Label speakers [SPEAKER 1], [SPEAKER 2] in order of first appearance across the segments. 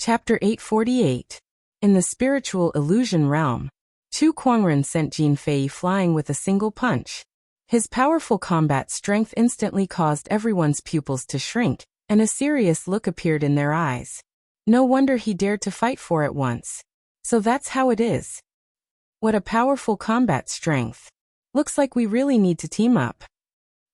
[SPEAKER 1] Chapter 848. In the Spiritual Illusion Realm, Chu Kuangren sent Jin Fei flying with a single punch. His powerful combat strength instantly caused everyone's pupils to shrink, and a serious look appeared in their eyes. No wonder he dared to fight for it once. So that's how it is. What a powerful combat strength. Looks like we really need to team up.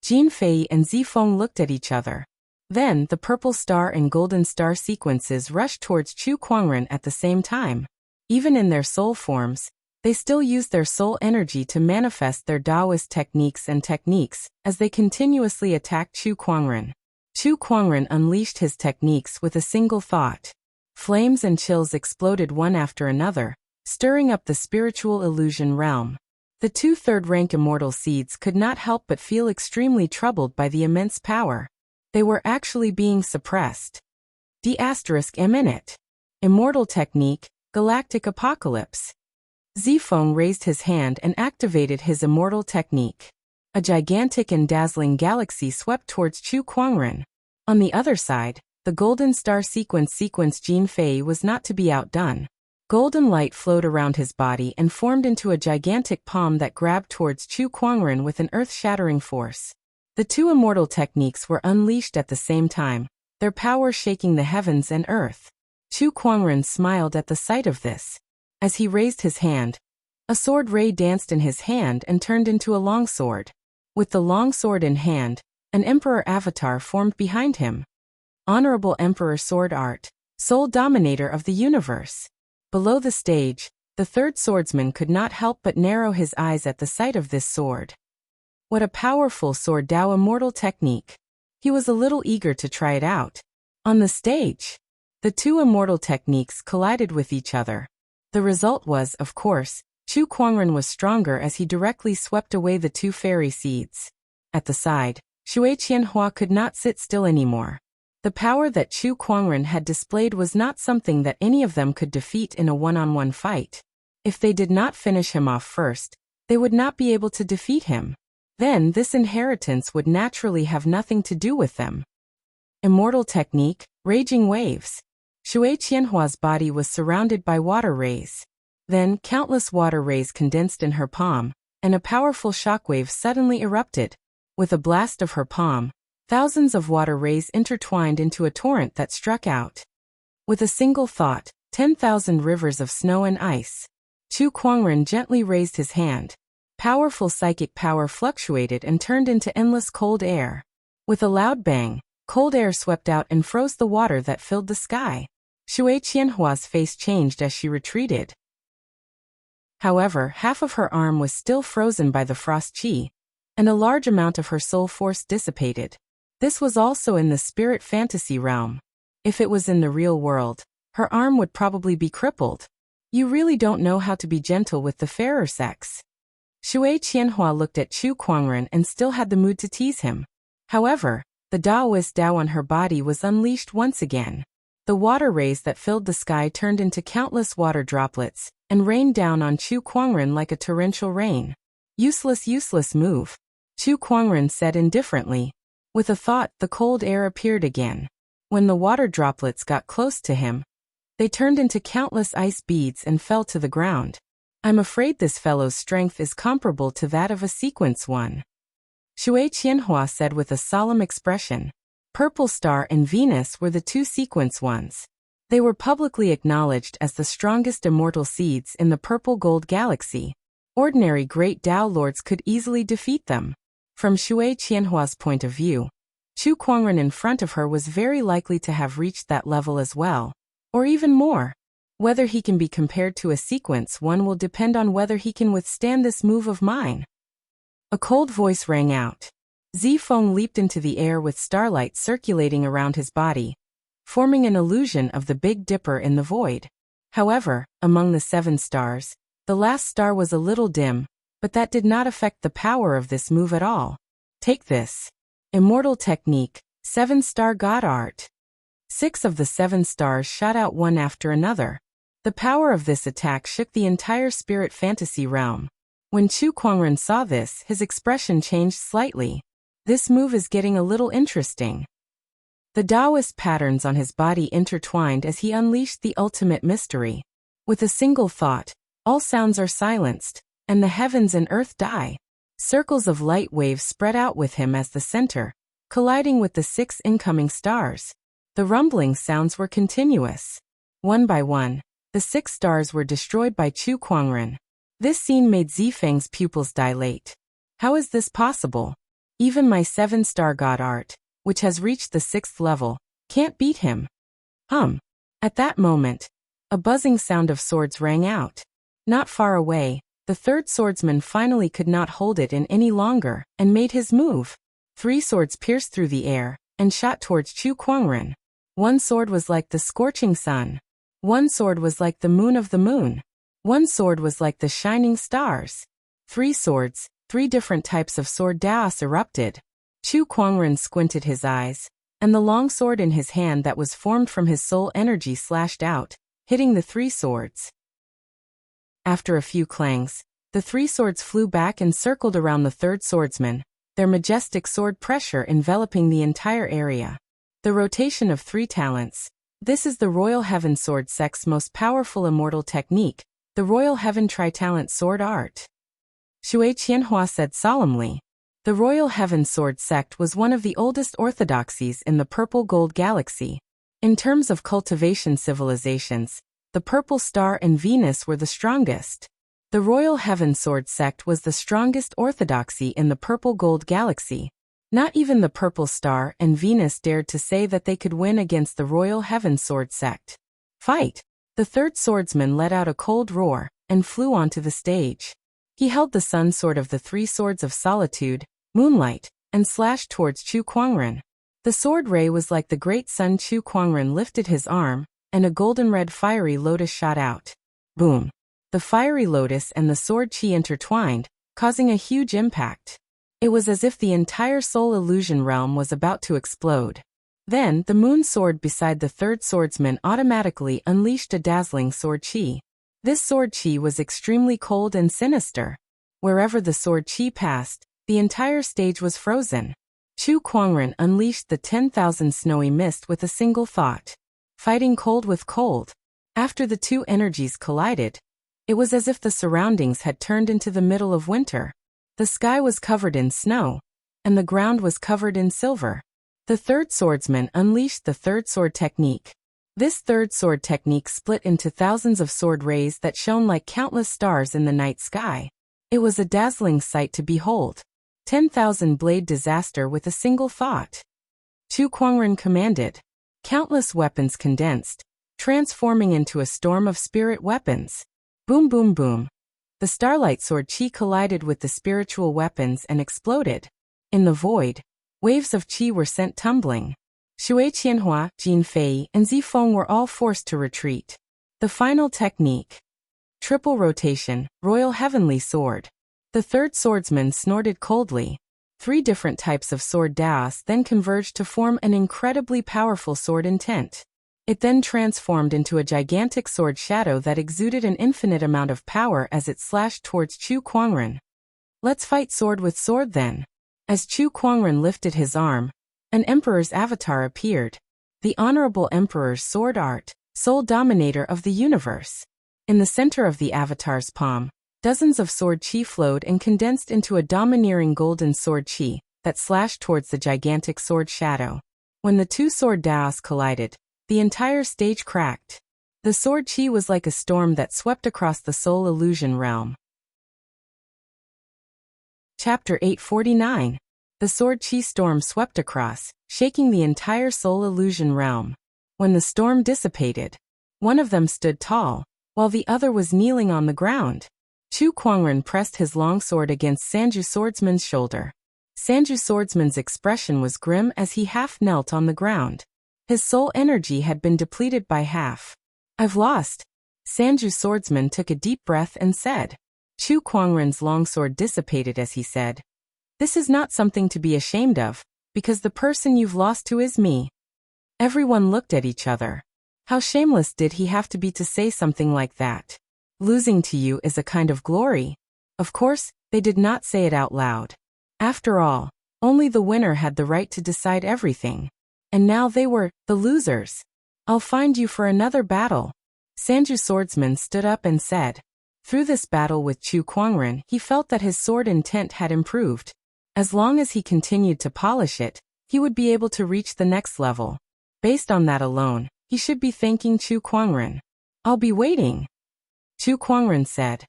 [SPEAKER 1] Jin Fei and Zifeng looked at each other. Then, the purple star and golden star sequences rushed towards Chu Kuangren at the same time. Even in their soul forms, they still used their soul energy to manifest their Taoist techniques, as they continuously attacked Chu Kuangren. Chu Kuangren unleashed his techniques with a single thought. Flames and chills exploded one after another, stirring up the spiritual illusion realm. The two third-rank immortal seeds could not help but feel extremely troubled by the immense power. They were actually being suppressed. D****. Immortal Technique, Galactic Apocalypse. Zifeng raised his hand and activated his immortal technique. A gigantic and dazzling galaxy swept towards Chu Kuangren. On the other side, the golden star sequence Jin Fei was not to be outdone. Golden light flowed around his body and formed into a gigantic palm that grabbed towards Chu Kuangren with an earth-shattering force. The two immortal techniques were unleashed at the same time, their power shaking the heavens and earth. Chu Kuangren smiled at the sight of this. As he raised his hand, a sword ray danced in his hand and turned into a longsword. With the longsword in hand, an emperor avatar formed behind him. Honorable Emperor Sword Art, sole dominator of the universe. Below the stage, the third swordsman could not help but narrow his eyes at the sight of this sword. What a powerful sword Dao immortal technique. He was a little eager to try it out. On the stage, the two immortal techniques collided with each other. The result was, of course, Chu Kuangren was stronger as he directly swept away the two fairy seeds. At the side, Shui Qianhua could not sit still anymore. The power that Chu Kuangren had displayed was not something that any of them could defeat in a one-on-one fight. If they did not finish him off first, they would not be able to defeat him. Then this inheritance would naturally have nothing to do with them. Immortal Technique, Raging Waves. Shui Qianhua's body was surrounded by water rays. Then countless water rays condensed in her palm, and a powerful shockwave suddenly erupted. With a blast of her palm, thousands of water rays intertwined into a torrent that struck out. With a single thought, 10,000 rivers of snow and ice. Chu Kuangren gently raised his hand. Powerful psychic power fluctuated and turned into endless cold air. With a loud bang, cold air swept out and froze the water that filled the sky. Shui Qianhua's face changed as she retreated. However, half of her arm was still frozen by the frost qi, and a large amount of her soul force dissipated. This was also in the spirit fantasy realm. If it was in the real world, her arm would probably be crippled. You really don't know how to be gentle with the fairer sex. Shui Qianhua looked at Chu Kuangren and still had the mood to tease him. However, the Taoist Tao on her body was unleashed once again. The water rays that filled the sky turned into countless water droplets, and rained down on Chu Kuangren like a torrential rain. Useless move, Chu Kuangren said indifferently. With a thought, the cold air appeared again. When the water droplets got close to him, they turned into countless ice beads and fell to the ground. I'm afraid this fellow's strength is comparable to that of a sequence one. Shui Qianhua said with a solemn expression. Purple Star and Venus were the two sequence ones. They were publicly acknowledged as the strongest immortal seeds in the purple gold galaxy. Ordinary great Tao lords could easily defeat them. From Shui Qianhua's point of view, Chu Kuangren in front of her was very likely to have reached that level as well, or even more. Whether he can be compared to a sequence one will depend on whether he can withstand this move of mine. A cold voice rang out. Zifeng leaped into the air with starlight circulating around his body, forming an illusion of the Big Dipper in the void. However, among the 7 stars, the last star was a little dim, but that did not affect the power of this move at all. Take this. Immortal Technique, 7-star God Art. 6 of the 7 stars shot out one after another. The power of this attack shook the entire spirit fantasy realm. When Chu Kuangren saw this, his expression changed slightly. This move is getting a little interesting. The Taoist patterns on his body intertwined as he unleashed the ultimate mystery. With a single thought, all sounds are silenced, and the heavens and earth die. Circles of light waves spread out with him as the center, colliding with the 6 incoming stars. The rumbling sounds were continuous. One by one, the 6 stars were destroyed by Chu Kuangren. This scene made Zifeng's pupils dilate. How is this possible? Even my 7-star god art, which has reached the 6th level, can't beat him. At that moment, a buzzing sound of swords rang out. Not far away, the 3rd swordsman finally could not hold it in any longer and made his move. 3 swords pierced through the air and shot towards Chu Kuangren. One sword was like the scorching sun. One sword was like the moon of the moon. One sword was like the shining stars. 3 swords, 3 different types of sword daos erupted. Chu Kuangren squinted his eyes, and the long sword in his hand that was formed from his soul energy slashed out, hitting the 3 swords. After a few clangs, the 3 swords flew back and circled around the 3rd swordsman, their majestic sword pressure enveloping the entire area. The rotation of 3 talents. This is the Royal Heaven Sword Sect's most powerful immortal technique, the Royal Heaven Tri-Talent Sword Art. Shui Qianhua said solemnly. The Royal Heaven Sword Sect was one of the oldest orthodoxies in the Purple Gold Galaxy. In terms of cultivation civilizations, the Purple Star and Venus were the strongest. The Royal Heaven Sword Sect was the strongest orthodoxy in the Purple Gold Galaxy. Not even the Purple Star and Venus dared to say that they could win against the Royal Heaven Sword Sect. Fight! The 3rd swordsman let out a cold roar and flew onto the stage. He held the sun sword of the 3 swords of solitude, moonlight, and slashed towards Chu Kuangren. The sword ray was like the great sun. Chu Kuangren lifted his arm, and a golden-red fiery lotus shot out. Boom! The fiery lotus and the sword qi intertwined, causing a huge impact. It was as if the entire soul illusion realm was about to explode. Then, the moon sword beside the 3rd swordsman automatically unleashed a dazzling sword qi. This sword qi was extremely cold and sinister. Wherever the sword qi passed, the entire stage was frozen. Chu Kuangren unleashed the 10,000 snowy mist with a single thought. Fighting cold with cold. After the 2 energies collided, it was as if the surroundings had turned into the middle of winter. The sky was covered in snow, and the ground was covered in silver. The 3rd swordsman unleashed the 3rd sword technique. This 3rd sword technique split into thousands of sword rays that shone like countless stars in the night sky. It was a dazzling sight to behold. 10,000 blade disaster with a single thought. Chu Kuangren commanded. Countless weapons condensed, transforming into a storm of spirit weapons. Boom boom boom. The starlight sword qi collided with the spiritual weapons and exploded. In the void, waves of qi were sent tumbling. Shui Qianhua, Jin Fei, and Zifeng were all forced to retreat. The final technique. Triple rotation, Royal Heavenly Sword. The 3rd swordsman snorted coldly. 3 different types of sword daos then converged to form an incredibly powerful sword intent. It then transformed into a gigantic sword shadow that exuded an infinite amount of power as it slashed towards Chu Kuangren. Let's fight sword with sword then. As Chu Kuangren lifted his arm, an emperor's avatar appeared. The Honorable Emperor's sword art, sole dominator of the universe. In the center of the avatar's palm, dozens of sword qi flowed and condensed into a domineering golden sword qi that slashed towards the gigantic sword shadow. When the 2 sword daos collided, the entire stage cracked. The sword qi was like a storm that swept across the soul illusion realm. Chapter 849. The sword qi storm swept across, shaking the entire soul illusion realm. When the storm dissipated, one of them stood tall, while the other was kneeling on the ground. Chu Kuangren pressed his long sword against Sanju swordsman's shoulder. Sanju swordsman's expression was grim as he half knelt on the ground. His soul energy had been depleted by half. I've lost. Sanju swordsman took a deep breath and said. Chu Kuangren's longsword dissipated as he said, "This is not something to be ashamed of, because the person you've lost to is me." Everyone looked at each other. How shameless did he have to be to say something like that? Losing to you is a kind of glory. Of course, they did not say it out loud. After all, only the winner had the right to decide everything. And now they were the losers. I'll find you for another battle. Sanju's swordsman stood up and said. Through this battle with Chu Kuangren, he felt that his sword intent had improved. As long as he continued to polish it, he would be able to reach the next level. Based on that alone, he should be thanking Chu Kuangren. I'll be waiting, Chu Kuangren said.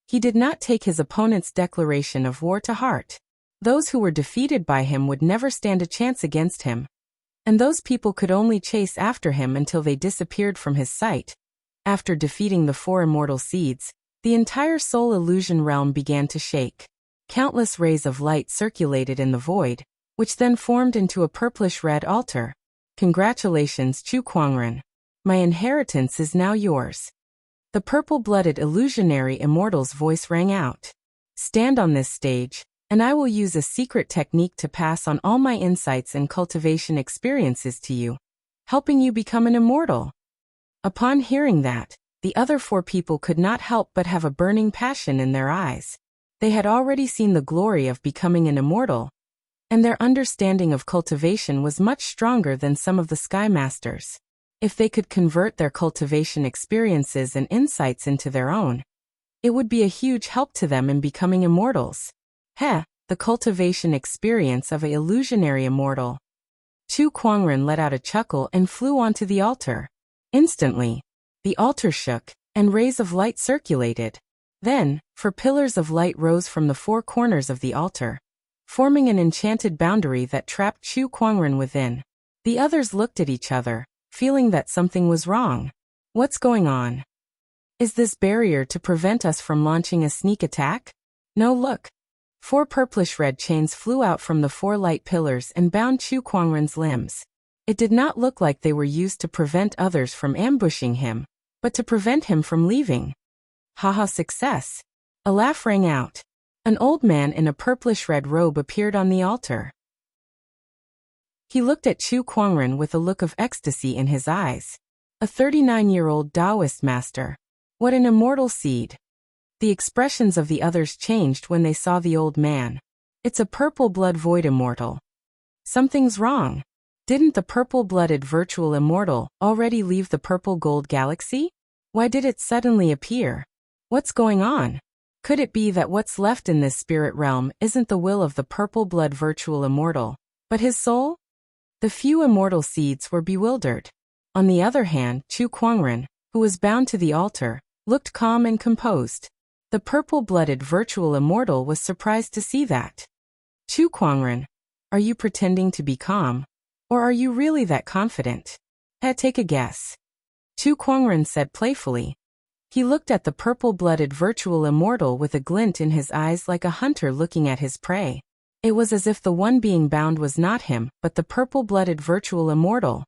[SPEAKER 1] He did not take his opponent's declaration of war to heart. Those who were defeated by him would never stand a chance against him. And those people could only chase after him until they disappeared from his sight. After defeating the 4 immortal seeds, the entire soul illusion realm began to shake. Countless rays of light circulated in the void, which then formed into a purplish-red altar. Congratulations, Chu Kuangren. My inheritance is now yours. The purple-blooded illusionary immortal's voice rang out. Stand on this stage, and I will use a secret technique to pass on all my insights and cultivation experiences to you, helping you become an immortal. Upon hearing that, the other 4 people could not help but have a burning passion in their eyes. They had already seen the glory of becoming an immortal, and their understanding of cultivation was much stronger than some of the Sky Masters. If they could convert their cultivation experiences and insights into their own, it would be a huge help to them in becoming immortals. The cultivation experience of an illusionary immortal. Chu Kuangren let out a chuckle and flew onto the altar. Instantly, the altar shook, and rays of light circulated. Then, 4 pillars of light rose from the 4 corners of the altar, forming an enchanted boundary that trapped Chu Kuangren within. The others looked at each other, feeling that something was wrong. What's going on? Is this barrier to prevent us from launching a sneak attack? No, look. 4 purplish-red chains flew out from the 4 light pillars and bound Chu Kuangren's limbs. It did not look like they were used to prevent others from ambushing him, but to prevent him from leaving. Haha, success! A laugh rang out. An old man in a purplish-red robe appeared on the altar. He looked at Chu Kuangren with a look of ecstasy in his eyes. A 39-year-old Taoist master. What an immortal seed! The expressions of the others changed when they saw the old man. It's a purple blood void immortal. Something's wrong. Didn't the purple-blooded virtual immortal already leave the purple gold galaxy? Why did it suddenly appear? What's going on? Could it be that what's left in this spirit realm isn't the will of the purple blood virtual immortal, but his soul? The few immortal seeds were bewildered. On the other hand, Chu Kuangren, who was bound to the altar, looked calm and composed. The purple-blooded virtual immortal was surprised to see that. Chu Kuangren, are you pretending to be calm? Or are you really that confident? Take a guess. Chu Kuangren said playfully. He looked at the purple-blooded virtual immortal with a glint in his eyes like a hunter looking at his prey. It was as if the one being bound was not him, but the purple-blooded virtual immortal.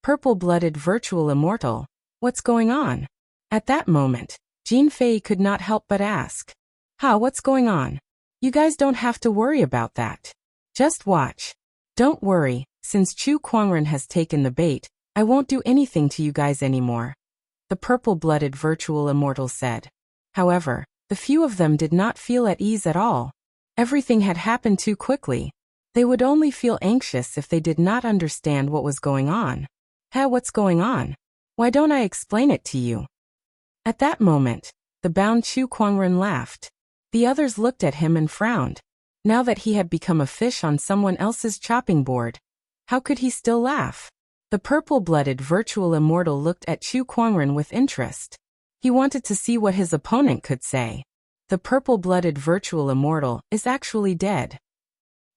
[SPEAKER 1] Purple-blooded virtual immortal? What's going on? At that moment, Jin Fei could not help but ask. What's going on? You guys don't have to worry about that. Just watch. Don't worry, since Chu Kuangren has taken the bait, I won't do anything to you guys anymore, the purple-blooded virtual immortal said. However, the few of them did not feel at ease at all. Everything had happened too quickly. They would only feel anxious if they did not understand what was going on. What's going on? Why don't I explain it to you? At that moment, the bound Chu Kuangren laughed. The others looked at him and frowned. Now that he had become a fish on someone else's chopping board, how could he still laugh? The purple-blooded virtual immortal looked at Chu Kuangren with interest. He wanted to see what his opponent could say. The purple-blooded virtual immortal is actually dead,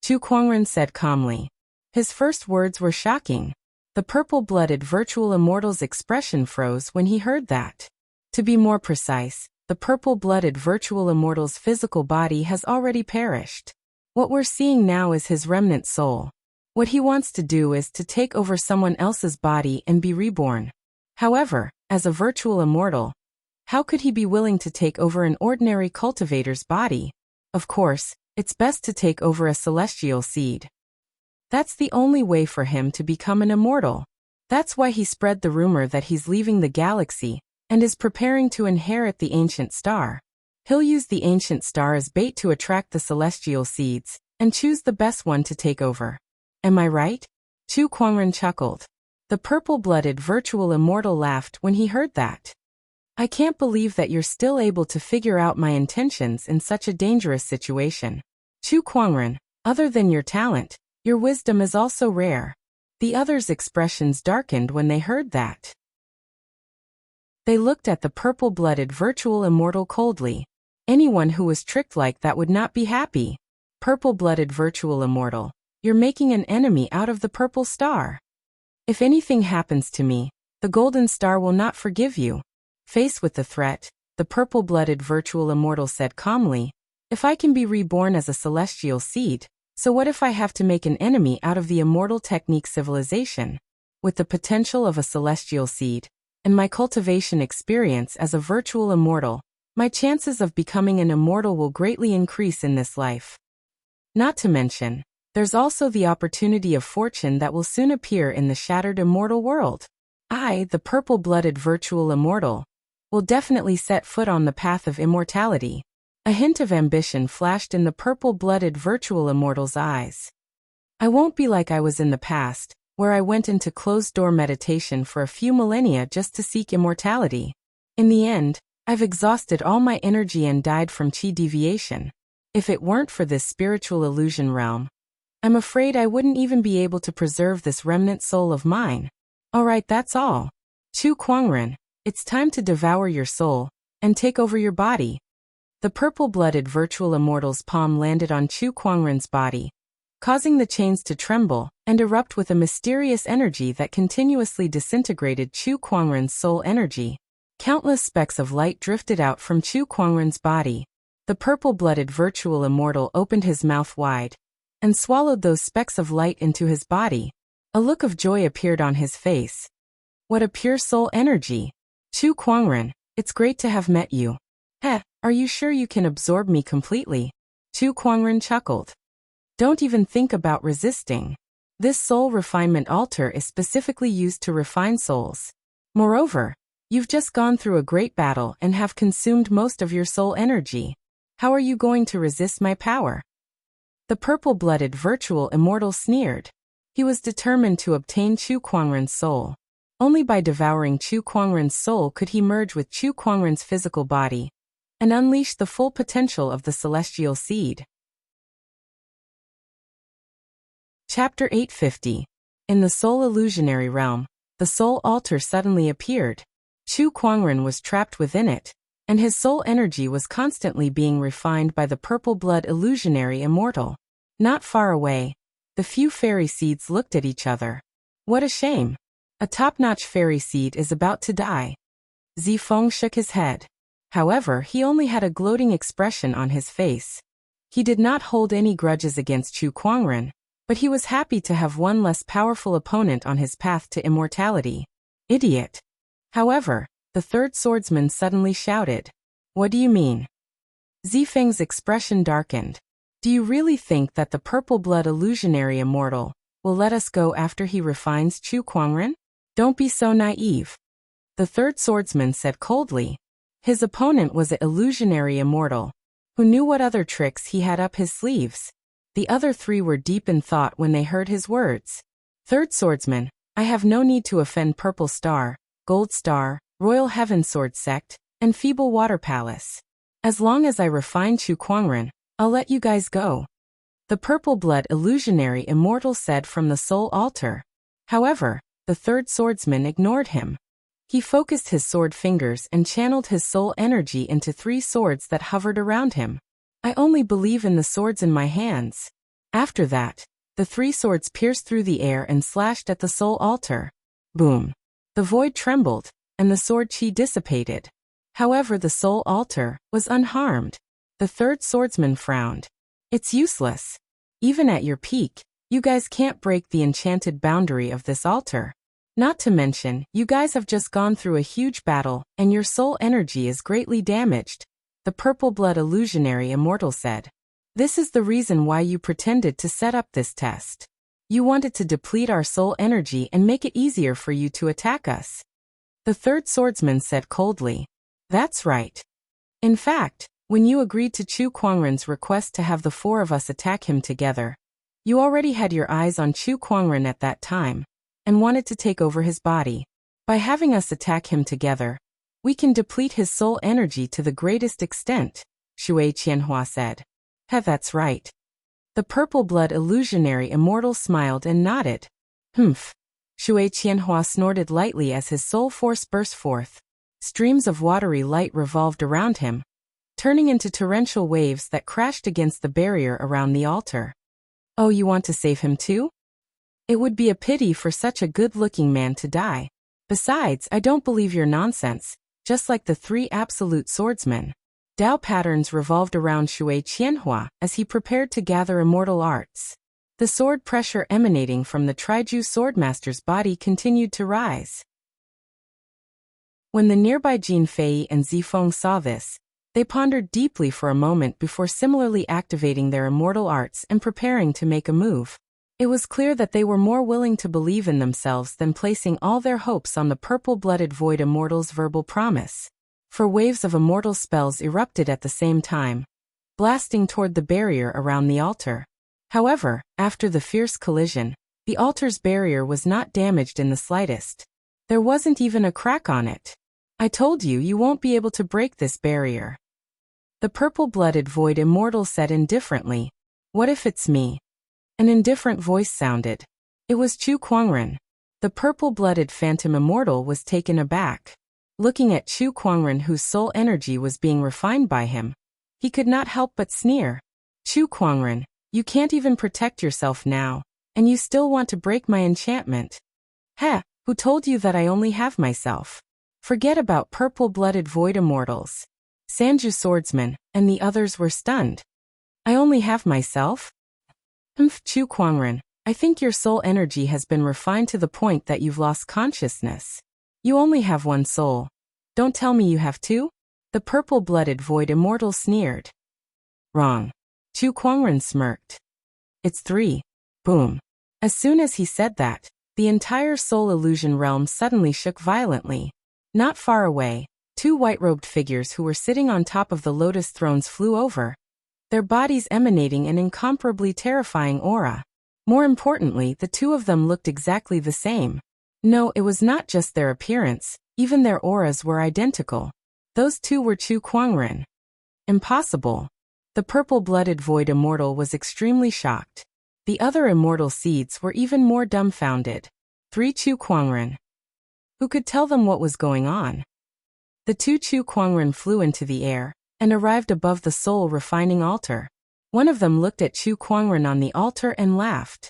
[SPEAKER 1] Chu Kuangren said calmly. His first words were shocking. The purple-blooded virtual immortal's expression froze when he heard that. To be more precise, the purple-blooded virtual immortal's physical body has already perished. What we're seeing now is his remnant soul. What he wants to do is to take over someone else's body and be reborn. However, as a virtual immortal, how could he be willing to take over an ordinary cultivator's body? Of course, it's best to take over a celestial seed. That's the only way for him to become an immortal. That's why he spread the rumor that he's leaving the galaxy and is preparing to inherit the ancient star. He'll use the ancient star as bait to attract the celestial seeds and choose the best one to take over. Am I right? Chu Kuangren chuckled. The purple-blooded virtual immortal laughed when he heard that. I can't believe that you're still able to figure out my intentions in such a dangerous situation. Chu Kuangren, other than your talent, your wisdom is also rare. The others' expressions darkened when they heard that. They looked at the purple-blooded virtual immortal coldly. Anyone who was tricked like that would not be happy. Purple-blooded virtual immortal, you're making an enemy out of the purple star. If anything happens to me, the golden star will not forgive you. Faced with the threat, the purple-blooded virtual immortal said calmly, if I can be reborn as a celestial seed, so what if I have to make an enemy out of the immortal technique civilization? With the potential of a celestial seed, and my cultivation experience as a virtual immortal, my chances of becoming an immortal will greatly increase in this life. Not to mention, there's also the opportunity of fortune that will soon appear in the shattered immortal world. I, the purple-blooded virtual immortal, will definitely set foot on the path of immortality. A hint of ambition flashed in the purple-blooded virtual immortal's eyes. I won't be like I was in the past, where I went into closed-door meditation for a few millennia just to seek immortality. In the end, I've exhausted all my energy and died from chi deviation. If it weren't for this spiritual illusion realm, I'm afraid I wouldn't even be able to preserve this remnant soul of mine. Alright, that's all. Chu Kuangren, it's time to devour your soul and take over your body. The purple-blooded virtual immortal's palm landed on Chu Kuangren's body, causing the chains to tremble and erupt with a mysterious energy that continuously disintegrated Chu Kuangren's soul energy. Countless specks of light drifted out from Chu Kuangren's body. The purple-blooded virtual immortal opened his mouth wide and swallowed those specks of light into his body. A look of joy appeared on his face. What a pure soul energy! Chu Kuangren, it's great to have met you. Are you sure you can absorb me completely? Chu Kuangren chuckled. Don't even think about resisting. This soul refinement altar is specifically used to refine souls. Moreover, you've just gone through a great battle and have consumed most of your soul energy. How are you going to resist my power? The purple-blooded virtual immortal sneered. He was determined to obtain Chu Kuangren's soul. Only by devouring Chu Kuangren's soul could he merge with Chu Kuangren's physical body and unleash the full potential of the celestial seed. Chapter 850. In the soul illusionary realm, the soul altar suddenly appeared. Chu Kuangren was trapped within it, and his soul energy was constantly being refined by the purple-blood illusionary immortal. Not far away, the few fairy seeds looked at each other. What a shame! A top-notch fairy seed is about to die. Zifeng shook his head. However, he only had a gloating expression on his face. He did not hold any grudges against Chu Kuangren, but he was happy to have one less powerful opponent on his path to immortality. Idiot! However, the third swordsman suddenly shouted. What do you mean? Zifeng's expression darkened. Do you really think that the purple-blood illusionary immortal will let us go after he refines Chu Kuangren? Don't be so naive. The third swordsman said coldly. His opponent was an illusionary immortal, who knew what other tricks he had up his sleeves. The other three were deep in thought when they heard his words. Third swordsman, I have no need to offend Purple Star, Gold Star, Royal Heaven Sword Sect, and Feeble Water Palace. As long as I refine Chu Kuangren, I'll let you guys go. The purple-blood illusionary immortal said from the soul altar. However, the third swordsman ignored him. He focused his sword fingers and channeled his soul energy into 3 swords that hovered around him. I only believe in the swords in my hands. After that, the 3 swords pierced through the air and slashed at the soul altar. Boom! The void trembled, and the sword chi dissipated. However, the soul altar was unharmed. The third swordsman frowned. It's useless. Even at your peak, you guys can't break the enchanted boundary of this altar. Not to mention, you guys have just gone through a huge battle, and your soul energy is greatly damaged. The purple-blood illusionary immortal said. This is the reason why you pretended to set up this test. You wanted to deplete our soul energy and make it easier for you to attack us. The third swordsman said coldly. That's right. In fact, when you agreed to Chu Kuangren's request to have the 4 of us attack him together, You already had your eyes on Chu Kuangren at that time, and wanted to take over his body. By having us attack him together, we can deplete his soul energy to the greatest extent, Shui Qianhua said. That's right. The purple-blood illusionary immortal smiled and nodded. Humph. Shui Qianhua snorted lightly as his soul force burst forth. Streams of watery light revolved around him, turning into torrential waves that crashed against the barrier around the altar. Oh, you want to save him too? It would be a pity for such a good-looking man to die. Besides, I don't believe your nonsense, just like the three absolute swordsmen. Dao patterns revolved around Shui Qianhua as he prepared to gather immortal arts. The sword pressure emanating from the Triju swordmaster's body continued to rise. When the nearby Jin Fei and Zifeng saw this, they pondered deeply for a moment before similarly activating their immortal arts and preparing to make a move. It was clear that they were more willing to believe in themselves than placing all their hopes on the purple-blooded void immortal's verbal promise. For waves of immortal spells erupted at the same time, blasting toward the barrier around the altar. However, after the fierce collision, the altar's barrier was not damaged in the slightest. There wasn't even a crack on it. I told you you won't be able to break this barrier. The purple-blooded void immortal said indifferently. What if it's me? An indifferent voice sounded. It was Chu Kuangren. The purple-blooded phantom immortal was taken aback. Looking at Chu Kuangren, whose soul energy was being refined by him, he could not help but sneer. Chu Kuangren, you can't even protect yourself now, and you still want to break my enchantment. Heh, who told you that I only have myself? Forget about purple-blooded void immortals. Sanju swordsman, and the others were stunned. I only have myself? Chu Kuangren, I think your soul energy has been refined to the point that you've lost consciousness. You only have one soul. Don't tell me you have two? The purple-blooded void immortal sneered. Wrong. Chu Kuangren smirked. It's three. Boom. As soon as he said that, the entire soul illusion realm suddenly shook violently. Not far away, two white-robed figures who were sitting on top of the lotus thrones flew over, their bodies emanating an incomparably terrifying aura. More importantly, the two of them looked exactly the same. No, it was not just their appearance, even their auras were identical. Those two were Chu Kuangren. Impossible. The purple-blooded void immortal was extremely shocked. The other immortal seeds were even more dumbfounded. Three Chu Kuangren. Who could tell them what was going on? The two Chu Kuangren flew into the air and arrived above the soul-refining altar. One of them looked at Chu Kuangren on the altar and laughed.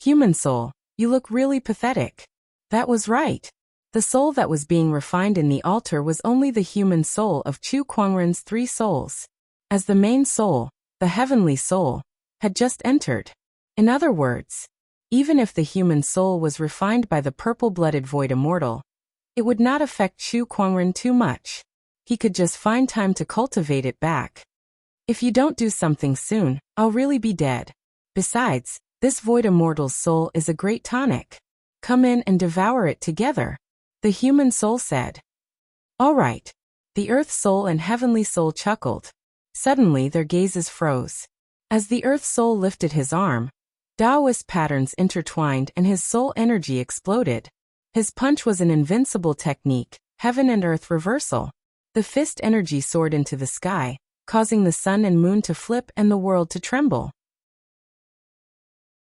[SPEAKER 1] Human soul, you look really pathetic. That was right. The soul that was being refined in the altar was only the human soul of Chu Kuangren's three souls. As the main soul, the heavenly soul, had just entered. In other words, even if the human soul was refined by the purple-blooded void immortal, it would not affect Chu Kuangren too much. He could just find time to cultivate it back. If you don't do something soon, I'll really be dead. Besides, this void immortal's soul is a great tonic. Come in and devour it together, the human soul said. All right. The earth soul and heavenly soul chuckled. Suddenly their gazes froze. As the earth soul lifted his arm, Taoist patterns intertwined and his soul energy exploded. His punch was an invincible technique, heaven and earth reversal. The fist energy soared into the sky, causing the sun and moon to flip and the world to tremble.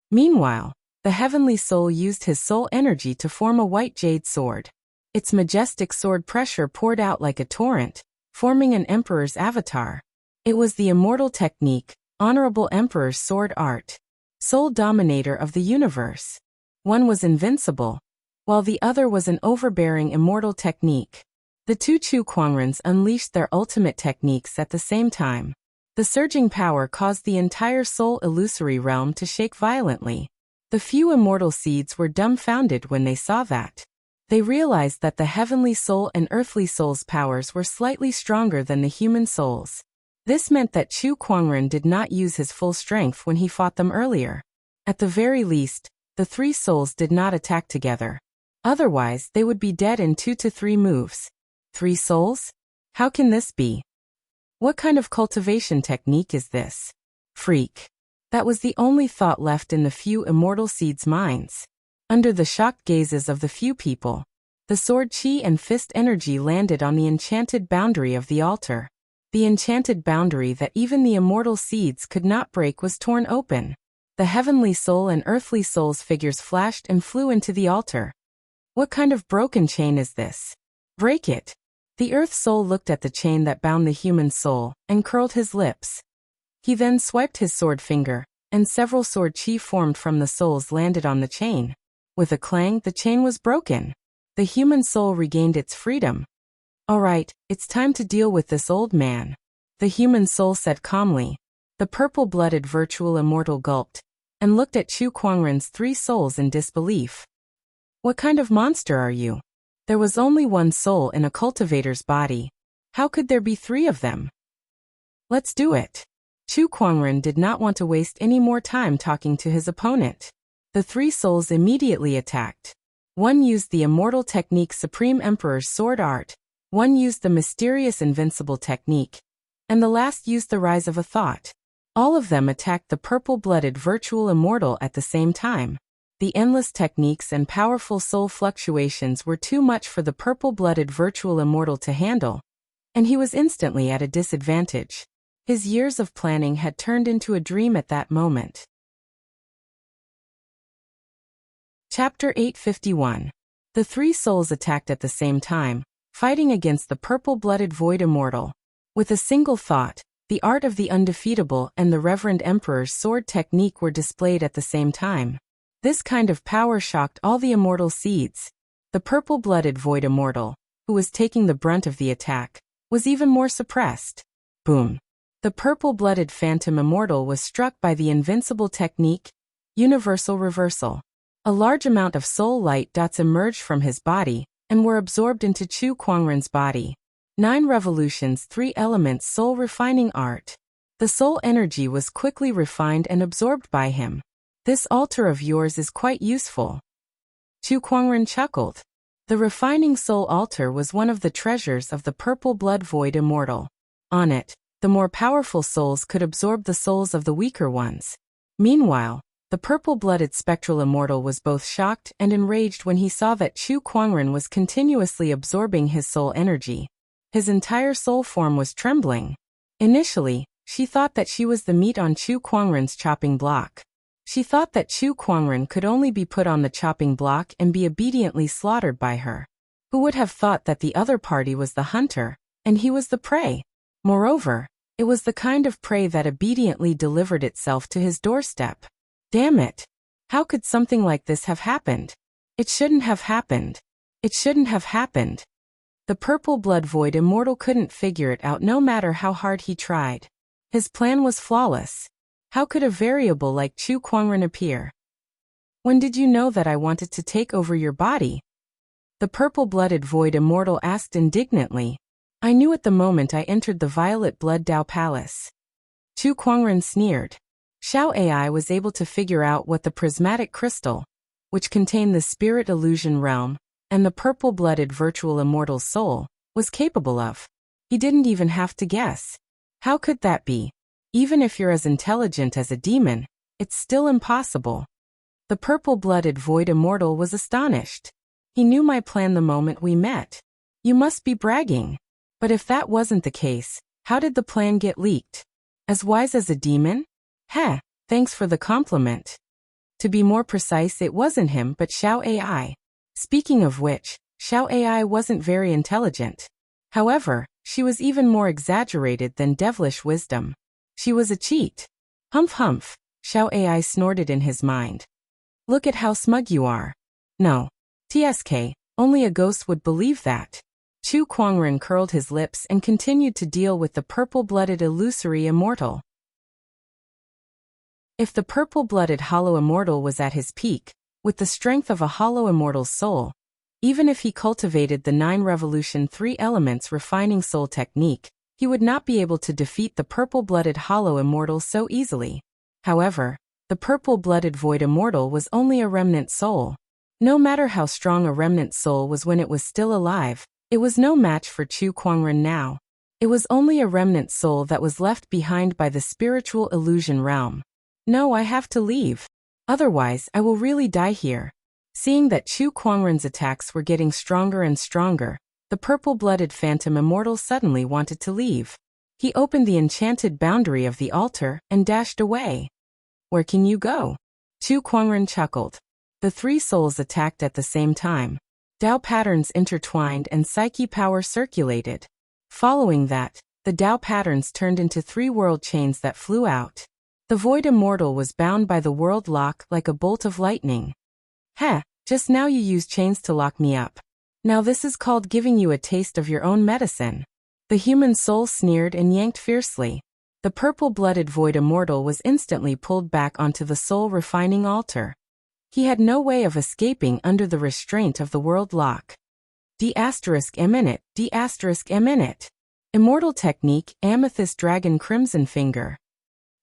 [SPEAKER 1] Meanwhile, the heavenly soul used his soul energy to form a white jade sword. Its majestic sword pressure poured out like a torrent, forming an emperor's avatar. It was the immortal technique, honorable emperor's sword art. Soul dominator of the universe. One was invincible, while the other was an overbearing immortal technique. The two Chu Kuangrens unleashed their ultimate techniques at the same time. The surging power caused the entire soul illusory realm to shake violently. The few immortal seeds were dumbfounded when they saw that. They realized that the heavenly soul and earthly soul's powers were slightly stronger than the human souls. This meant that Chu Kuangren did not use his full strength when he fought them earlier. At the very least, the three souls did not attack together. Otherwise, they would be dead in 2 to 3 moves. 3 souls? How can this be? What kind of cultivation technique is this? Freak. That was the only thought left in the few immortal seeds' minds. Under the shocked gazes of the few people, the sword chi and fist energy landed on the enchanted boundary of the altar. The enchanted boundary that even the immortal seeds could not break was torn open. The heavenly soul and earthly soul's figures flashed and flew into the altar. What kind of broken chain is this? Break it. The earth soul looked at the chain that bound the human soul and curled his lips. He then swiped his sword finger, and several sword chi formed from the souls landed on the chain. With a clang, the chain was broken. The human soul regained its freedom. All right, it's time to deal with this old man, the human soul said calmly. The purple-blooded virtual immortal gulped, and looked at Chu Kuangren's 3 souls in disbelief. What kind of monster are you? There was only one soul in a cultivator's body. How could there be 3 of them? Let's do it. Chu Kuangren did not want to waste any more time talking to his opponent. The 3 souls immediately attacked. One used the immortal technique Supreme Emperor's sword art, one used the mysterious invincible technique, and the last used the rise of a thought. All of them attacked the purple-blooded virtual immortal at the same time. The endless techniques and powerful soul fluctuations were too much for the purple-blooded virtual immortal to handle, and he was instantly at a disadvantage. His years of planning had turned into a dream at that moment. Chapter 851. The 3 souls attacked at the same time, fighting against the purple-blooded void immortal. With a single thought, the art of the undefeatable and the Reverend Emperor's sword technique were displayed at the same time. This kind of power shocked all the immortal seeds. The purple-blooded void immortal, who was taking the brunt of the attack, was even more suppressed. Boom. The purple-blooded phantom immortal was struck by the invincible technique, universal reversal. A large amount of soul light dots emerged from his body and were absorbed into Chu Kuangren's body. 9 revolutions, 3 elements soul refining art. The soul energy was quickly refined and absorbed by him. This altar of yours is quite useful. Chu Kuangren chuckled. The refining soul altar was one of the treasures of the purple blood void immortal. On it, the more powerful souls could absorb the souls of the weaker ones. Meanwhile, the purple-blooded spectral immortal was both shocked and enraged when he saw that Chu Kuangren was continuously absorbing his soul energy. His entire soul form was trembling. Initially, she thought that she was the meat on Chu Kuangren's chopping block. She thought that Chu Kuangren could only be put on the chopping block and be obediently slaughtered by her. Who would have thought that the other party was the hunter, and he was the prey? Moreover, it was the kind of prey that obediently delivered itself to his doorstep. Damn it! How could something like this have happened? It shouldn't have happened. It shouldn't have happened. The purple blood void immortal couldn't figure it out no matter how hard he tried. His plan was flawless. How could a variable like Chu Kuangren appear? When did you know that I wanted to take over your body? The purple-blooded void immortal asked indignantly. I knew at the moment I entered the violet blood Dao Palace. Chu Kuangren sneered. Xiao AI was able to figure out what the prismatic crystal, which contained the spirit illusion realm, and the purple-blooded virtual immortal soul, was capable of. He didn't even have to guess. How could that be? Even if you're as intelligent as a demon, it's still impossible. The purple-blooded void immortal was astonished. He knew my plan the moment we met. You must be bragging. But if that wasn't the case, how did the plan get leaked? As wise as a demon? Heh, thanks for the compliment. To be more precise, it wasn't him but Xiao AI. Speaking of which, Xiao AI wasn't very intelligent. However, she was even more exaggerated than devilish wisdom. She was a cheat. Humph humph, Xiao AI snorted in his mind. Look at how smug you are. No. TSK, only a ghost would believe that. Chu Kuangren curled his lips and continued to deal with the purple-blooded illusory immortal. If the purple-blooded hollow immortal was at his peak, with the strength of a hollow immortal soul, even if he cultivated the 9 revolution 3 elements refining soul technique, he would not be able to defeat the purple-blooded hollow immortal so easily. However, the purple-blooded void immortal was only a remnant soul. No matter how strong a remnant soul was when it was still alive, it was no match for Chu Kuangren now. It was only a remnant soul that was left behind by the spiritual illusion realm. No, I have to leave. Otherwise, I will really die here. Seeing that Chu Kuangren's attacks were getting stronger and stronger, the purple-blooded phantom immortal suddenly wanted to leave. He opened the enchanted boundary of the altar and dashed away. Where can you go? Chu Kuangren chuckled. The three souls attacked at the same time. Tao patterns intertwined and psyche power circulated. Following that, the Tao patterns turned into three world chains that flew out. The void immortal was bound by the world lock like a bolt of lightning. Heh, just now you used chains to lock me up. Now this is called giving you a taste of your own medicine. The human soul sneered and yanked fiercely. The purple-blooded void immortal was instantly pulled back onto the soul-refining altar. He had no way of escaping under the restraint of the world lock. D*****. Immortal technique, Amethyst Dragon Crimson Finger.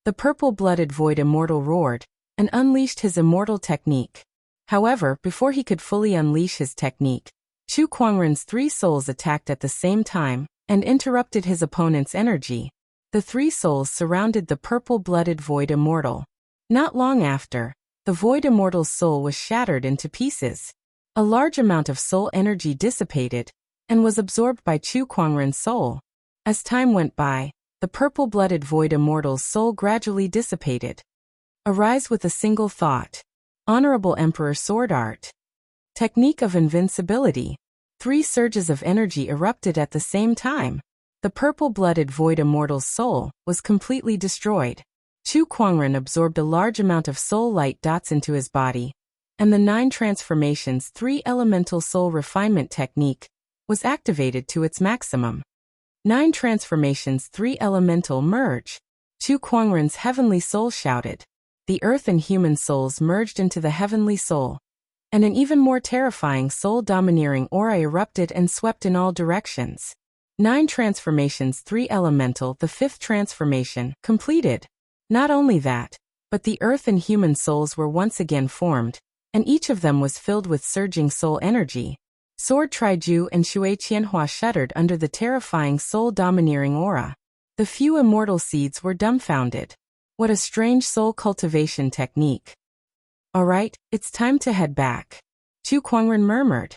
[SPEAKER 1] The purple-blooded void immortal roared and unleashed his immortal technique. However, before he could fully unleash his technique, Chu Kuangren's three souls attacked at the same time and interrupted his opponent's energy. The three souls surrounded the purple-blooded void immortal. Not long after, the void immortal's soul was shattered into pieces. A large amount of soul energy dissipated and was absorbed by Chu Kuangren's soul. As time went by, the purple-blooded void immortal's soul gradually dissipated. Arise with a single thought. Honorable Emperor Sword Art. Technique of invincibility. Three surges of energy erupted at the same time. The purple-blooded void immortal's soul was completely destroyed. Chu Kuangren absorbed a large amount of soul light dots into his body, and the 9 transformations 3 elemental soul refinement technique was activated to its maximum. 9 transformations 3 elemental merge. Chu Kuangren's heavenly soul shouted. The earth and human souls merged into the heavenly soul, and an even more terrifying soul-domineering aura erupted and swept in all directions. 9 transformations 3 elemental, the 5th transformation, completed. Not only that, but the earth and human souls were once again formed, and each of them was filled with surging soul energy. Sword Triju and Shui Qianhua shuddered under the terrifying soul-domineering aura. The few immortal seeds were dumbfounded. What a strange soul cultivation technique. Alright, it's time to head back. Chu Kuangren murmured.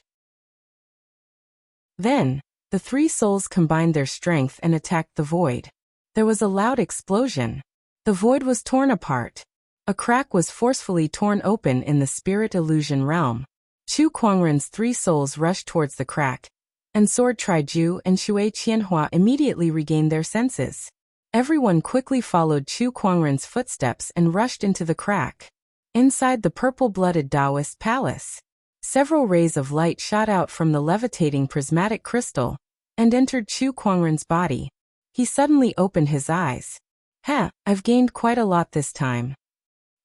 [SPEAKER 1] Then, the 3 souls combined their strength and attacked the void. There was a loud explosion. The void was torn apart. A crack was forcefully torn open in the spirit illusion realm. Chu Kuangren's 3 souls rushed towards the crack, and Sword Triju and Shui Qianhua immediately regained their senses. Everyone quickly followed Chu Kuangren's footsteps and rushed into the crack. Inside the purple-blooded Taoist palace, several rays of light shot out from the levitating prismatic crystal and entered Chu Kuangren's body. He suddenly opened his eyes. I've gained quite a lot this time.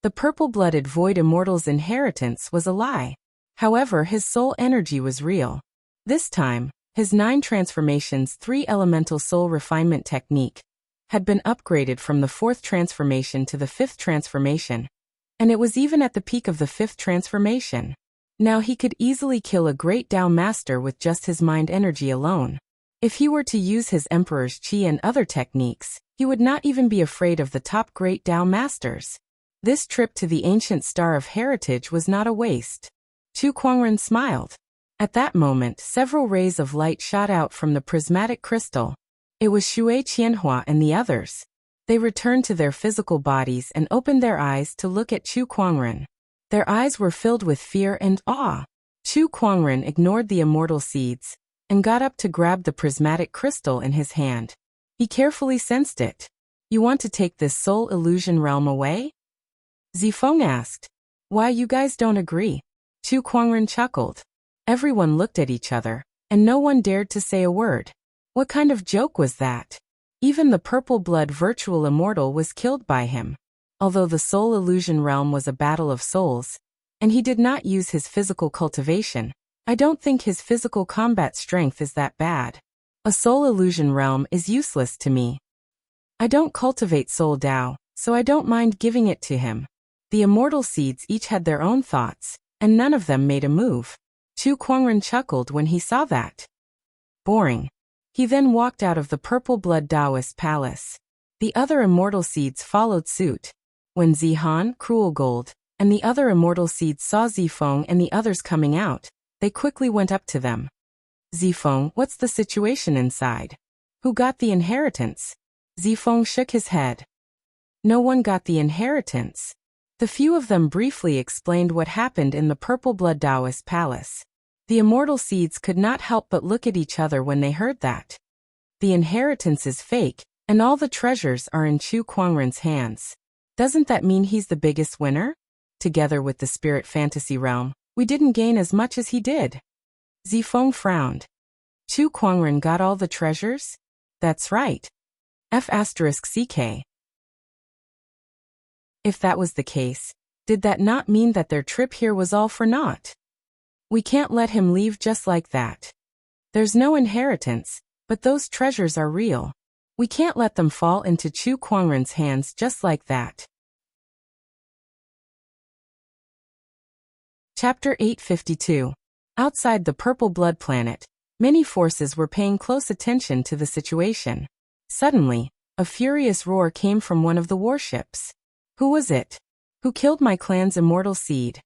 [SPEAKER 1] The purple-blooded void immortal's inheritance was a lie. However, his soul energy was real. This time, his 9 transformations 3 elemental soul refinement technique had been upgraded from the 4th transformation to the 5th transformation, and it was even at the peak of the 5th transformation. Now he could easily kill a great Tao master with just his mind energy alone. If he were to use his Emperor's Qi and other techniques, he would not even be afraid of the top great Tao masters. This trip to the ancient Star of Heritage was not a waste. Chu Kuangren smiled. At that moment, several rays of light shot out from the prismatic crystal. It was Shui Qianhua and the others. They returned to their physical bodies and opened their eyes to look at Chu Kuangren. Their eyes were filled with fear and awe. Chu Kuangren ignored the immortal seeds and got up to grab the prismatic crystal in his hand. He carefully sensed it. You want to take this soul illusion realm away? Zifeng asked. Why, you guys don't agree? Chu Kuangren chuckled. Everyone looked at each other, and no one dared to say a word. What kind of joke was that? Even the purple blood virtual immortal was killed by him. Although the soul illusion realm was a battle of souls, and he did not use his physical cultivation, I don't think his physical combat strength is that bad. A soul illusion realm is useless to me. I don't cultivate soul Tao, so I don't mind giving it to him. The immortal seeds each had their own thoughts, and none of them made a move. Chu Kuangren chuckled when he saw that. Boring. He then walked out of the purple blood Taoist palace. The other immortal seeds followed suit. When Zihan, Cruel Gold, and the other immortal seeds saw Zifeng and the others coming out, they quickly went up to them. Zifeng, what's the situation inside? Who got the inheritance? Zifeng shook his head. No one got the inheritance. The few of them briefly explained what happened in the Purple Blood Taoist palace. The immortal seeds could not help but look at each other when they heard that. The inheritance is fake, and all the treasures are in Chu Kuangren's hands. Doesn't that mean he's the biggest winner? Together with the spirit fantasy realm, we didn't gain as much as he did. Zifeng frowned. Chu Kuangren got all the treasures? That's right. F***CK. If that was the case, did that not mean that their trip here was all for naught? We can't let him leave just like that. There's no inheritance, but those treasures are real. We can't let them fall into Chu Kuangren's hands just like that. Chapter 852. Outside the Purple Blood Planet, many forces were paying close attention to the situation. Suddenly, a furious roar came from one of the warships. Who was it? Who killed my clan's immortal seed?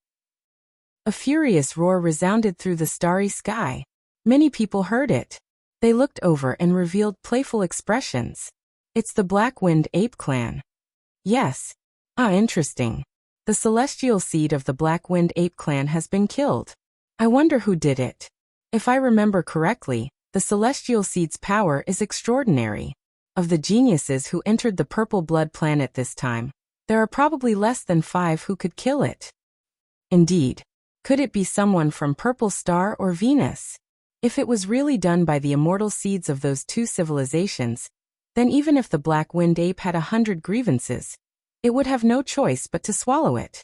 [SPEAKER 1] A furious roar resounded through the starry sky. Many people heard it. They looked over and revealed playful expressions. It's the Black Wind Ape Clan. Yes. Interesting. The celestial seed of the Black Wind Ape Clan has been killed. I wonder who did it. If I remember correctly, the celestial seed's power is extraordinary. Of the geniuses who entered the Purple Blood Planet this time, there are probably less than 5 who could kill it. Indeed. Could it be someone from Purple Star or Venus? If it was really done by the immortal seeds of those two civilizations, then even if the Black Wind Ape had 100 grievances, it would have no choice but to swallow it.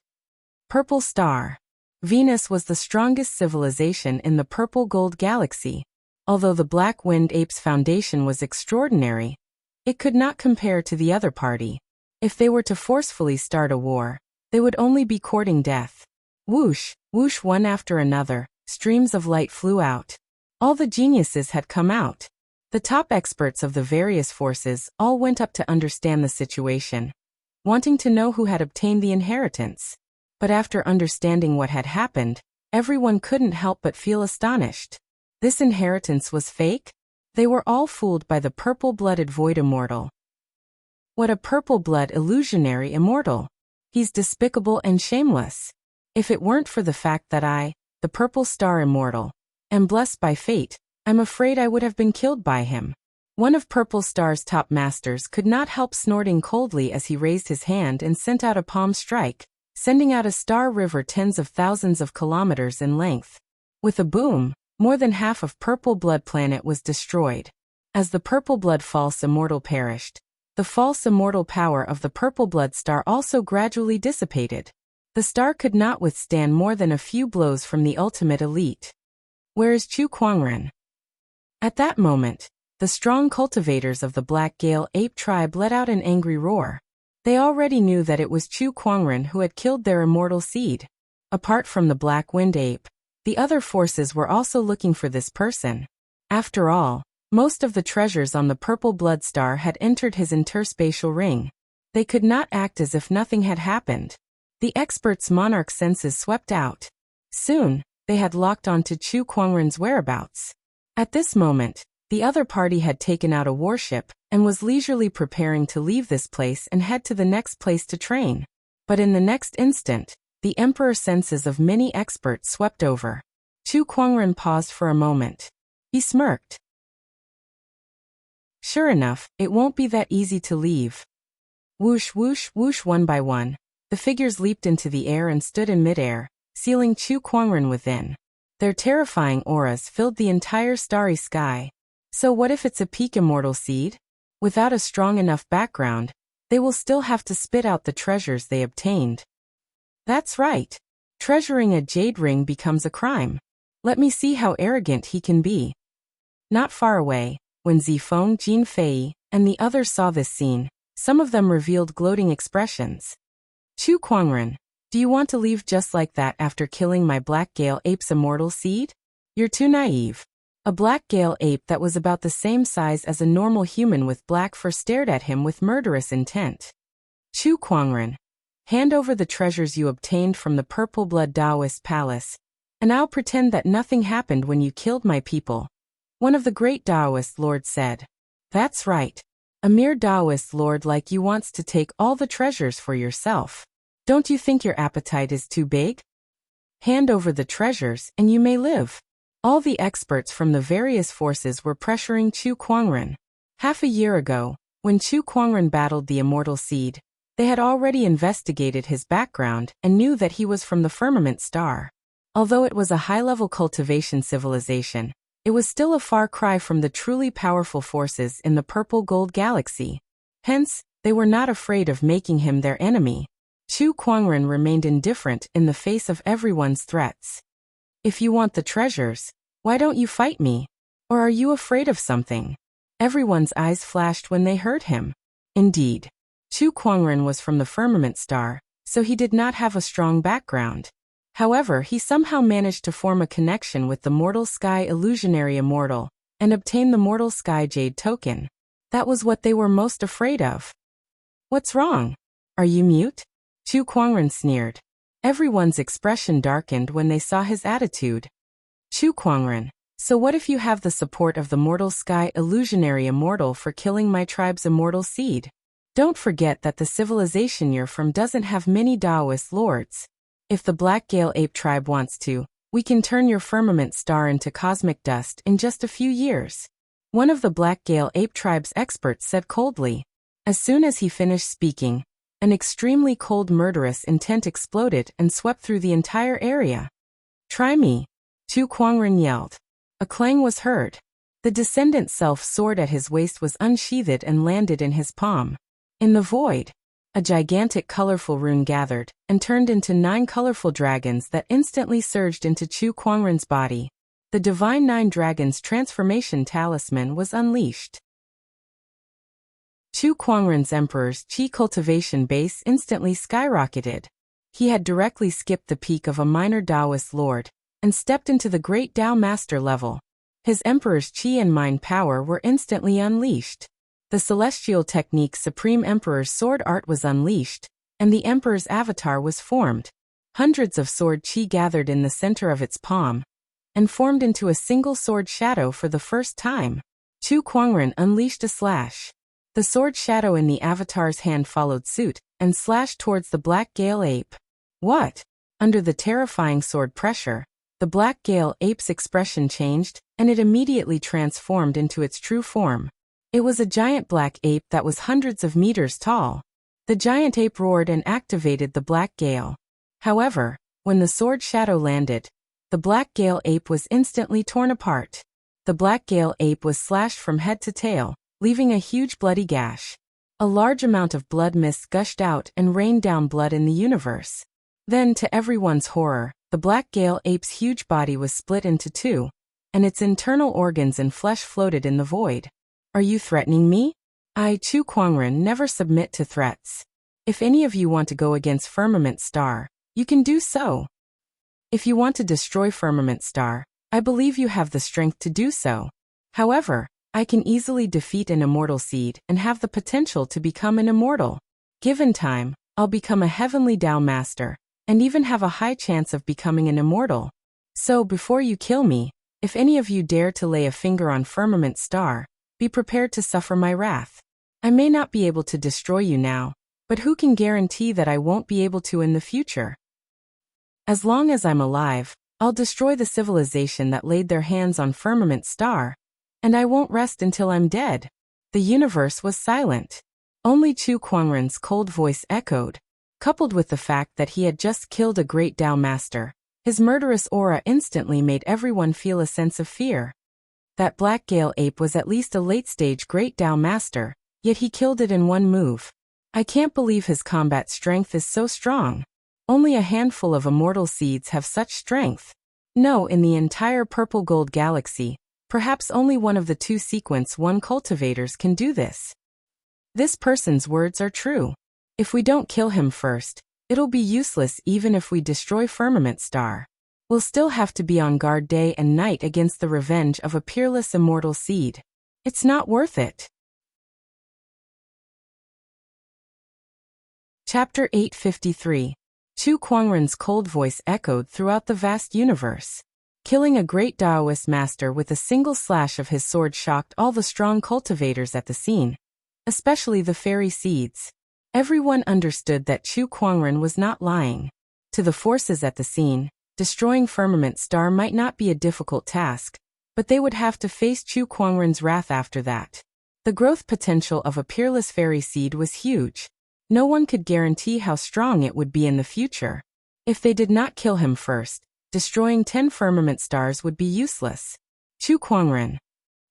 [SPEAKER 1] Purple Star. Venus was the strongest civilization in the Purple Gold Galaxy. Although the Black Wind Ape's foundation was extraordinary, it could not compare to the other party. If they were to forcefully start a war, they would only be courting death. Whoosh, whoosh, one after another, streams of light flew out. All the geniuses had come out. The top experts of the various forces all went up to understand the situation, wanting to know who had obtained the inheritance. But after understanding what had happened, everyone couldn't help but feel astonished. This inheritance was fake? They were all fooled by the purple-blooded void immortal. What a purple-blood illusionary immortal! He's despicable and shameless. If it weren't for the fact that I, the Purple Star Immortal, am blessed by fate, I'm afraid I would have been killed by him. One of Purple Star's top masters could not help snorting coldly as he raised his hand and sent out a palm strike, sending out a star river tens of thousands of kilometers in length. With a boom, more than half of Purple Blood Planet was destroyed. As the Purple Blood False Immortal perished, the false immortal power of the Purple Blood Star also gradually dissipated. The star could not withstand more than a few blows from the ultimate elite. Where is Chu Kuangren? At that moment, the strong cultivators of the Black Gale Ape tribe let out an angry roar. They already knew that it was Chu Kuangren who had killed their immortal seed. Apart from the Black Wind Ape, the other forces were also looking for this person. After all, most of the treasures on the Purple Blood Star had entered his interspatial ring. They could not act as if nothing had happened. The experts' monarch senses swept out. Soon, they had locked on to Chu Kuangren's whereabouts. At this moment, the other party had taken out a warship and was leisurely preparing to leave this place and head to the next place to train. But in the next instant, the emperor senses of many experts swept over. Chu Kuangren paused for a moment. He smirked. Sure enough, it won't be that easy to leave. Whoosh, whoosh, whoosh, one by one, the figures leaped into the air and stood in midair, sealing Chu Kuangren within. Their terrifying auras filled the entire starry sky. So what if it's a peak immortal seed? Without a strong enough background, they will still have to spit out the treasures they obtained. That's right. Treasuring a jade ring becomes a crime. Let me see how arrogant he can be. Not far away, when Zifeng, Jin Fei, and the others saw this scene, some of them revealed gloating expressions. Chu Kuangren, do you want to leave just like that after killing my Black Gale Ape's immortal seed? You're too naive. A Black Gale Ape that was about the same size as a normal human with black fur stared at him with murderous intent. Chu Kuangren. Hand over the treasures you obtained from the Purple Blood Taoist Palace, and I'll pretend that nothing happened when you killed my people. One of the great Taoist lords said. That's right. A mere Taoist lord like you wants to take all the treasures for yourself. Don't you think your appetite is too big? Hand over the treasures and you may live. All the experts from the various forces were pressuring Chu Kuangren. Half a year ago, when Chu Kuangren battled the immortal seed, they had already investigated his background and knew that he was from the Firmament Star. Although it was a high-level cultivation civilization, it was still a far cry from the truly powerful forces in the Purple Gold Galaxy. Hence, they were not afraid of making him their enemy. Chu Kuangren remained indifferent in the face of everyone's threats. If you want the treasures, why don't you fight me? Or are you afraid of something? Everyone's eyes flashed when they heard him. Indeed, Chu Kuangren was from the Firmament Star, so he did not have a strong background. However, he somehow managed to form a connection with the Mortal Sky Illusionary Immortal and obtain the Mortal Sky Jade token. That was what they were most afraid of. What's wrong? Are you mute? Chu Kuangren sneered. Everyone's expression darkened when they saw his attitude. Chu Kuangren, so what if you have the support of the Mortal Sky Illusionary Immortal for killing my tribe's immortal seed? Don't forget that the civilization you're from doesn't have many Taoist lords. If the Black Gale Ape tribe wants to, we can turn your Firmament Star into cosmic dust in just a few years. One of the Black Gale Ape tribe's experts said coldly. As soon as he finished speaking, an extremely cold murderous intent exploded and swept through the entire area. Try me, Chu Kuangren yelled. A clang was heard. The descendant self sword at his waist was unsheathed and landed in his palm. In the void, a gigantic colorful rune gathered and turned into 9 colorful dragons that instantly surged into Chu Kuangren's body. The Divine 9 Dragons transformation talisman was unleashed. Chu Kuangren's Emperor's Qi cultivation base instantly skyrocketed. He had directly skipped the peak of a minor Taoist lord and stepped into the great Tao master level. His Emperor's Qi and mind power were instantly unleashed. The celestial technique Supreme Emperor's sword art was unleashed, and the Emperor's avatar was formed. Hundreds of sword qi gathered in the center of its palm, and formed into a single sword shadow for the first time. Chu Kuangren unleashed a slash. The sword shadow in the avatar's hand followed suit, and slashed towards the Black Gale Ape. What? Under the terrifying sword pressure, the Black Gale Ape's expression changed, and it immediately transformed into its true form. It was a giant black ape that was hundreds of meters tall. The giant ape roared and activated the Black Gale. However, when the sword shadow landed, the Black Gale Ape was instantly torn apart. The Black Gale Ape was slashed from head to tail, leaving a huge bloody gash. A large amount of blood mist gushed out and rained down blood in the universe. Then, to everyone's horror, the Black Gale Ape's huge body was split into 2, and its internal organs and flesh floated in the void. Are you threatening me? I, Chu Kuangren, never submit to threats. If any of you want to go against Firmament Star, you can do so. If you want to destroy Firmament Star, I believe you have the strength to do so. However, I can easily defeat an immortal seed and have the potential to become an immortal. Given time, I'll become a heavenly Tao master, and even have a high chance of becoming an immortal. So before you kill me, if any of you dare to lay a finger on Firmament Star, be prepared to suffer my wrath. I may not be able to destroy you now, but who can guarantee that I won't be able to in the future? As long as I'm alive, I'll destroy the civilization that laid their hands on Firmament Star, and I won't rest until I'm dead. The universe was silent. Only Chu Kuangren's cold voice echoed. Coupled with the fact that he had just killed a great Tao master, his murderous aura instantly made everyone feel a sense of fear. That Black Gale Ape was at least a late-stage great Tao master, yet he killed it in one move. I can't believe his combat strength is so strong. Only a handful of immortal seeds have such strength. No, in the entire Purple Gold Galaxy, perhaps only one of the 2 Sequence 1 cultivators can do this. This person's words are true. If we don't kill him first, it'll be useless even if we destroy Firmament Star. We'll still have to be on guard day and night against the revenge of a peerless immortal seed. It's not worth it. Chapter 853. Chu Kuangren's cold voice echoed throughout the vast universe. Killing a great Taoist master with a single slash of his sword shocked all the strong cultivators at the scene, especially the fairy seeds. Everyone understood that Chu Kuangren was not lying. To the forces at the scene, destroying Firmament Star might not be a difficult task, but they would have to face Chu Kuangren's wrath after that. The growth potential of a peerless fairy seed was huge. No one could guarantee how strong it would be in the future. If they did not kill him first, destroying 10 firmament stars would be useless. Chu Kuangren.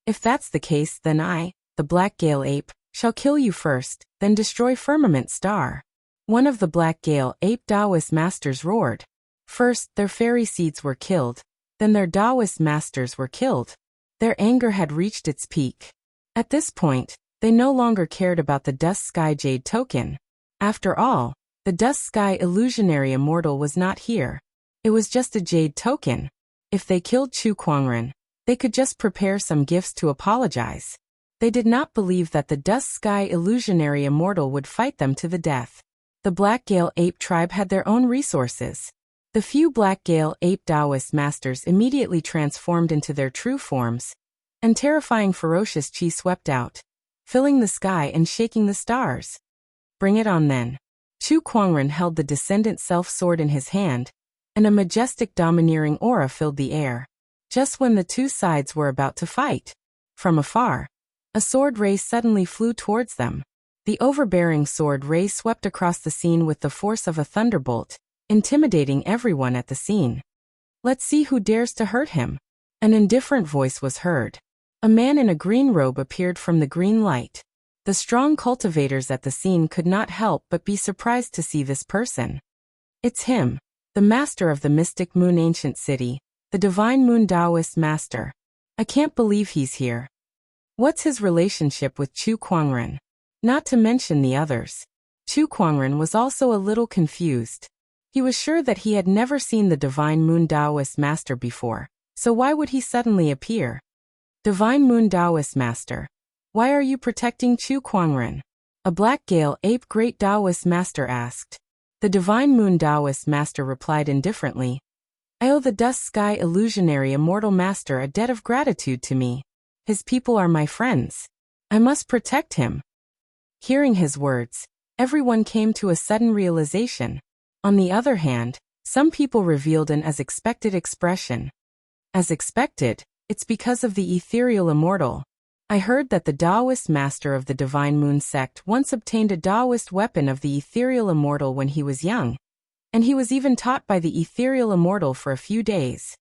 [SPEAKER 1] If that's the case, then I, the Black Gale Ape, shall kill you first, then destroy Firmament Star. One of the Black Gale Ape Taoist masters roared. First, their fairy seeds were killed, then their Taoist masters were killed. Their anger had reached its peak. At this point, they no longer cared about the Dusk Sky Jade token. After all, the Dusk Sky Illusionary Immortal was not here. It was just a jade token. If they killed Chu Kuangren, they could just prepare some gifts to apologize. They did not believe that the Dusk Sky Illusionary Immortal would fight them to the death. The Black Gale Ape tribe had their own resources. The few Black Gale Ape Taoist masters immediately transformed into their true forms, and terrifying ferocious chi swept out, filling the sky and shaking the stars. Bring it on then. Chu Kuangren held the Descendant Self-Sword in his hand, and a majestic domineering aura filled the air. Just when the two sides were about to fight, from afar, a sword ray suddenly flew towards them. The overbearing sword ray swept across the scene with the force of a thunderbolt, intimidating everyone at the scene. Let's see who dares to hurt him. An indifferent voice was heard. A man in a green robe appeared from the green light. The strong cultivators at the scene could not help but be surprised to see this person. It's him, the master of the Mystic Moon Ancient City, the Divine Moon Taoist master. I can't believe he's here. What's his relationship with Chu Kuangren? Not to mention the others. Chu Kuangren was also a little confused. He was sure that he had never seen the Divine Moon Taoist master before, so why would he suddenly appear? Divine Moon Taoist master. Why are you protecting Chu Kuangren? A Black Gale Ape Great Taoist master asked. The Divine Moon Taoist master replied indifferently. I owe the Dusk Sky Illusionary Immortal Master a debt of gratitude to me. His people are my friends. I must protect him. Hearing his words, everyone came to a sudden realization. On the other hand, some people revealed an as expected expression. As expected, it's because of the Ethereal Immortal. I heard that the Taoist master of the Divine Moon sect once obtained a Taoist weapon of the Ethereal Immortal when he was young, and he was even taught by the Ethereal Immortal for a few days.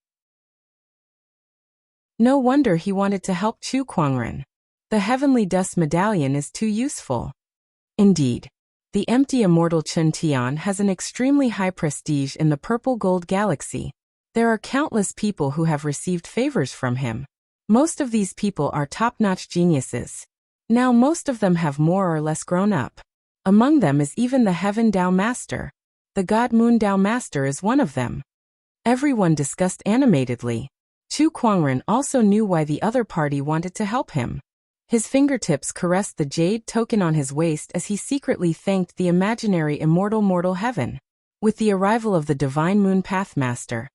[SPEAKER 1] No wonder he wanted to help Chu Kuangren. The Heavenly Dust Medallion is too useful. Indeed, the empty immortal Chun Tian has an extremely high prestige in the Purple Gold Galaxy. There are countless people who have received favors from him. Most of these people are top-notch geniuses. Now most of them have more or less grown up. Among them is even the Heaven Dao Master. The God Moon Dao Master is one of them. Everyone discussed animatedly. Chu Kuangren also knew why the other party wanted to help him. His fingertips caressed the jade token on his waist as he secretly thanked the imaginary immortal mortal heaven. With the arrival of the Divine Moon Pathmaster,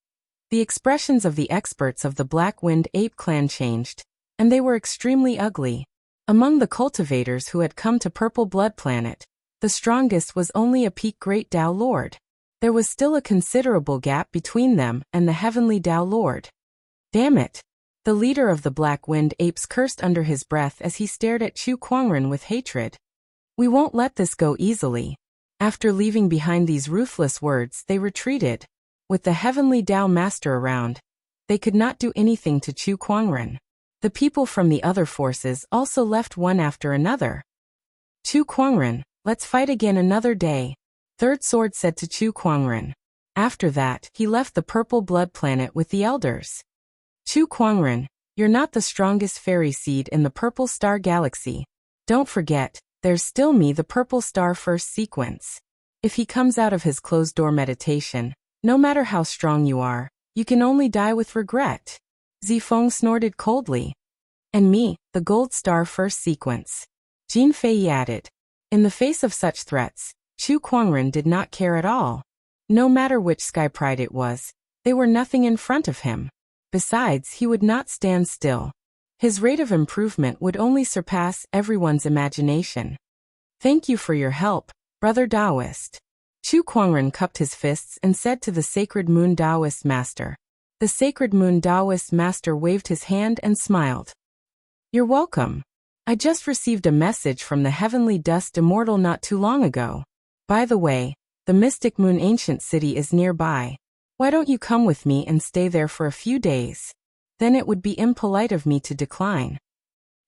[SPEAKER 1] the expressions of the experts of the Black Wind Ape clan changed, and they were extremely ugly. Among the cultivators who had come to Purple Blood Planet, the strongest was only a peak Great Tao Lord. There was still a considerable gap between them and the Heavenly Tao Lord. Damn it! The leader of the Black Wind Apes cursed under his breath as he stared at Chu Kuangren with hatred. We won't let this go easily. After leaving behind these ruthless words, they retreated. With the Heavenly Tao Master around, they could not do anything to Chu Kuangren. The people from the other forces also left one after another. Chu Kuangren, let's fight again another day, Third Sword said to Chu Kuangren. After that, he left the Purple Blood Planet with the elders. Chu Kuangren, you're not the strongest fairy seed in the Purple Star Galaxy. Don't forget, there's still me, the Purple Star First Sequence. If he comes out of his closed-door meditation, no matter how strong you are, you can only die with regret. Zifeng snorted coldly. And me, the Gold Star First Sequence. Jin Fei added. In the face of such threats, Chu Kuangren did not care at all. No matter which sky pride it was, they were nothing in front of him. Besides, he would not stand still. His rate of improvement would only surpass everyone's imagination. Thank you for your help, brother Taoist. Chu Kuangren cupped his fists and said to the Sacred Moon Taoist Master. The Sacred Moon Taoist Master waved his hand and smiled. You're welcome. I just received a message from the Heavenly Dust Immortal not too long ago. By the way, the Mystic Moon Ancient City is nearby. Why don't you come with me and stay there for a few days? Then it would be impolite of me to decline.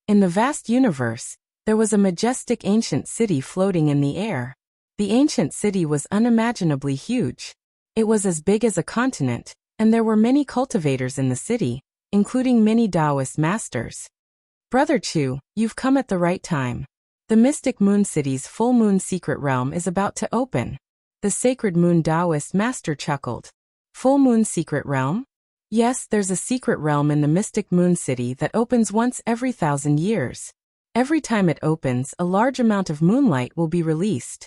[SPEAKER 1] In the vast universe, there was a majestic ancient city floating in the air. The ancient city was unimaginably huge. It was as big as a continent, and there were many cultivators in the city, including many Taoist masters. Brother Chu, you've come at the right time. The Mystic Moon City's full moon secret realm is about to open. The Sacred Moon Taoist Master chuckled. Full moon secret realm? Yes, there's a secret realm in the Mystic Moon City that opens once every 1,000 years. Every time it opens, a large amount of moonlight will be released.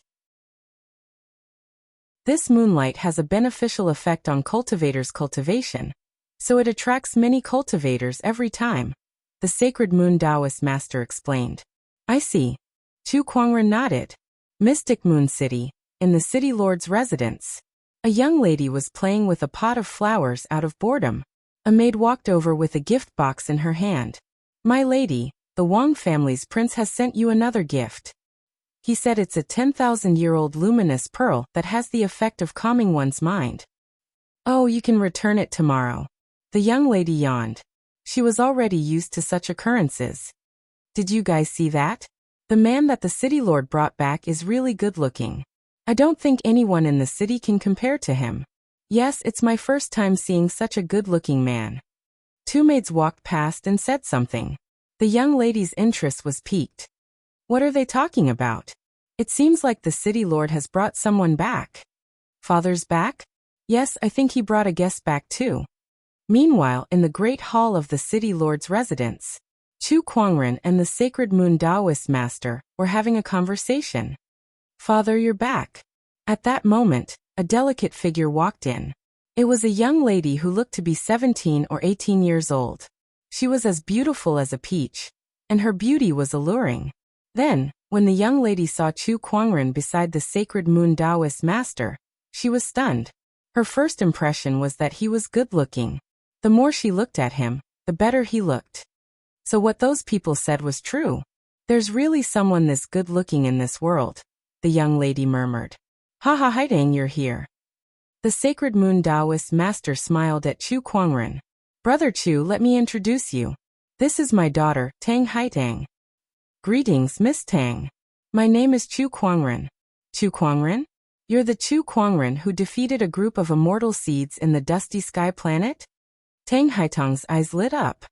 [SPEAKER 1] This moonlight has a beneficial effect on cultivators' cultivation, so it attracts many cultivators every time. The Sacred Moon Taoist Master explained. I see. Chu Kuangren nodded. Mystic Moon City, in the City Lord's residence. A young lady was playing with a pot of flowers out of boredom. A maid walked over with a gift box in her hand. My lady, the Wang family's prince has sent you another gift. He said it's a 10,000-year-old luminous pearl that has the effect of calming one's mind. Oh, you can return it tomorrow. The young lady yawned. She was already used to such occurrences. Did you guys see that? The man that the city lord brought back is really good-looking. I don't think anyone in the city can compare to him. Yes, it's my first time seeing such a good-looking man. Two maids walked past and said something. The young lady's interest was piqued. What are they talking about? It seems like the city lord has brought someone back. Father's back? Yes, I think he brought a guest back too. Meanwhile, in the great hall of the city lord's residence, Chu Kuangren and the Sacred Moon Taoist Master were having a conversation. Father, you're back. At that moment, a delicate figure walked in. It was a young lady who looked to be 17 or 18 years old. She was as beautiful as a peach, and her beauty was alluring. Then, when the young lady saw Chu Kuangren beside the Sacred Moon Taoist Master, she was stunned. Her first impression was that he was good-looking. The more she looked at him, the better he looked. So what those people said was true. There's really someone this good-looking in this world, the young lady murmured. Ha ha, Haidang, you're here. The Sacred Moon Taoist Master smiled at Chu Kuangren. Brother Chu, let me introduce you. This is my daughter, Tang Haidang. Greetings, Miss Tang. My name is Chu Kuangren. Chu Kuangren? You're the Chu Kuangren who defeated a group of immortal seeds in the Dusty Sky planet? Tang Haitang's eyes lit up.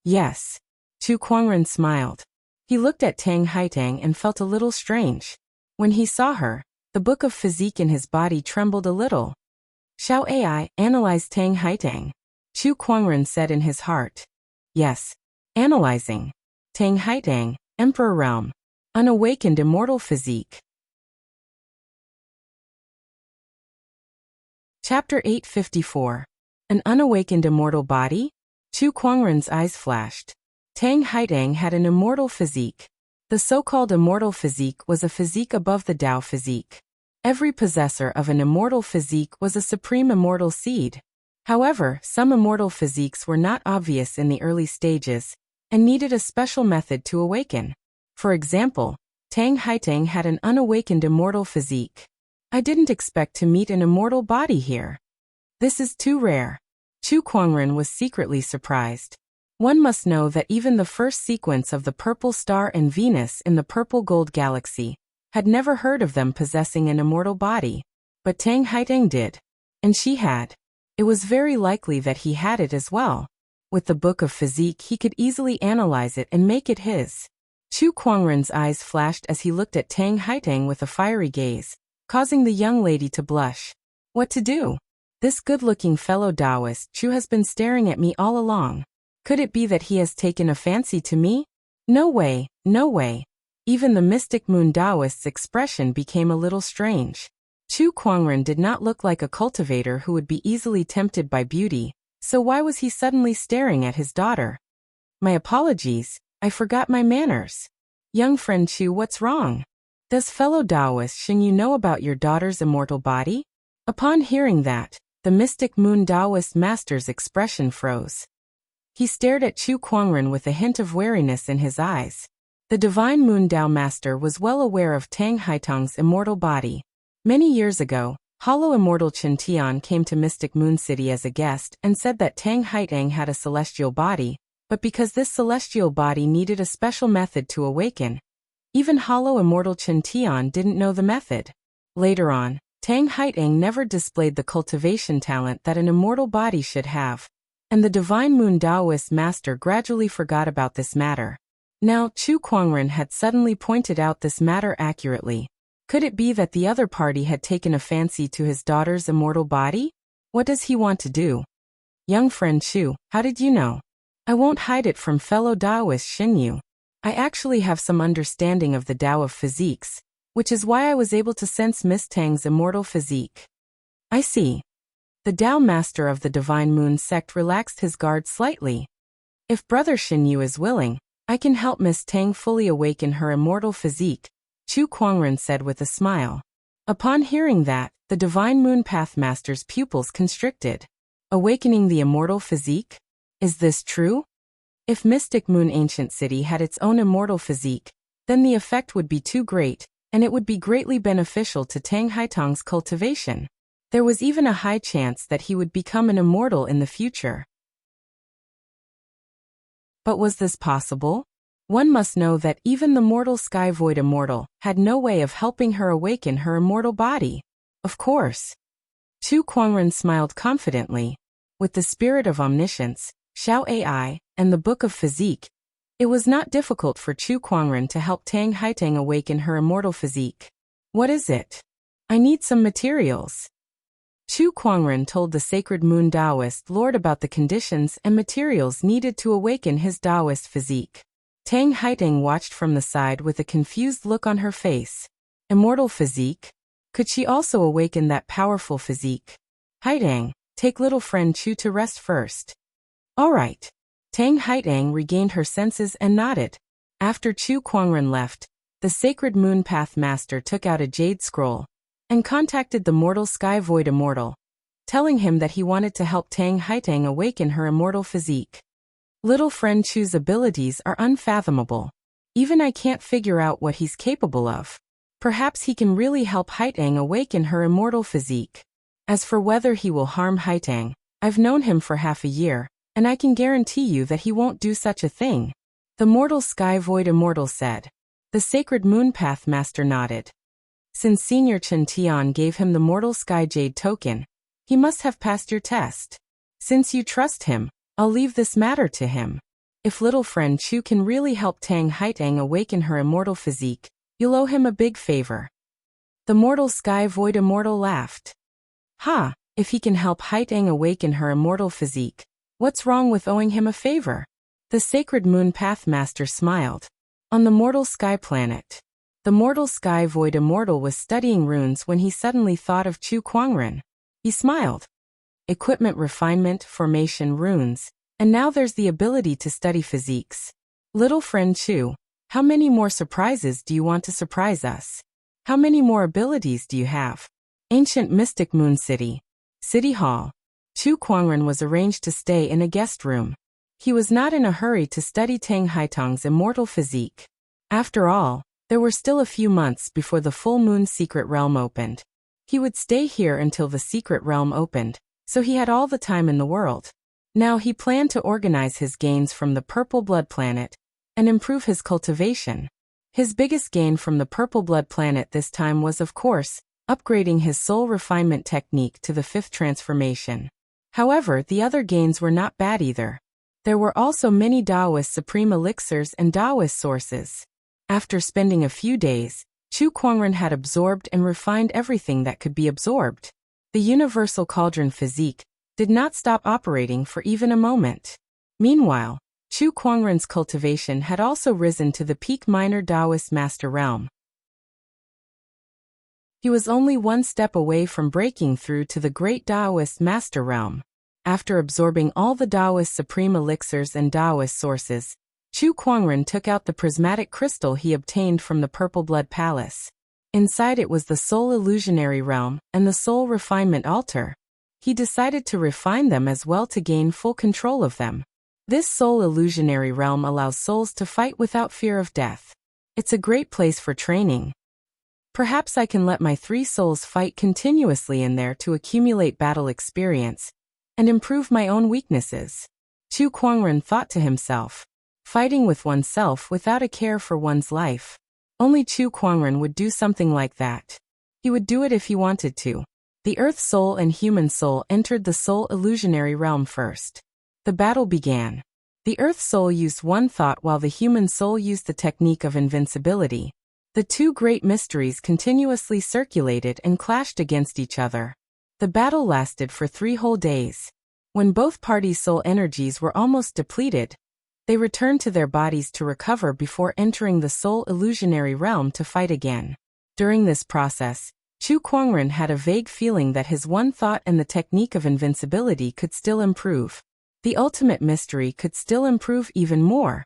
[SPEAKER 1] Yes. Chu Kuangren smiled. He looked at Tang Haitang and felt a little strange. When he saw her, the book of physique in his body trembled a little. Shall AI analyze Tang Haitang? Chu Kuangren said in his heart. Yes. Analyzing. Tang Haitang, Emperor Realm. Unawakened immortal physique. Chapter 854. An unawakened immortal body? Chu Kuangren's eyes flashed. Tang Haitang had an immortal physique. The so-called immortal physique was a physique above the Tao physique. Every possessor of an immortal physique was a supreme immortal seed. However, some immortal physiques were not obvious in the early stages and needed a special method to awaken. For example, Tang Haitang had an unawakened immortal physique. I didn't expect to meet an immortal body here. This is too rare. Chu Kuangren was secretly surprised. One must know that even the first sequence of the Purple Star and Venus in the Purple Gold Galaxy had never heard of them possessing an immortal body. But Tang Haitang did. And she had. It was very likely that he had it as well. With the book of physique, he could easily analyze it and make it his. Chu Kuangren's eyes flashed as he looked at Tang Haitang with a fiery gaze, causing the young lady to blush. What to do? This good-looking fellow Taoist Chu has been staring at me all along. Could it be that he has taken a fancy to me? No way, no way. Even the mystic moon Taoist's expression became a little strange. Chu Kuangren did not look like a cultivator who would be easily tempted by beauty, so why was he suddenly staring at his daughter? My apologies, I forgot my manners. Young friend Chu, what's wrong? Does fellow Taoist Xingyu know about your daughter's immortal body? Upon hearing that, the mystic moon Taoist master's expression froze. He stared at Chu Kuangren with a hint of wariness in his eyes. The divine moon Tao master was well aware of Tang Haitang's immortal body. Many years ago, Hollow Immortal Chen Tian came to Mystic Moon City as a guest and said that Tang Haitang had a celestial body, but because this celestial body needed a special method to awaken, even Hollow Immortal Chen Tian didn't know the method. Later on, Tang Haitang never displayed the cultivation talent that an immortal body should have, and the divine moon Taoist master gradually forgot about this matter. Now Chu Kuangren had suddenly pointed out this matter accurately. Could it be that the other party had taken a fancy to his daughter's immortal body? What does he want to do? Young friend Chu, how did you know? I won't hide it from fellow Taoist Xingyu. I actually have some understanding of the Tao of physiques, which is why I was able to sense Miss Tang's immortal physique. I see. The Tao master of the Divine Moon sect relaxed his guard slightly. If Brother Xingyu is willing, I can help Miss Tang fully awaken her immortal physique, Chu Kuangren said with a smile. Upon hearing that, the Divine Moon Pathmaster's pupils constricted. Awakening the immortal physique? Is this true? If Mystic Moon Ancient City had its own immortal physique, then the effect would be too great, and it would be greatly beneficial to Tang Haitang's cultivation. There was even a high chance that he would become an immortal in the future. But was this possible? One must know that even the mortal Sky Void Immortal had no way of helping her awaken her immortal body. Of course. Chu Kuangren smiled confidently. With the spirit of omniscience, Xiao AI, and the Book of Physique, it was not difficult for Chu Kuangren to help Tang Haitang awaken her immortal physique. What is it? I need some materials. Chu Kuangren told the Sacred Moon Taoist Lord about the conditions and materials needed to awaken his Taoist physique. Tang Haitang watched from the side with a confused look on her face. Immortal physique? Could she also awaken that powerful physique? Haitang, take little friend Chu to rest first. All right. Tang Haitang regained her senses and nodded. After Chu Kuangren left, the Sacred Moon Path Master took out a jade scroll and contacted the mortal Sky Void Immortal, telling him that he wanted to help Tang Haitang awaken her immortal physique. Little friend Chu's abilities are unfathomable. Even I can't figure out what he's capable of. Perhaps he can really help Haitang awaken her immortal physique. As for whether he will harm Haitang, I've known him for half a year, and I can guarantee you that he won't do such a thing. The mortal Sky Void Immortal said. The Sacred Moon Path Master nodded. Since Senior Chen Tian gave him the mortal Sky Jade token, he must have passed your test. Since you trust him, I'll leave this matter to him. If little friend Chu can really help Tang Haitang awaken her immortal physique, you'll owe him a big favor. The mortal Sky Void Immortal laughed. Ha, if he can help Haitang awaken her immortal physique, what's wrong with owing him a favor? The Sacred Moon Path Master smiled. On the mortal sky planet, the mortal Sky Void Immortal was studying runes when he suddenly thought of Chu Kuangren. He smiled. Equipment refinement, formation, runes, and now there's the ability to study physiques. Little friend Chu, how many more surprises do you want to surprise us? How many more abilities do you have? Ancient Mystic Moon City. City Hall. Chu Kuangren was arranged to stay in a guest room. He was not in a hurry to study Tang Haitang's immortal physique. After all, there were still a few months before the full moon secret realm opened. He would stay here until the secret realm opened, so he had all the time in the world. Now he planned to organize his gains from the Purple Blood Planet and improve his cultivation. His biggest gain from the Purple Blood Planet this time was, of course, upgrading his soul refinement technique to the 5th transformation. However, the other gains were not bad either. There were also many Taoist supreme elixirs and Taoist sources. After spending a few days, Chu Kuangren had absorbed and refined everything that could be absorbed. The universal cauldron physique did not stop operating for even a moment. Meanwhile, Chu Kuangren's cultivation had also risen to the peak minor Taoist master realm. He was only one step away from breaking through to the great Taoist master realm. After absorbing all the Taoist supreme elixirs and Taoist sources, Chu Kuangren took out the prismatic crystal he obtained from the Purple Blood Palace. Inside it was the soul illusionary realm and the soul refinement altar. He decided to refine them as well to gain full control of them. This soul illusionary realm allows souls to fight without fear of death. It's a great place for training. Perhaps I can let my 3 souls fight continuously in there to accumulate battle experience and improve my own weaknesses. Chu Kuangren thought to himself. Fighting with oneself without a care for one's life. Only Chu Kuangren would do something like that. He would do it if he wanted to. The Earth Soul and Human Soul entered the Soul Illusionary Realm first. The battle began. The Earth Soul used one thought while the Human Soul used the technique of invincibility. The 2 great mysteries continuously circulated and clashed against each other. The battle lasted for 3 whole days. When both parties' soul energies were almost depleted, they returned to their bodies to recover before entering the soul illusionary realm to fight again. During this process, Chu Kuangren had a vague feeling that his one thought and the technique of invincibility could still improve. The ultimate mystery could still improve even more.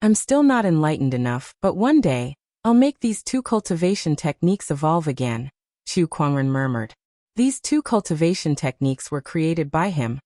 [SPEAKER 1] I'm still not enlightened enough, but one day, I'll make these 2 cultivation techniques evolve again, Chu Kuangren murmured. These 2 cultivation techniques were created by him,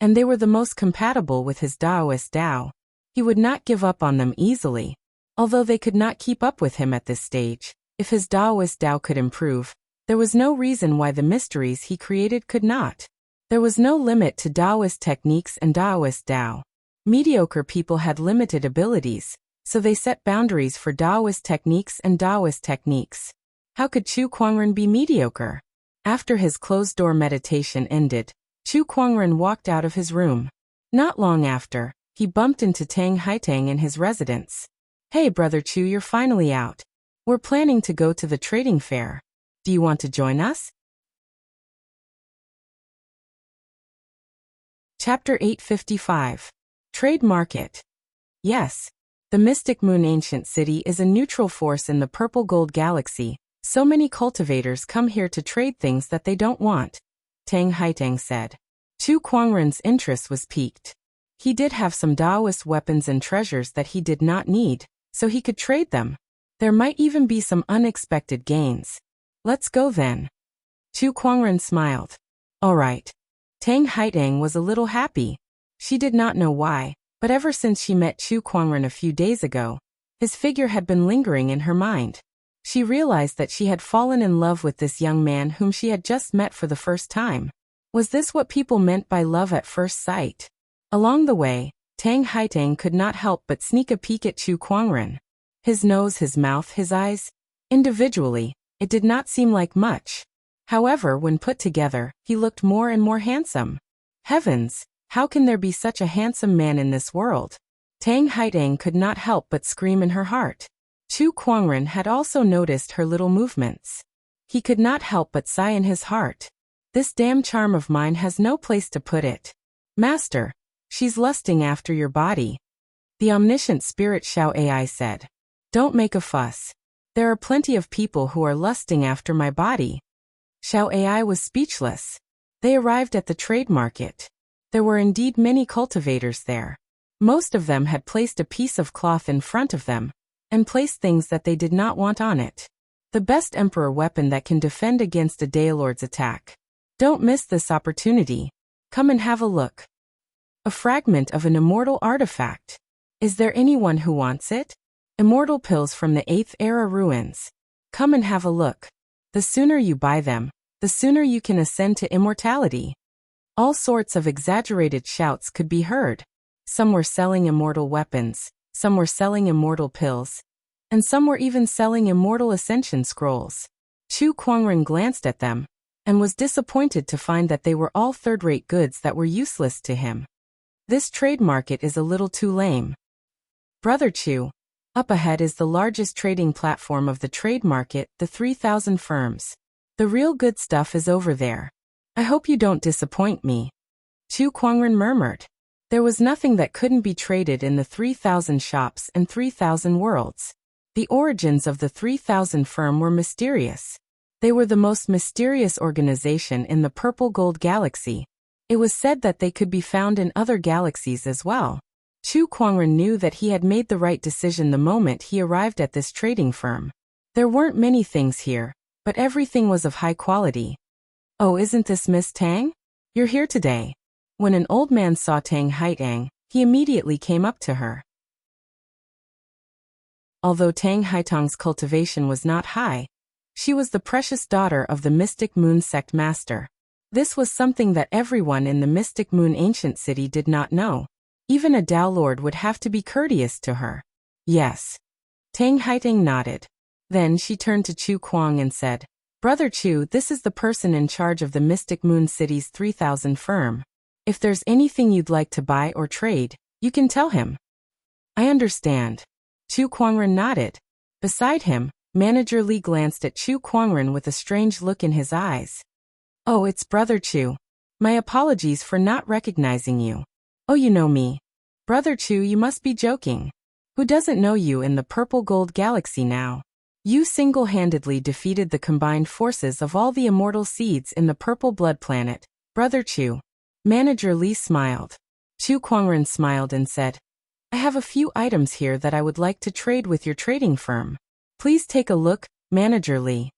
[SPEAKER 1] and they were the most compatible with his Taoist Tao. He would not give up on them easily. Although they could not keep up with him at this stage, if his Taoist Tao could improve, there was no reason why the mysteries he created could not. There was no limit to Taoist techniques and Taoist Tao. Mediocre people had limited abilities, so they set boundaries for Taoist techniques and Taoist techniques. How could Chu Kuangren be mediocre? After his closed-door meditation ended, Chu Kuangren walked out of his room. Not long after, he bumped into Tang Haitang in his residence. Hey Brother Chu, you're finally out. We're planning to go to the trading fair. Do you want to join us? Chapter 855. Trade Market. Yes. The Mystic Moon Ancient City is a neutral force in the Purple Gold Galaxy. So many cultivators come here to trade things that they don't want, Tang Haitang said. Chu Kuangren's interest was piqued. He did have some Taoist weapons and treasures that he did not need, so he could trade them. There might even be some unexpected gains. Let's go then. Chu Kuangren smiled. All right. Tang Haitang was a little happy. She did not know why, but ever since she met Chu Kuangren a few days ago, his figure had been lingering in her mind. She realized that she had fallen in love with this young man whom she had just met for the first time. Was this what people meant by love at first sight? Along the way, Tang Haitang could not help but sneak a peek at Chu Kuangren. His nose, his mouth, his eyes. Individually, it did not seem like much. However, when put together, he looked more and more handsome. Heavens, how can there be such a handsome man in this world? Tang Haitang could not help but scream in her heart. Chu Kuangren had also noticed her little movements. He could not help but sigh in his heart. This damn charm of mine has no place to put it. Master, she's lusting after your body. The omniscient spirit Xiao Ai said. Don't make a fuss. There are plenty of people who are lusting after my body. Xiao Ai was speechless. They arrived at the trade market. There were indeed many cultivators there. Most of them had placed a piece of cloth in front of them, and placed things that they did not want on it. The best emperor weapon that can defend against a Daylord's attack. Don't miss this opportunity. Come and have a look. A fragment of an immortal artifact. Is there anyone who wants it? Immortal pills from the 8th era ruins. Come and have a look. The sooner you buy them, the sooner you can ascend to immortality. All sorts of exaggerated shouts could be heard. Some were selling immortal weapons. Some were selling immortal pills, and some were even selling immortal ascension scrolls. Chu Kuangren glanced at them, and was disappointed to find that they were all third-rate goods that were useless to him. This trade market is a little too lame. Brother Chu, up ahead is the largest trading platform of the trade market, the 3,000 firms. The real good stuff is over there. I hope you don't disappoint me. Chu Kuangren murmured. There was nothing that couldn't be traded in the 3,000 shops and 3,000 worlds. The origins of the 3,000 firm were mysterious. They were the most mysterious organization in the purple gold galaxy. It was said that they could be found in other galaxies as well. Chu Kuangren knew that he had made the right decision the moment he arrived at this trading firm. There weren't many things here, but everything was of high quality. "Oh, isn't this Miss Tang? You're here today." When an old man saw Tang Haitang, he immediately came up to her. Although Tang Haitang's cultivation was not high, she was the precious daughter of the Mystic Moon sect master. This was something that everyone in the Mystic Moon ancient city did not know. Even a Tao Lord would have to be courteous to her. "Yes." Tang Haitang nodded. Then she turned to Chu Kuang and said, "Brother Chu, this is the person in charge of the Mystic Moon City's 3,000 firm. If there's anything you'd like to buy or trade, you can tell him." "I understand." Chu Kuangren nodded. Beside him, Manager Li glanced at Chu Kuangren with a strange look in his eyes. "Oh, it's Brother Chu. My apologies for not recognizing you. Oh, you know me. Brother Chu, you must be joking. Who doesn't know you in the purple gold galaxy now? You single-handedly defeated the combined forces of all the immortal seeds in the purple blood planet, Brother Chu." Manager Li smiled. Chu Kuangren smiled and said, "I have a few items here that I would like to trade with your trading firm. Please take a look, Manager Li."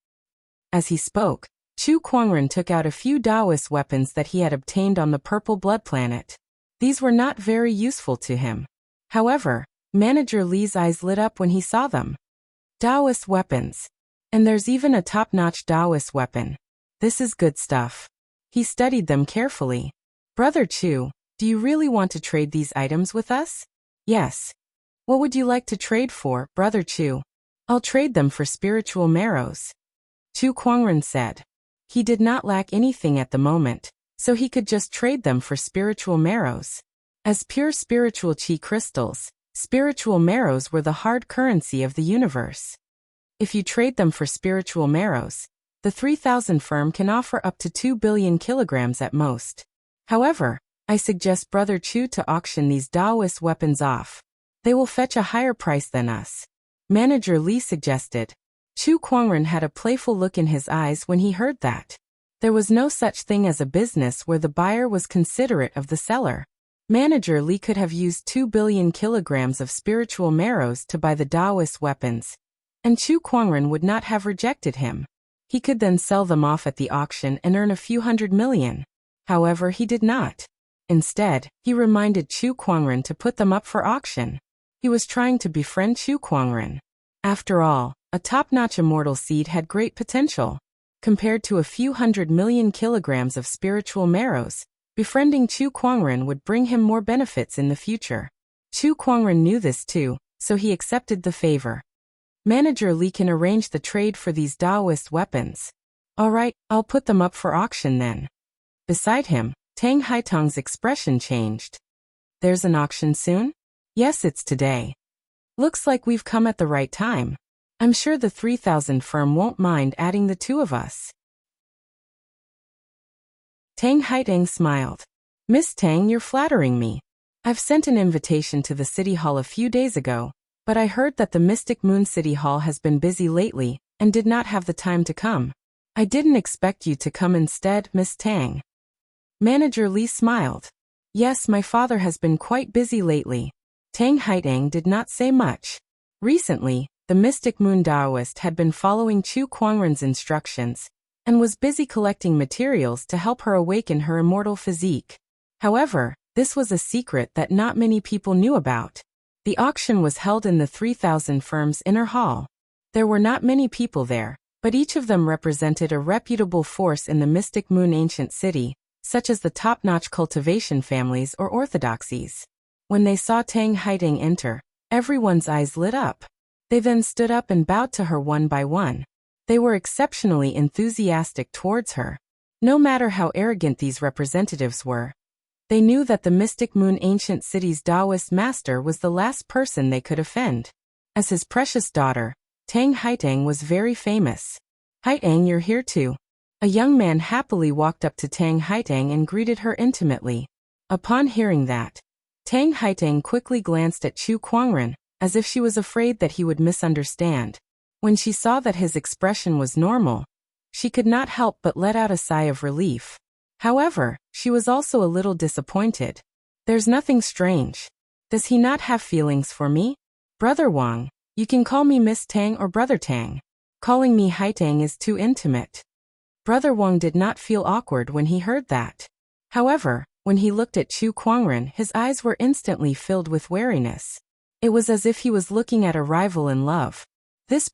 [SPEAKER 1] As he spoke, Chu Kuangren took out a few Taoist weapons that he had obtained on the purple blood planet. These were not very useful to him. However, Manager Li's eyes lit up when he saw them. Taoist weapons. And there's even a top-notch Taoist weapon. This is good stuff. He studied them carefully. "Brother Chu, do you really want to trade these items with us?" "Yes." "What would you like to trade for, Brother Chu?" "I'll trade them for spiritual marrows," Chu Kuangren said. He did not lack anything at the moment, so he could just trade them for spiritual marrows. As pure spiritual chi crystals, spiritual marrows were the hard currency of the universe. If you trade them for spiritual marrows, the 3,000 firm can offer up to 2 billion kilograms at most. However, I suggest Brother Chu to auction these Taoist weapons off. They will fetch a higher price than us. Manager Li suggested. Chu Kuangren had a playful look in his eyes when he heard that. There was no such thing as a business where the buyer was considerate of the seller. Manager Li could have used 2 billion kilograms of spiritual marrows to buy the Taoist weapons, and Chu Kuangren would not have rejected him. He could then sell them off at the auction and earn a few hundred million. However, he did not. Instead, he reminded Chu Kuangren to put them up for auction. He was trying to befriend Chu Kuangren. After all, a top-notch immortal seed had great potential. Compared to a few 100 million kilograms of spiritual marrows, befriending Chu Kuangren would bring him more benefits in the future. Chu Kuangren knew this too, so he accepted the favor. Manager Li can arrange the trade for these Taoist weapons. "All right, I'll put them up for auction then." Beside him, Tang Haitang's expression changed. "There's an auction soon?" "Yes, it's today." "Looks like we've come at the right time. I'm sure the 3,000 firm won't mind adding the two of us." Tang Haitang smiled. "Miss Tang, you're flattering me. I've sent an invitation to the City Hall a few days ago, but I heard that the Mystic Moon City Hall has been busy lately and did not have the time to come. I didn't expect you to come instead, Miss Tang." Manager Li smiled. "Yes, my father has been quite busy lately." Tang Haitang did not say much. Recently, the Mystic Moon Taoist had been following Chu Kuangren's instructions and was busy collecting materials to help her awaken her immortal physique. However, this was a secret that not many people knew about. The auction was held in the 3,000 firm's inner hall. There were not many people there, but each of them represented a reputable force in the Mystic Moon ancient city, such as the top-notch cultivation families or orthodoxies. When they saw Tang Haitang enter, everyone's eyes lit up. They then stood up and bowed to her one by one. They were exceptionally enthusiastic towards her. No matter how arrogant these representatives were, they knew that the Mystic Moon ancient city's Taoist master was the last person they could offend. As his precious daughter, Tang Haitang was very famous. "Haitang, you're here too." A young man happily walked up to Tang Haitang and greeted her intimately. Upon hearing that, Tang Haitang quickly glanced at Chu Kuangren, as if she was afraid that he would misunderstand. When she saw that his expression was normal, she could not help but let out a sigh of relief. However, she was also a little disappointed. There's nothing strange. Does he not have feelings for me? Brother Wang, you can call me Miss Tang or Brother Tang. Calling me Haitang is too intimate. Brother Wang did not feel awkward when he heard that. However, when he looked at Chu Kuangren, his eyes were instantly filled with wariness. It was as if he was looking at a rival in love. This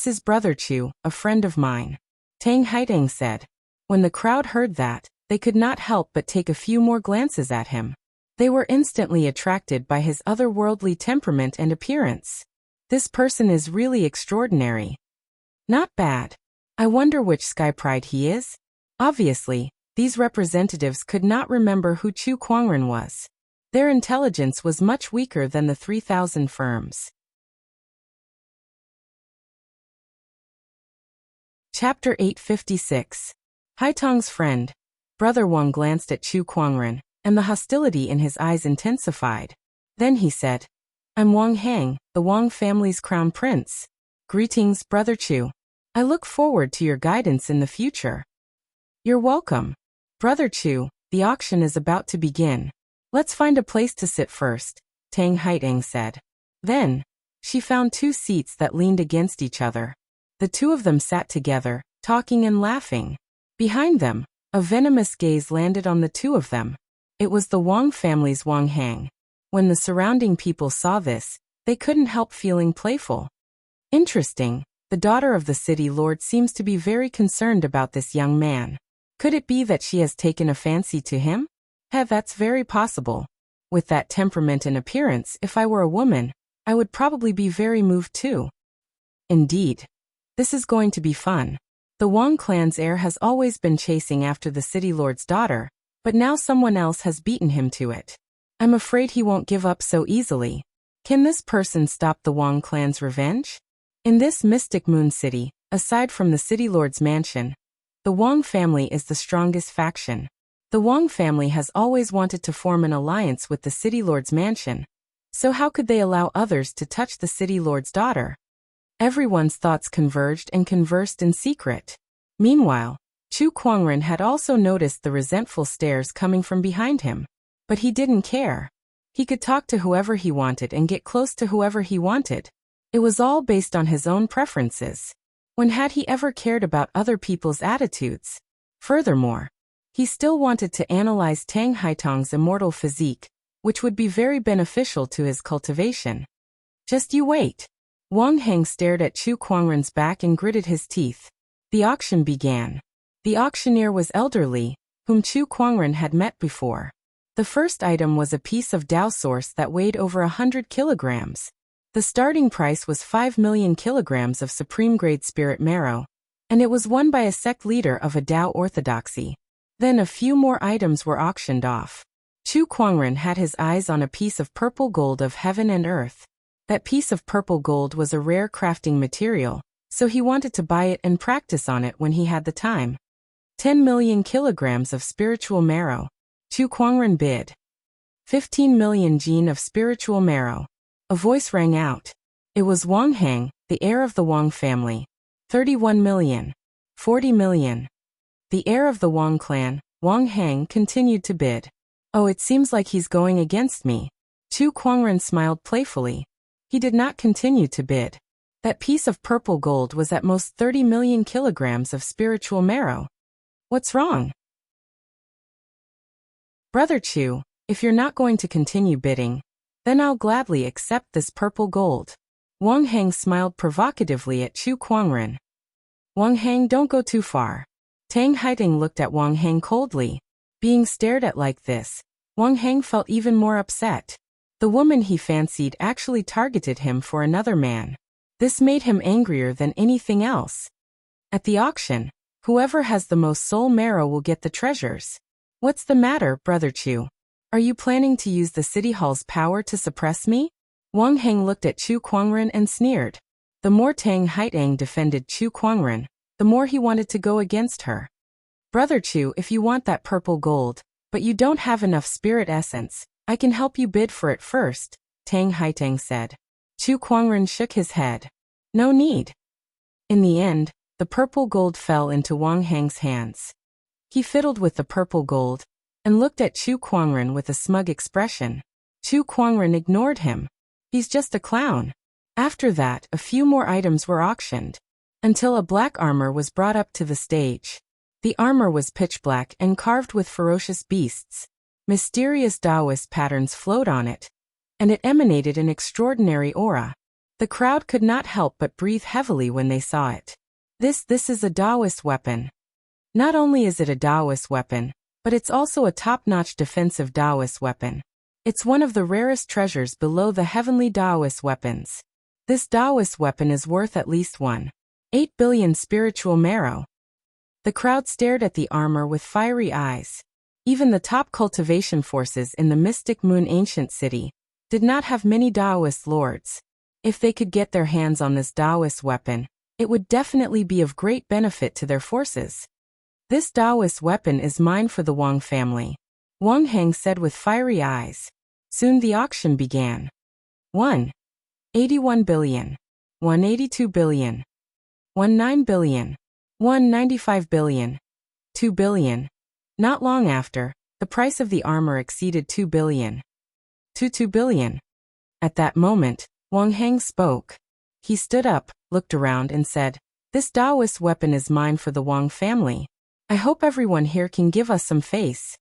[SPEAKER 1] is Brother Chu, a friend of mine. Tang Haitang said. When the crowd heard that, they could not help but take a few more glances at him. They were instantly attracted by his otherworldly temperament and appearance. This person is really extraordinary. Not bad. I wonder which Sky Pride he is? Obviously, these representatives could not remember who Chu Kuangren was. Their intelligence was much weaker than the 3,000 firms. Chapter 856. Haitang's friend. Brother Wang glanced at Chu Kuangren, and the hostility in his eyes intensified. Then he said, I'm Wang Hang, the Wang family's crown prince. Greetings, Brother Chu. I look forward to your guidance in the future. You're welcome. Brother Chu, the auction is about to begin. Let's find a place to sit first, Tang Haitang said. Then, she found 2 seats that leaned against each other. The 2 of them sat together, talking and laughing. Behind them, a venomous gaze landed on the 2 of them. It was the Wang family's Wang Hang. When the surrounding people saw this, they couldn't help feeling playful. Interesting, the daughter of the city lord seems to be very concerned about this young man. Could it be that she has taken a fancy to him? That's very possible. With that temperament and appearance, if I were a woman, I would probably be very moved too. Indeed. This is going to be fun. The Wang clan's heir has always been chasing after the city lord's daughter, but now someone else has beaten him to it. I'm afraid he won't give up so easily. Can this person stop the Wang clan's revenge? In this mystic moon city, aside from the city lord's mansion, the Wang family is the strongest faction. The Wang family has always wanted to form an alliance with the city lord's mansion, so how could they allow others to touch the city lord's daughter? Everyone's thoughts converged and conversed in secret. Meanwhile, Chu Kuangren had also noticed the resentful stares coming from behind him. But he didn't care. He could talk to whoever he wanted and get close to whoever he wanted. It was all based on his own preferences. When had he ever cared about other people's attitudes? Furthermore, he still wanted to analyze Tang Haitang's immortal physique, which would be very beneficial to his cultivation. Just you wait. Wang Hang stared at Chu Kuangren's back and gritted his teeth. The auction began. The auctioneer was elderly, whom Chu Kuangren had met before. The first item was a piece of Dao source that weighed over 100 kilograms. The starting price was 5 million kilograms of supreme-grade spirit marrow, and it was won by a sect leader of a Dao orthodoxy. Then a few more items were auctioned off. Chu Kuangren had his eyes on a piece of purple gold of heaven and earth. That piece of purple gold was a rare crafting material, so he wanted to buy it and practice on it when he had the time. 10 million kilograms of spiritual marrow. Chu Kuangren bid. 15 million gene of spiritual marrow. A voice rang out. It was Wang Hang, the heir of the Wang family. 31 million. 40 million. The heir of the Wang clan, Wang Hang, continued to bid. Oh, it seems like he's going against me. Chu Kuangren smiled playfully. He did not continue to bid. That piece of purple gold was at most 30 million kilograms of spiritual marrow. What's wrong? Brother Chu, if you're not going to continue bidding, then I'll gladly accept this purple gold. Wang Hang smiled provocatively at Chu Kuangren. Wang Hang, don't go too far. Tang Haitang looked at Wang Hang coldly. Being stared at like this, Wang Hang felt even more upset. The woman he fancied actually targeted him for another man. This made him angrier than anything else. At the auction, whoever has the most soul marrow will get the treasures. What's the matter, Brother Chu? Are you planning to use the city hall's power to suppress me? Wang Hang looked at Chu Kuangren and sneered. The more Tang Haitang defended Chu Kuangren, the more he wanted to go against her. Brother Chu, if you want that purple gold, but you don't have enough spirit essence, I can help you bid for it first, Tang Haiteng said. Chu Kuangren shook his head. No need. In the end, the purple gold fell into Wang Heng's hands. He fiddled with the purple gold and looked at Chu Kuangren with a smug expression. Chu Kuangren ignored him. He's just a clown. After that, a few more items were auctioned, until a black armor was brought up to the stage. The armor was pitch black and carved with ferocious beasts. Mysterious Taoist patterns flowed on it, and it emanated an extraordinary aura. The crowd could not help but breathe heavily when they saw it. This is a Taoist weapon. Not only is it a Taoist weapon, but it's also a top-notch defensive Taoist weapon. It's one of the rarest treasures below the heavenly Taoist weapons. This Taoist weapon is worth at least 1.8 billion spiritual marrow. The crowd stared at the armor with fiery eyes. Even the top cultivation forces in the Mystic Moon ancient city did not have many Taoist lords. If they could get their hands on this Taoist weapon, it would definitely be of great benefit to their forces. This Taoist weapon is mine for the Wang family, Wang Heng said with fiery eyes. Soon the auction began. 181 billion, 182 billion, 19 billion, 195 billion, 2 billion. Not long after, the price of the armor exceeded 2 billion. 2 billion. At that moment, Wang Heng spoke. He stood up, looked around and said, "This Taoist weapon is mine for the Wang family. I hope everyone here can give us some face."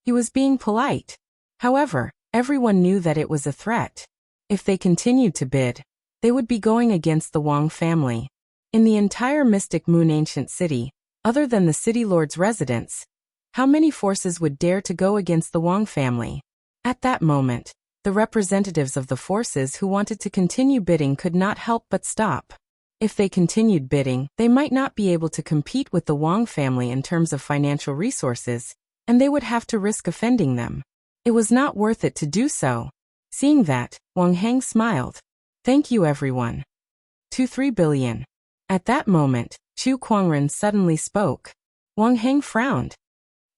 [SPEAKER 1] He was being polite. However, everyone knew that it was a threat. If they continued to bid, they would be going against the Wang family. In the entire Mystic Moon ancient city, other than the city lord's residence, how many forces would dare to go against the Wang family? At that moment, the representatives of the forces who wanted to continue bidding could not help but stop. If they continued bidding, they might not be able to compete with the Wang family in terms of financial resources, and they would have to risk offending them. It was not worth it to do so. Seeing that, Wang Heng smiled. "Thank you everyone." 3 billion. At that moment, Chu Kuangren suddenly spoke. Wang Heng frowned.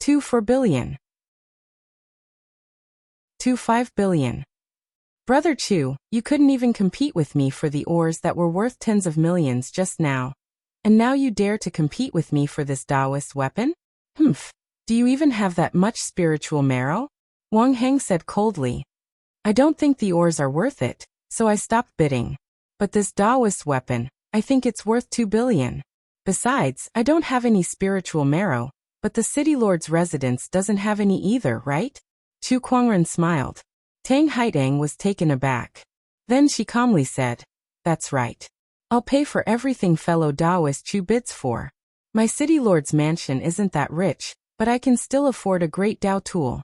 [SPEAKER 1] 4 billion. 5 billion. Brother Chu, you couldn't even compete with me for the ores that were worth tens of millions just now. And now you dare to compete with me for this Taoist weapon? Humph. Do you even have that much spiritual marrow? Wang Heng said coldly. I don't think the ores are worth it, so I stopped bidding. But this Taoist weapon, I think it's worth 2 billion. Besides, I don't have any spiritual marrow, but the city lord's residence doesn't have any either, right? Chu Kuangren smiled. Tang Haiteng was taken aback. Then she calmly said, "That's right. I'll pay for everything fellow Taoist Chu bids for. My city lord's mansion isn't that rich, but I can still afford a great Tao tool."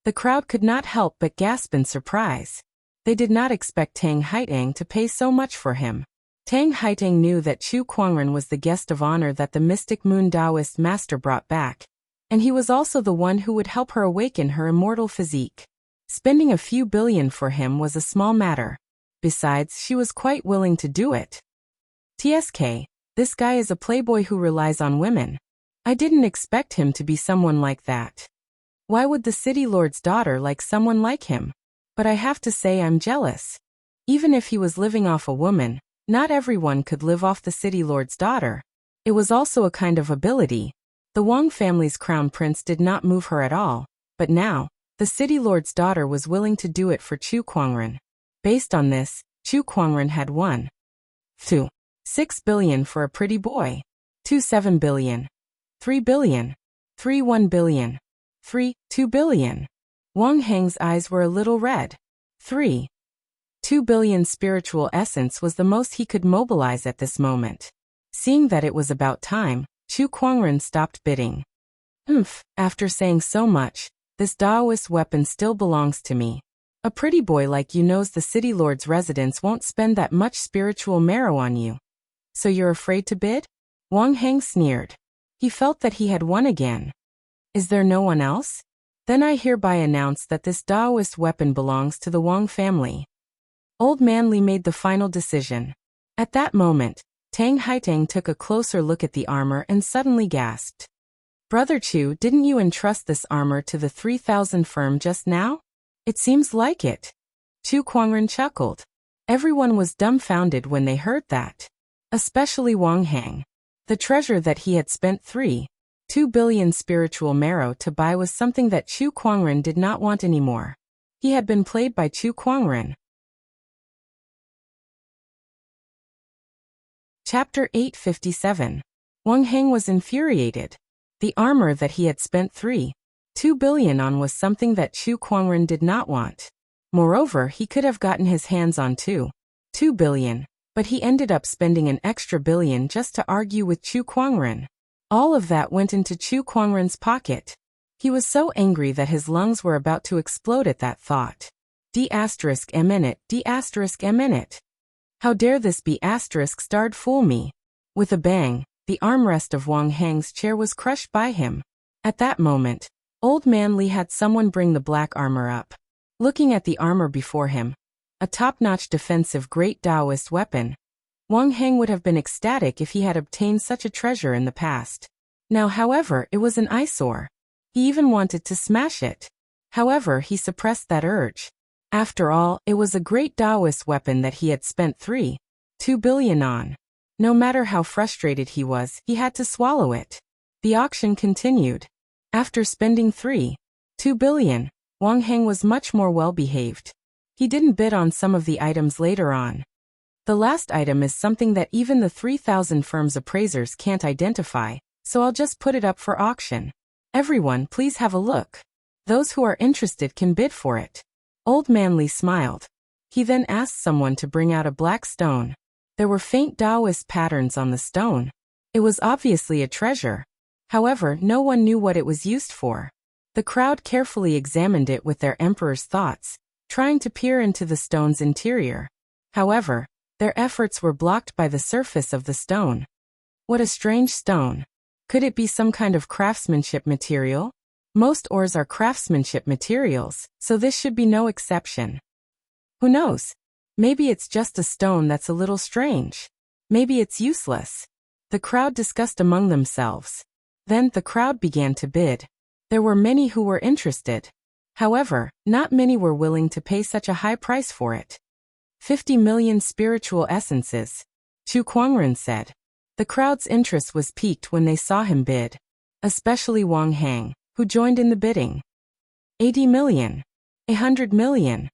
[SPEAKER 1] The crowd could not help but gasp in surprise. They did not expect Tang Haiteng to pay so much for him. Tang Haiteng knew that Chu Kuangren was the guest of honor that the Mystic Moon Taoist master brought back, and he was also the one who would help her awaken her immortal physique. Spending a few billion for him was a small matter. Besides, she was quite willing to do it. TSK, this guy is a playboy who relies on women. I didn't expect him to be someone like that. Why would the city lord's daughter like someone like him? But I have to say I'm jealous. Even if he was living off a woman, not everyone could live off the city lord's daughter. It was also a kind of ability. The Wang family's crown prince did not move her at all, but now, the city lord's daughter was willing to do it for Chu Kuangren. Based on this, Chu Kuangren had 6 billion for a pretty boy. 7 billion. 3 billion. 1 billion. 2 billion. Wang Heng's eyes were a little red. 2 billion spiritual essence was the most he could mobilize at this moment. Seeing that it was about time, Chu Kuangren stopped bidding. After saying so much, this Taoist weapon still belongs to me. A pretty boy like you knows the city lord's residence won't spend that much spiritual marrow on you. So you're afraid to bid? Wang Heng sneered. He felt that he had won again. Is there no one else? Then I hereby announce that this Taoist weapon belongs to the Wang family. Old Man Li made the final decision. At that moment, Tang Haiteng took a closer look at the armor and suddenly gasped. Brother Chu, didn't you entrust this armor to the 3000 firm just now? It seems like it. Chu Kuangren chuckled. Everyone was dumbfounded when they heard that. Especially Wang Hang. The treasure that he had spent 3.2 billion spiritual marrow to buy was something that Chu Kuangren did not want anymore. He had been played by Chu Kuangren. Chapter 857. Wang Hang was infuriated. The armor that he had spent 3.2 billion on was something that Chu Kuangren did not want. Moreover, he could have gotten his hands on 2 billion, but he ended up spending an extra billion just to argue with Chu Kuangren. All of that went into Chu Kuangren's pocket. He was so angry that his lungs were about to explode at that thought. D***M***. How dare this be ***starred fool me? With a bang, the armrest of Wang Hang's chair was crushed by him. At that moment, Old Man Li had someone bring the black armor up. Looking at the armor before him, a top-notch defensive great Taoist weapon, Wang Hang would have been ecstatic if he had obtained such a treasure in the past. Now, however, it was an eyesore. He even wanted to smash it. However, he suppressed that urge. After all, it was a great Taoist weapon that he had spent 3.2 billion on. No matter how frustrated he was, he had to swallow it. The auction continued. After spending 3.2 billion, Wang Hang was much more well-behaved. He didn't bid on some of the items later on. The last item is something that even the 3,000 firms' appraisers can't identify, so I'll just put it up for auction. Everyone, please have a look. Those who are interested can bid for it. Old Man Li smiled. He then asked someone to bring out a black stone. There were faint Taoist patterns on the stone. It was obviously a treasure. However, no one knew what it was used for. The crowd carefully examined it with their emperor's thoughts, trying to peer into the stone's interior. However, their efforts were blocked by the surface of the stone. What a strange stone. Could it be some kind of craftsmanship material? Most ores are craftsmanship materials, so this should be no exception. Who knows? Maybe it's just a stone that's a little strange. Maybe it's useless. The crowd discussed among themselves. Then the crowd began to bid. There were many who were interested. However, not many were willing to pay such a high price for it. 50 million spiritual essences, Chu Kuangren said. The crowd's interest was piqued when they saw him bid. Especially Wang Hang, who joined in the bidding. 80 million. 100 million.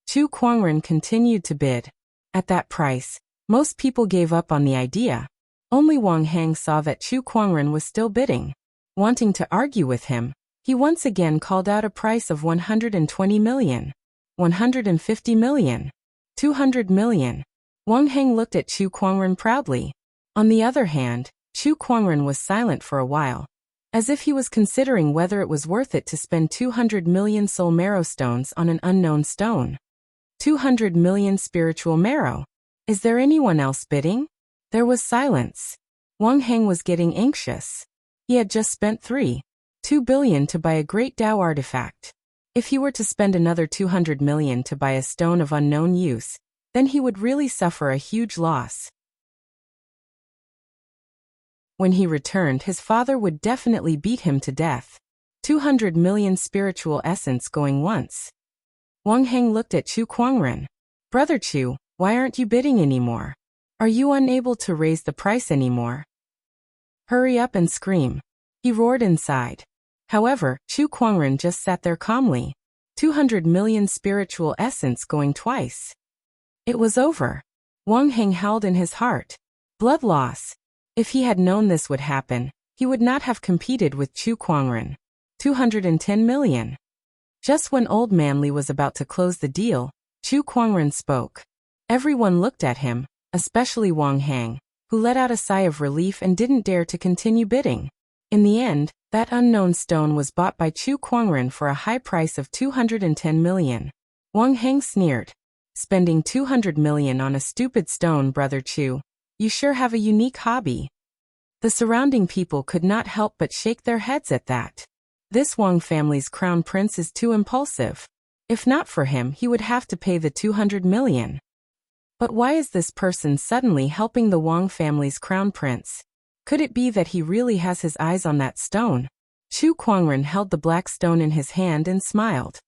[SPEAKER 1] Chu Kuangren continued to bid. At that price, most people gave up on the idea. Only Wang Hang saw that Chu Kuangren was still bidding. Wanting to argue with him, he once again called out a price of 120 million. 150 million. 200 million. Wang Hang looked at Chu Kuangren proudly. On the other hand, Chu Kuangren was silent for a while, as if he was considering whether it was worth it to spend 200 million soul marrow stones on an unknown stone. 200 million spiritual marrow. Is there anyone else bidding? There was silence. Wang Hang was getting anxious. He had just spent 3.2 billion to buy a great Tao artifact. If he were to spend another 200 million to buy a stone of unknown use, then he would really suffer a huge loss. When he returned, his father would definitely beat him to death. 200 million spiritual essence going once. Wang Hang looked at Chu Kuangren. Brother Chu, why aren't you bidding anymore? Are you unable to raise the price anymore? Hurry up and scream. He roared inside. However, Chu Kuangren just sat there calmly. 200 million spiritual essence going twice. It was over. Wang Hang howled in his heart. Blood loss. If he had known this would happen, he would not have competed with Chu Kuangren. 210 million. Just when Old Man Li was about to close the deal, Chu Kuangren spoke. Everyone looked at him, especially Wang Hang, who let out a sigh of relief and didn't dare to continue bidding. In the end, that unknown stone was bought by Chu Kuangren for a high price of 210 million. Wang Hang sneered. Spending 200 million on a stupid stone, Brother Chu. You sure have a unique hobby. The surrounding people could not help but shake their heads at that. This Wang family's crown prince is too impulsive. If not for him, he would have to pay the 200 million. But why is this person suddenly helping the Wang family's crown prince? Could it be that he really has his eyes on that stone? Chu Kuangren held the black stone in his hand and smiled.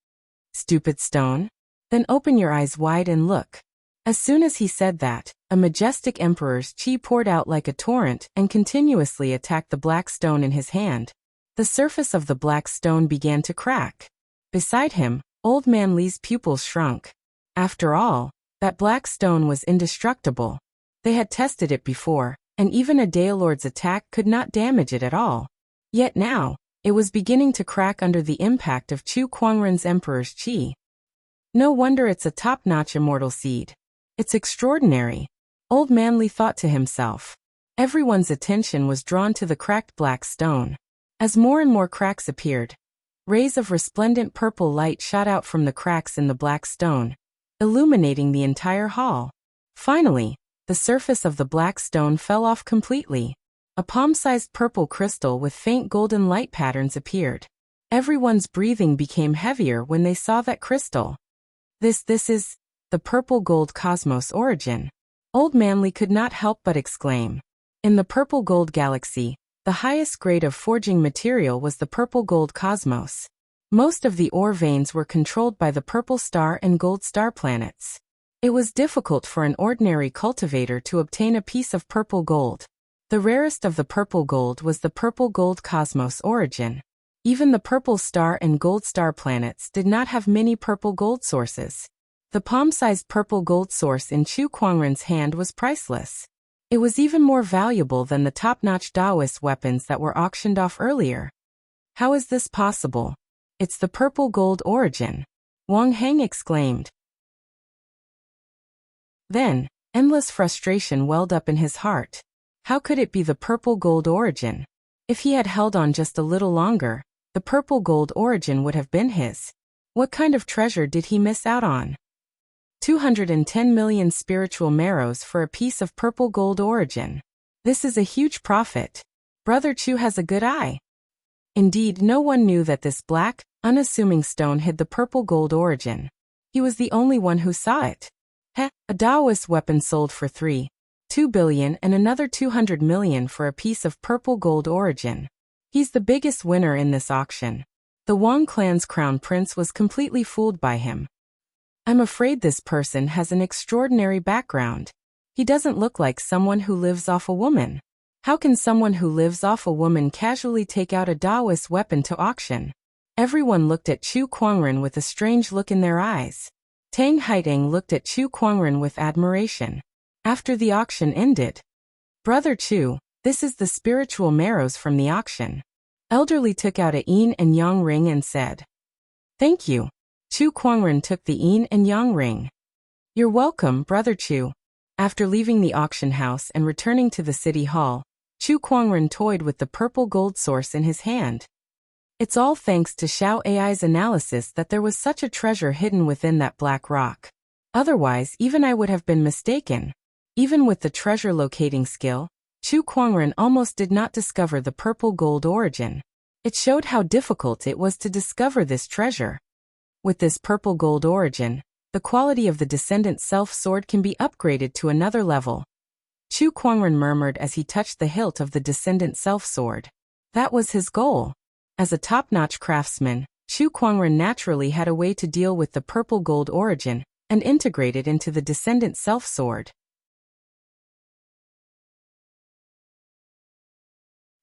[SPEAKER 1] Stupid stone? Then open your eyes wide and look. As soon as he said that, a majestic emperor's chi poured out like a torrent and continuously attacked the black stone in his hand. The surface of the black stone began to crack. Beside him, Old Man Li's pupils shrunk. After all, that black stone was indestructible. They had tested it before, and even a Daelord's attack could not damage it at all. Yet now, it was beginning to crack under the impact of Chu Kuangren's emperor's chi. No wonder it's a top-notch immortal seed. It's extraordinary, Old Man Li thought to himself. Everyone's attention was drawn to the cracked black stone. As more and more cracks appeared, rays of resplendent purple light shot out from the cracks in the black stone, illuminating the entire hall. Finally, the surface of the black stone fell off completely. A palm-sized purple crystal with faint golden light patterns appeared. Everyone's breathing became heavier when they saw that crystal. This is the purple gold cosmos origin. Old Man Li could not help but exclaim. In the purple gold galaxy, the highest grade of forging material was the purple gold cosmos. Most of the ore veins were controlled by the purple star and gold star planets. It was difficult for an ordinary cultivator to obtain a piece of purple gold. The rarest of the purple gold was the purple gold cosmos origin. Even the purple star and gold star planets did not have many purple gold sources. The palm-sized purple gold source in Chu Kuangren's hand was priceless. It was even more valuable than the top-notch Daoist weapons that were auctioned off earlier. How is this possible? It's the purple gold origin, Wang Heng exclaimed. Then, endless frustration welled up in his heart. How could it be the purple gold origin? If he had held on just a little longer, the purple gold origin would have been his. What kind of treasure did he miss out on? 210 million spiritual marrows for a piece of purple gold origin. This is a huge profit. Brother Chu has a good eye. Indeed, no one knew that this black, unassuming stone hid the purple gold origin. He was the only one who saw it. A Daoist weapon sold for 2 billion and another 200 million for a piece of purple gold origin. He's the biggest winner in this auction. The Wang clan's crown prince was completely fooled by him. I'm afraid this person has an extraordinary background. He doesn't look like someone who lives off a woman. How can someone who lives off a woman casually take out a Daoist weapon to auction? Everyone looked at Chu Kuangren with a strange look in their eyes. Tang Haideng looked at Chu Kuangren with admiration. After the auction ended, Brother Chu, this is the spiritual marrows from the auction. Elderly took out a yin and yang ring and said, Thank you. Chu Kuangren took the yin and yang ring. You're welcome, Brother Chu. After leaving the auction house and returning to the city hall, Chu Kuangren toyed with the purple gold source in his hand. It's all thanks to Xiao AI's analysis that there was such a treasure hidden within that black rock. Otherwise, even I would have been mistaken. Even with the treasure locating skill, Chu Kuangren almost did not discover the purple gold origin. It showed how difficult it was to discover this treasure. With this purple gold origin, the quality of the Descendant Self Sword can be upgraded to another level. Chu Kuangren murmured as he touched the hilt of the Descendant Self Sword. That was his goal. As a top-notch craftsman, Chu Kuangren naturally had a way to deal with the purple gold origin and integrate it into the Descendant Self Sword.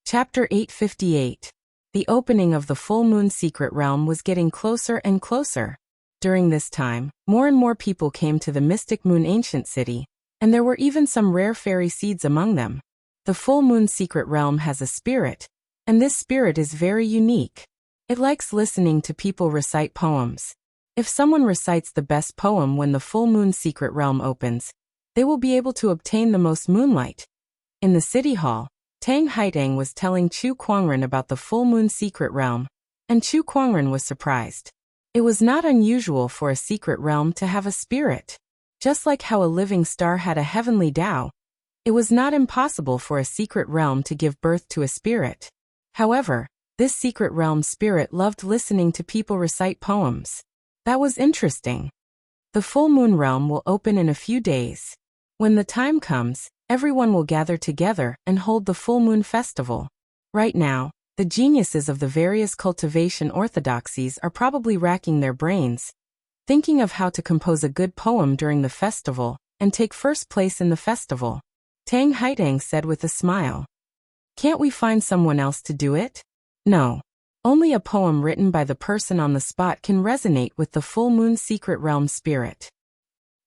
[SPEAKER 1] Chapter 858. The opening of the full moon secret realm was getting closer and closer. During this time, more and more people came to the Mystic Moon Ancient City, and there were even some rare fairy seeds among them. The full moon secret realm has a spirit, and this spirit is very unique. It likes listening to people recite poems. If someone recites the best poem when the full moon secret realm opens, they will be able to obtain the most moonlight. In the city hall, Tang Haideng was telling Chu Kuangren about the full moon secret realm, and Chu Kuangren was surprised. It was not unusual for a secret realm to have a spirit. Just like how a living star had a heavenly Tao, it was not impossible for a secret realm to give birth to a spirit. However, this secret realm spirit loved listening to people recite poems. That was interesting. The full moon realm will open in a few days. When the time comes, everyone will gather together and hold the full moon festival. Right now, The geniuses of the various cultivation orthodoxies are probably racking their brains, thinking of how to compose a good poem during the festival and take first place in the festival. Tang Haitang said with a smile. Can't we find someone else to do it? No. Only a poem written by the person on the spot can resonate with the full moon secret realm spirit.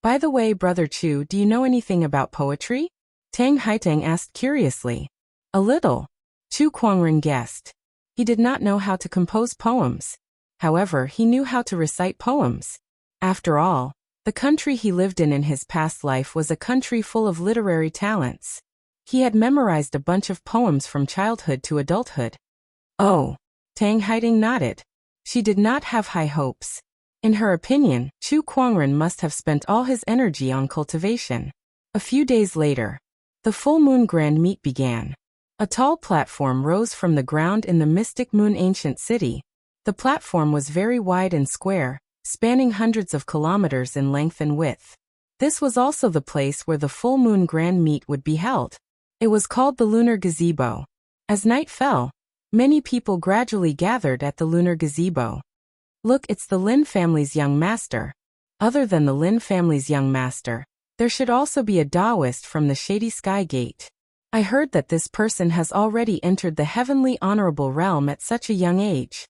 [SPEAKER 1] By the way, Brother Chu, do you know anything about poetry? Tang Haitang asked curiously. A little. Chu Kuangren guessed. He did not know how to compose poems. However, he knew how to recite poems. After all, the country he lived in his past life was a country full of literary talents. He had memorized a bunch of poems from childhood to adulthood. Oh. Tang Haitang nodded. She did not have high hopes. In her opinion, Chu Kuangren must have spent all his energy on cultivation. A few days later, the full moon grand meet began. A tall platform rose from the ground in the mystic moon ancient city. The platform was very wide and square, spanning hundreds of kilometers in length and width. This was also the place where the full moon grand meet would be held. It was called the lunar gazebo. As night fell, many people gradually gathered at the lunar gazebo. Look, it's the Lin family's young master. Other than the Lin family's young master, there should also be a Taoist from the Shady Sky Gate. I heard that this person has already entered the heavenly honorable realm at such a young age.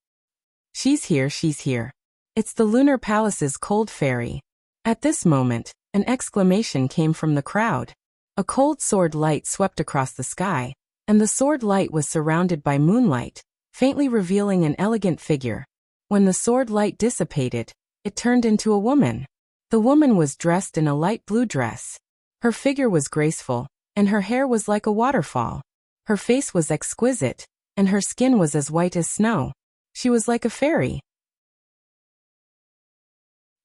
[SPEAKER 1] She's here, she's here. It's the lunar palace's cold fairy. At this moment, an exclamation came from the crowd. A cold sword light swept across the sky, and the sword light was surrounded by moonlight, faintly revealing an elegant figure. When the sword light dissipated, it turned into a woman. The woman was dressed in a light blue dress. Her figure was graceful, and her hair was like a waterfall. Her face was exquisite, and her skin was as white as snow. She was like a fairy.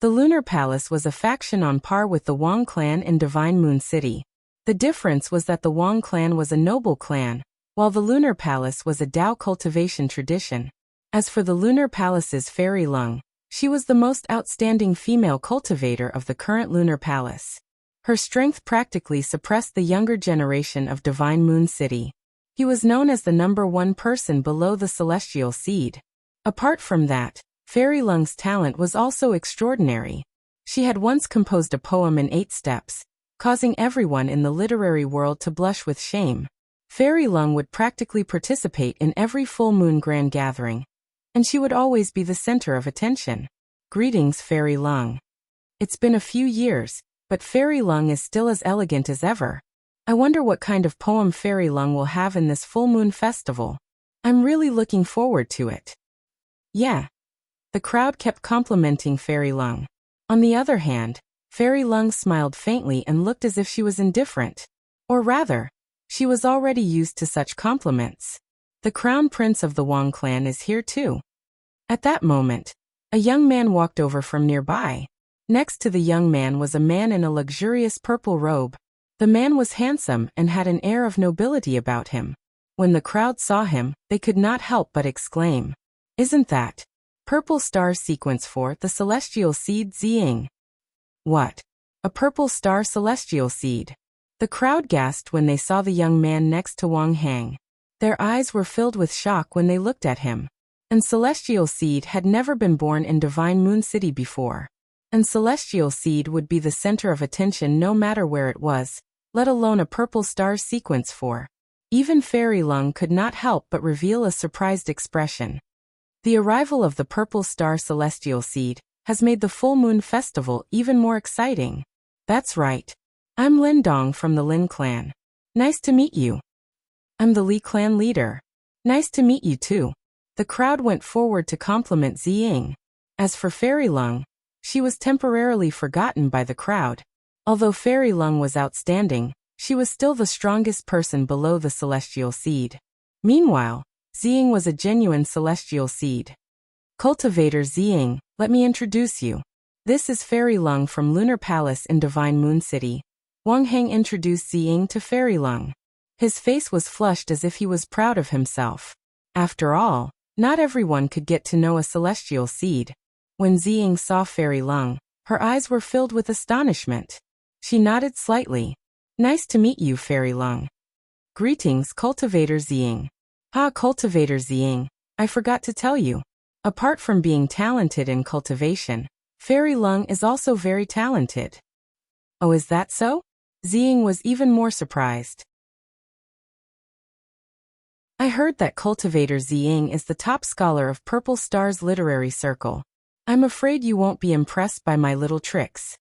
[SPEAKER 1] The Lunar Palace was a faction on par with the Wang clan in Divine Moon City. The difference was that the Wang clan was a noble clan, while the Lunar Palace was a Tao cultivation tradition. As for the Lunar Palace's Fairy Lung, she was the most outstanding female cultivator of the current Lunar Palace. Her strength practically suppressed the younger generation of Divine Moon City. He was known as the #1 person below the celestial seed. Apart from that, Fairy Lung's talent was also extraordinary. She had once composed a poem in 8 steps, causing everyone in the literary world to blush with shame. Fairy Lung would practically participate in every full moon grand gathering, and she would always be the center of attention. Greetings, Fairy Lung. It's been a few years, but Fairy Lung is still as elegant as ever. I wonder what kind of poem Fairy Lung will have in this full moon festival. I'm really looking forward to it. Yeah. The crowd kept complimenting Fairy Lung. On the other hand, Fairy Lung smiled faintly and looked as if she was indifferent. Or rather, she was already used to such compliments. The crown prince of the Wang clan is here too. At that moment, a young man walked over from nearby. Next to the young man was a man in a luxurious purple robe. The man was handsome and had an air of nobility about him. When the crowd saw him, they could not help but exclaim, "Isn't that purple star sequence for the celestial seed Ziying?" What? A purple star celestial seed? The crowd gasped when they saw the young man next to Wang Hang. Their eyes were filled with shock when they looked at him. And celestial seed had never been born in Divine Moon City before. And celestial seed would be the center of attention no matter where it was, let alone a purple star sequence for. Even Fairy Lung could not help but reveal a surprised expression. The arrival of the purple star celestial seed has made the full moon festival even more exciting. That's right. I'm Lin Dong from the Lin clan. Nice to meet you. I'm the Li clan leader. Nice to meet you too. The crowd went forward to compliment Ziying. As for Fairy Lung, she was temporarily forgotten by the crowd. Although Fairy Lung was outstanding, she was still the strongest person below the celestial seed. Meanwhile, Ziying was a genuine celestial seed. Cultivator Ziying, let me introduce you. This is Fairy Lung from Lunar Palace in Divine Moon City. Wang Heng introduced Ziying to Fairy Lung. His face was flushed as if he was proud of himself. After all, not everyone could get to know a celestial seed. When Ziying saw Fairy Lung, her eyes were filled with astonishment. She nodded slightly. Nice to meet you, Fairy Lung. Greetings, Cultivator Ziying. Cultivator Ziying, I forgot to tell you. Apart from being talented in cultivation, Fairy Lung is also very talented. Oh, is that so? Ziying was even more surprised. I heard that Cultivator Ziying is the top scholar of Purple Star's literary circle. I'm afraid you won't be impressed by my little tricks.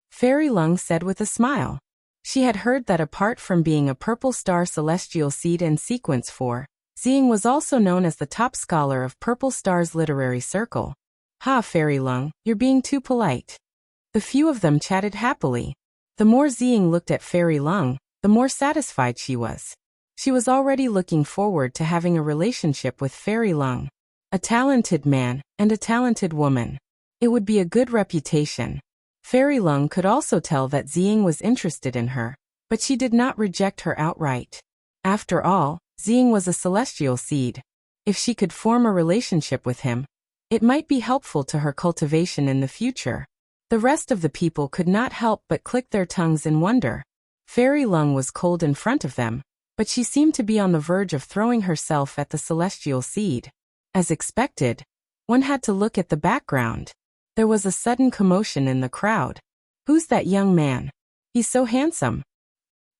[SPEAKER 1] Fairy Lung said with a smile. She had heard that apart from being a Purple Star celestial seed and sequence 4, Ziying was also known as the top scholar of Purple Star's literary circle. Fairy Lung, you're being too polite. The few of them chatted happily. The more Ziying looked at Fairy Lung, the more satisfied she was. She was already looking forward to having a relationship with Fairy Lung. A talented man and a talented woman. It would be a good reputation. Fairy Lung could also tell that Ziying was interested in her, but she did not reject her outright. After all, Ziying was a celestial seed. If she could form a relationship with him, it might be helpful to her cultivation in the future. The rest of the people could not help but click their tongues in wonder. Fairy Lung was cold in front of them, but she seemed to be on the verge of throwing herself at the celestial seed. As expected, one had to look at the background. There was a sudden commotion in the crowd. Who's that young man? He's so handsome.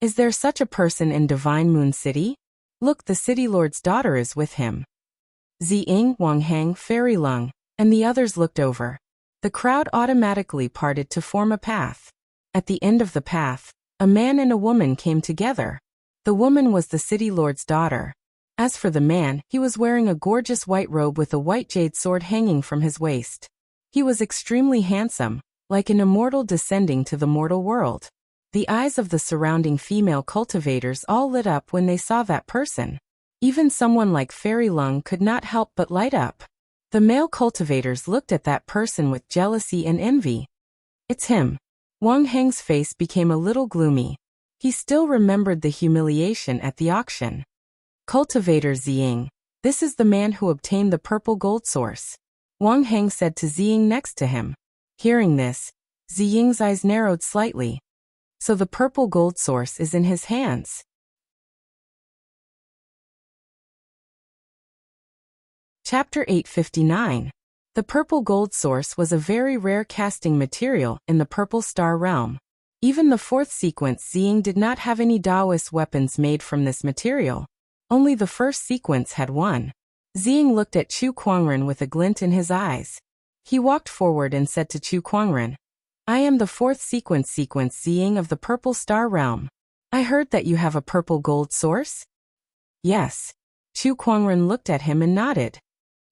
[SPEAKER 1] Is there such a person in Divine Moon City? Look, the City Lord's daughter is with him. Ziying, Wang Hang, Fairy Lung, and the others looked over. The crowd automatically parted to form a path. At the end of the path, a man and a woman came together. The woman was the City Lord's daughter. As for the man, he was wearing a gorgeous white robe with a white jade sword hanging from his waist. He was extremely handsome, like an immortal descending to the mortal world. The eyes of the surrounding female cultivators all lit up when they saw that person. Even someone like Fairy Lung could not help but light up. The male cultivators looked at that person with jealousy and envy. It's him. Wang Heng's face became a little gloomy. He still remembered the humiliation at the auction. Cultivator Ziying, this is the man who obtained the purple gold source. Wang Heng said to Ziying next to him. Hearing this, Ziying's eyes narrowed slightly. So the purple gold source is in his hands. Chapter 859. The purple gold source was a very rare casting material in the Purple Star realm. Even the fourth sequence Ziying did not have any Taoist weapons made from this material. Only the first sequence had one. Ziying looked at Chu Kuangren with a glint in his eyes. He walked forward and said to Chu Kuangren, I am the fourth sequence Ziying of the Purple Star realm. I heard that you have a purple gold source? Yes. Chu Kuangren looked at him and nodded.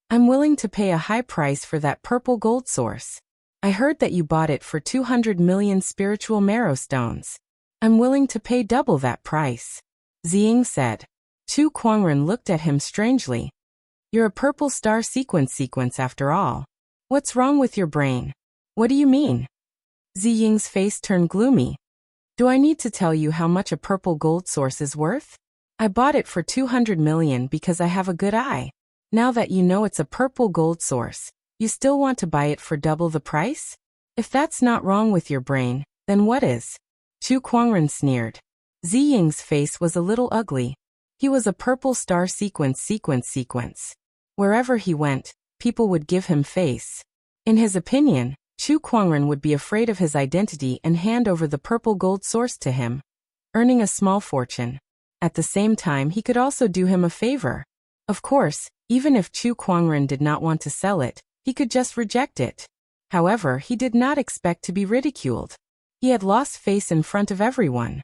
[SPEAKER 1] I'm willing to pay a high price for that purple gold source. I heard that you bought it for 200 million spiritual marrow stones. I'm willing to pay double that price. Ziying said. Chu Kuangren looked at him strangely. You're a purple star sequence after all. What's wrong with your brain? What do you mean? Ziying's face turned gloomy. Do I need to tell you how much a purple gold source is worth? I bought it for 200 million because I have a good eye. Now that you know it's a purple gold source, you still want to buy it for double the price? If that's not wrong with your brain, then what is? Chu Kuangren sneered. Ziying's face was a little ugly. He was a purple star sequence. Wherever he went, people would give him face. In his opinion, Chu Kuangren would be afraid of his identity and hand over the purple gold source to him, earning a small fortune. At the same time, he could also do him a favor. Of course, even if Chu Kuangren did not want to sell it, he could just reject it. However, he did not expect to be ridiculed. He had lost face in front of everyone.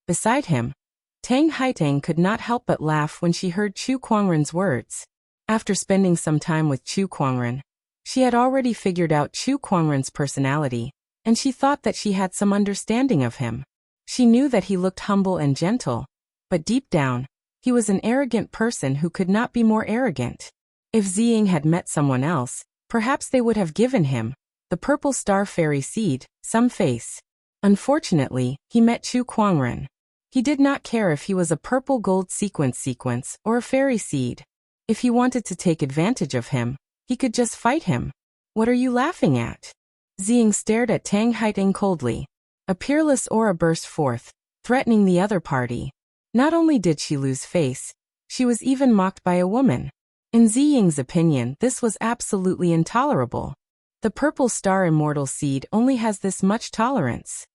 [SPEAKER 1] Beside him, Tang Haitang could not help but laugh when she heard Chu Kuangren's words. After spending some time with Chu Kuangren, she had already figured out Chu Kuangren's personality, and she thought that she had some understanding of him. She knew that he looked humble and gentle, but deep down, he was an arrogant person who could not be more arrogant. If Ziying had met someone else, perhaps they would have given him, the purple star fairy seed, some face. Unfortunately, he met Chu Kuangren. He did not care if he was a purple gold sequence or a fairy seed. If he wanted to take advantage of him, he could just fight him. What are you laughing at? Ziying stared at Tang Haitang coldly. A peerless aura burst forth, threatening the other party. Not only did she lose face, She was even mocked by a woman. In Ziying's opinion, this was absolutely intolerable. The purple star immortal seed only has this much tolerance.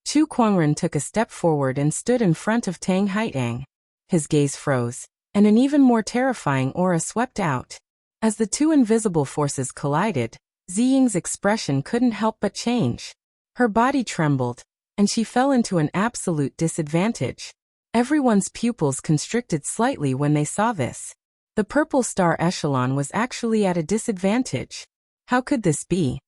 [SPEAKER 1] Chu Kuangren took a step forward and stood in front of Tang Haitang. His gaze froze, and an even more terrifying aura swept out. As the two invisible forces collided, Ziying's expression couldn't help but change. Her body trembled, and she fell into an absolute disadvantage. Everyone's pupils constricted slightly when they saw this. The purple star echelon was actually at a disadvantage. How could this be?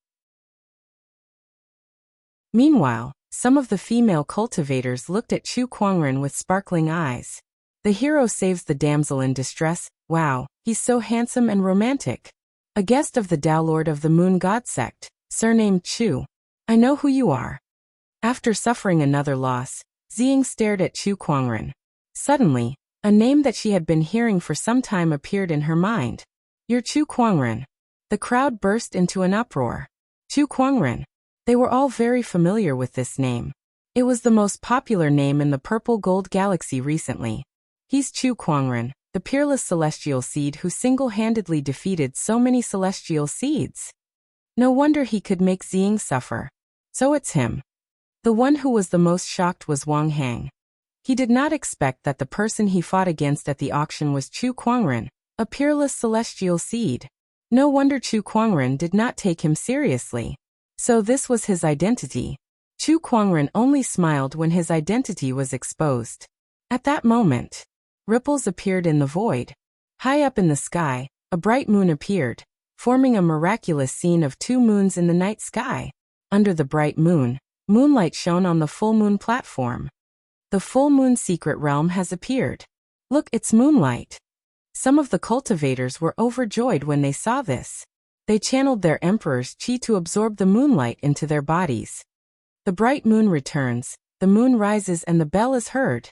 [SPEAKER 1] Meanwhile, some of the female cultivators looked at Chu Kuangren with sparkling eyes. The hero saves the damsel in distress. Wow, he's so handsome and romantic. A guest of the Tao Lord of the Moon God sect, surnamed Chu. I know who you are. After suffering another loss, Ziying stared at Chu Kuangren. Suddenly, a name that she had been hearing for some time appeared in her mind. You're Chu Kuangren. The crowd burst into an uproar. Chu Kuangren. They were all very familiar with this name. It was the most popular name in the Purple Gold Galaxy recently. He's Chu Kuangren, the peerless celestial seed who single-handedly defeated so many celestial seeds. No wonder he could make Ziying suffer. So it's him. The one who was the most shocked was Wang Hang. He did not expect that the person he fought against at the auction was Chu Kuangren, a peerless celestial seed. No wonder Chu Kuangren did not take him seriously. So this was his identity. Chu Kuangren only smiled when his identity was exposed. At that moment, ripples appeared in the void. High up in the sky, a bright moon appeared, forming a miraculous scene of two moons in the night sky. Under the bright moon, moonlight shone on the full moon platform. The full moon secret realm has appeared. Look, it's moonlight. Some of the cultivators were overjoyed when they saw this. They channeled their emperor's chi to absorb the moonlight into their bodies. The bright moon returns, the moon rises and the bell is heard.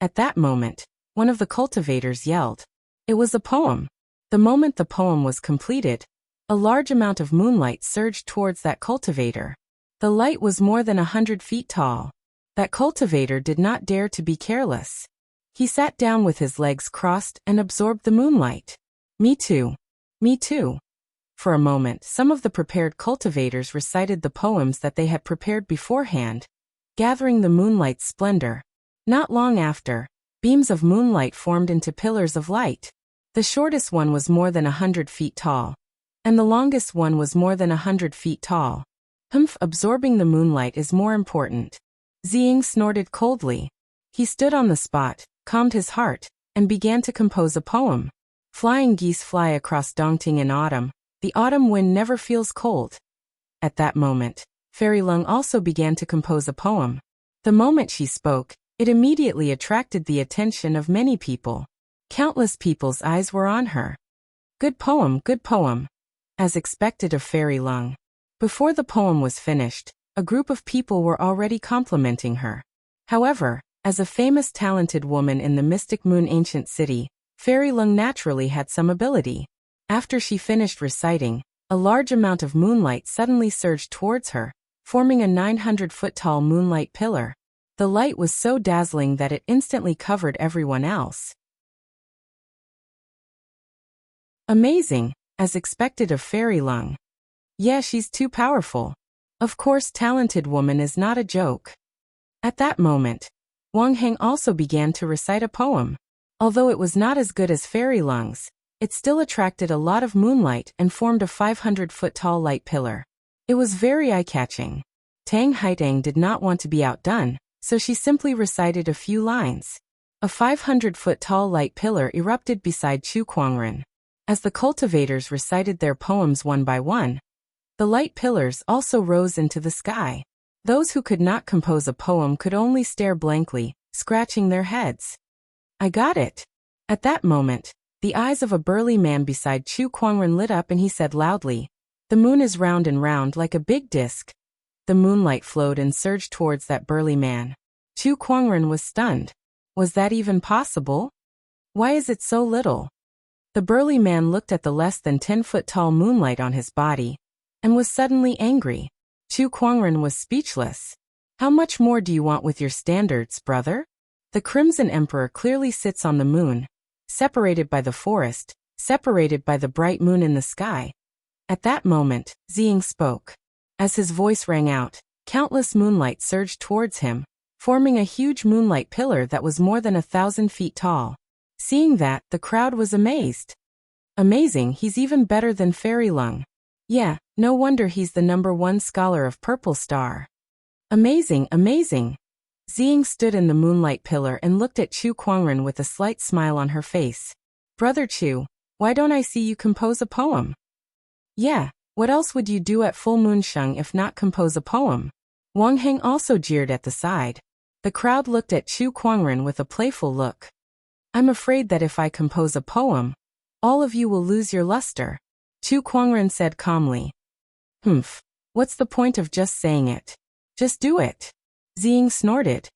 [SPEAKER 1] At that moment, one of the cultivators yelled. It was a poem. The moment the poem was completed, a large amount of moonlight surged towards that cultivator. The light was more than 100 feet tall. That cultivator did not dare to be careless. He sat down with his legs crossed and absorbed the moonlight. Me too. Me too. For a moment, some of the prepared cultivators recited the poems that they had prepared beforehand, gathering the moonlight's splendor. Not long after, beams of moonlight formed into pillars of light. The shortest one was more than 100 feet tall, and the longest one was more than 100 feet tall. Absorbing the moonlight is more important. Ziying snorted coldly. He stood on the spot, calmed his heart, and began to compose a poem. Flying geese fly across Dongting in autumn. The autumn wind never feels cold. At that moment, Fairy Lung also began to compose a poem. The moment she spoke, it immediately attracted the attention of many people. Countless people's eyes were on her. Good poem, as expected of Fairy Lung. Before the poem was finished, a group of people were already complimenting her. However, as a famous talented woman in the Mystic Moon ancient city, Fairy Lung naturally had some ability. After she finished reciting, a large amount of moonlight suddenly surged towards her, forming a 900-foot-tall moonlight pillar. The light was so dazzling that it instantly covered everyone else. Amazing, as expected of Fairy Lung. Yeah, she's too powerful. Of course, talented woman is not a joke. At that moment, Wang Heng also began to recite a poem. Although it was not as good as Fairy Lung's, it still attracted a lot of moonlight and formed a 500-foot-tall light pillar. It was very eye-catching. Tang Haitang did not want to be outdone, so she simply recited a few lines. A 500-foot-tall light pillar erupted beside Chu Kuangren. As the cultivators recited their poems one by one, the light pillars also rose into the sky. Those who could not compose a poem could only stare blankly, scratching their heads. I got it. At that moment, the eyes of a burly man beside Chu Kuangren lit up and he said loudly, "The moon is round and round like a big disc." The moonlight flowed and surged towards that burly man. Chu Kuangren was stunned. Was that even possible? Why is it so little? The burly man looked at the less than 10-foot-tall moonlight on his body, and was suddenly angry. Chu Kuangren was speechless. How much more do you want with your standards, brother? The Crimson Emperor clearly sits on the moon. separated by the forest, separated by the bright moon in the sky. At that moment, Ziying spoke. As his voice rang out, countless moonlight surged towards him, forming a huge moonlight pillar that was more than 1,000 feet tall. Seeing that, the crowd was amazed. Amazing, he's even better than Fairy Lung. Yeah, no wonder he's the #1 scholar of Purple Star. Amazing, amazing. Ziying stood in the moonlight pillar and looked at Chu Kuangren with a slight smile on her face. Brother Chu, why don't I see you compose a poem? Yeah, what else would you do at full moon sheng if not compose a poem? Wang Heng also jeered at the side. The crowd looked at Chu Kuangren with a playful look. I'm afraid that if I compose a poem, all of you will lose your luster, Chu Kuangren said calmly. Humph, what's the point of just saying it? Just do it. Ziying snorted.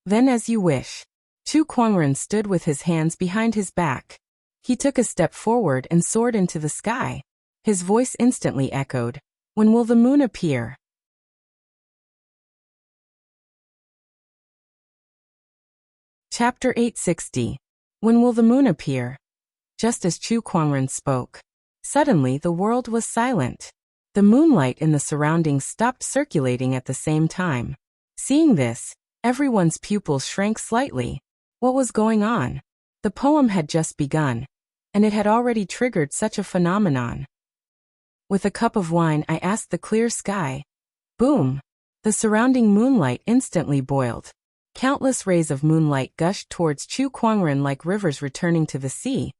[SPEAKER 1] Then as you wish. Chu Kuangren stood with his hands behind his back. He took a step forward and soared into the sky. His voice instantly echoed, when will the moon appear? Chapter 860. When will the moon appear? Just as Chu Kuangren spoke, suddenly the world was silent. The moonlight in the surroundings stopped circulating at the same time. Seeing this, everyone's pupils shrank slightly. What was going on? The poem had just begun, and it had already triggered such a phenomenon. With a cup of wine, I asked the clear sky. Boom! The surrounding moonlight instantly boiled. Countless rays of moonlight gushed towards Chu Kuangren like rivers returning to the sea,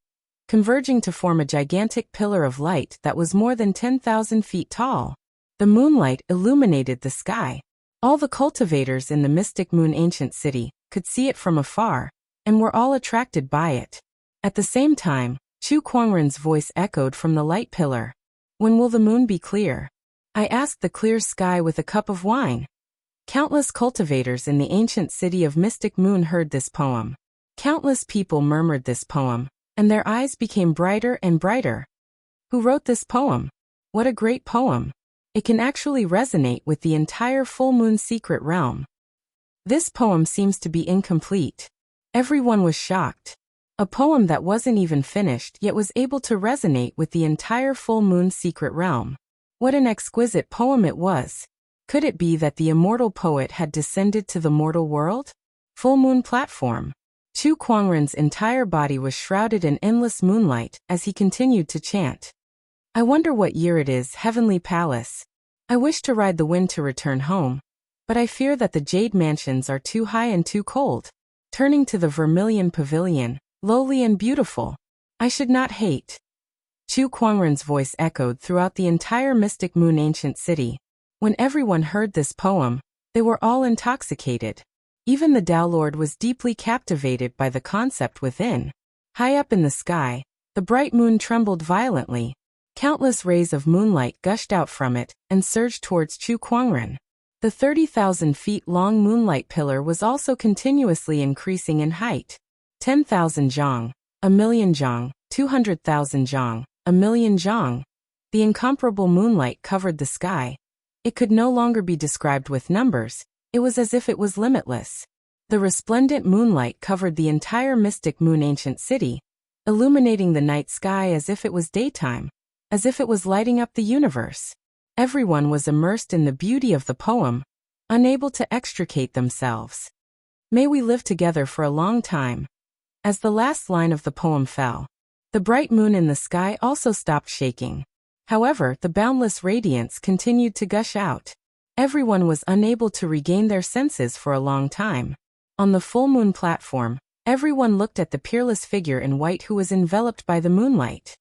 [SPEAKER 1] converging to form a gigantic pillar of light that was more than 10,000 feet tall. The moonlight illuminated the sky. All the cultivators in the Mystic Moon ancient city could see it from afar, and were all attracted by it. At the same time, Chu Kuangren's voice echoed from the light pillar. When will the moon be clear? I asked the clear sky with a cup of wine. Countless cultivators in the ancient city of Mystic Moon heard this poem. Countless people murmured this poem, and their eyes became brighter and brighter. Who wrote this poem? What a great poem! It can actually resonate with the entire full moon secret realm. This poem seems to be incomplete. Everyone was shocked. A poem that wasn't even finished yet was able to resonate with the entire full moon secret realm. What an exquisite poem it was. Could it be that the immortal poet had descended to the mortal world? Full moon platform. Chu Kuangren's entire body was shrouded in endless moonlight as he continued to chant. I wonder what year it is, Heavenly Palace. I wish to ride the wind to return home, but I fear that the jade mansions are too high and too cold. Turning to the vermilion pavilion, lowly and beautiful. I should not hate. Chu Kuangren's voice echoed throughout the entire Mystic Moon ancient city. When everyone heard this poem, they were all intoxicated. Even the Tao Lord was deeply captivated by the concept within. High up in the sky, the bright moon trembled violently. Countless rays of moonlight gushed out from it and surged towards Chu Kuangren. The 30,000 feet long moonlight pillar was also continuously increasing in height. 10,000 zhang, 1,000,000 zhang, 200,000 zhang, 1,000,000 zhang. The incomparable moonlight covered the sky. It could no longer be described with numbers. It was as if it was limitless. The resplendent moonlight covered the entire Mystic Moon ancient city, illuminating the night sky as if it was daytime, as if it was lighting up the universe. Everyone was immersed in the beauty of the poem, unable to extricate themselves. May we live together for a long time. As the last line of the poem fell, the bright moon in the sky also stopped shaking. However, the boundless radiance continued to gush out. Everyone was unable to regain their senses for a long time. On the full moon platform, everyone looked at the peerless figure in white who was enveloped by the moonlight.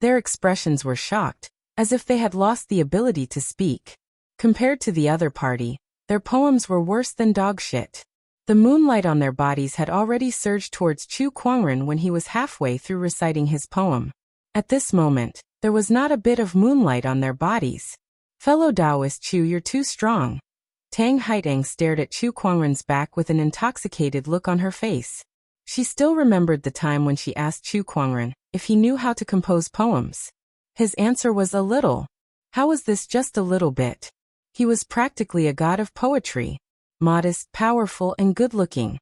[SPEAKER 1] Their expressions were shocked, as if they had lost the ability to speak. Compared to the other party, their poems were worse than dog shit. The moonlight on their bodies had already surged towards Chu Kuangren when he was halfway through reciting his poem. At this moment, there was not a bit of moonlight on their bodies. Fellow Taoist Chu, you're too strong. Tang Haitang stared at Chu Kuangren's back with an intoxicated look on her face. She still remembered the time when she asked Chu Kuangren if he knew how to compose poems. His answer was a little. How was this just a little bit? He was practically a god of poetry. Modest, powerful, and good-looking.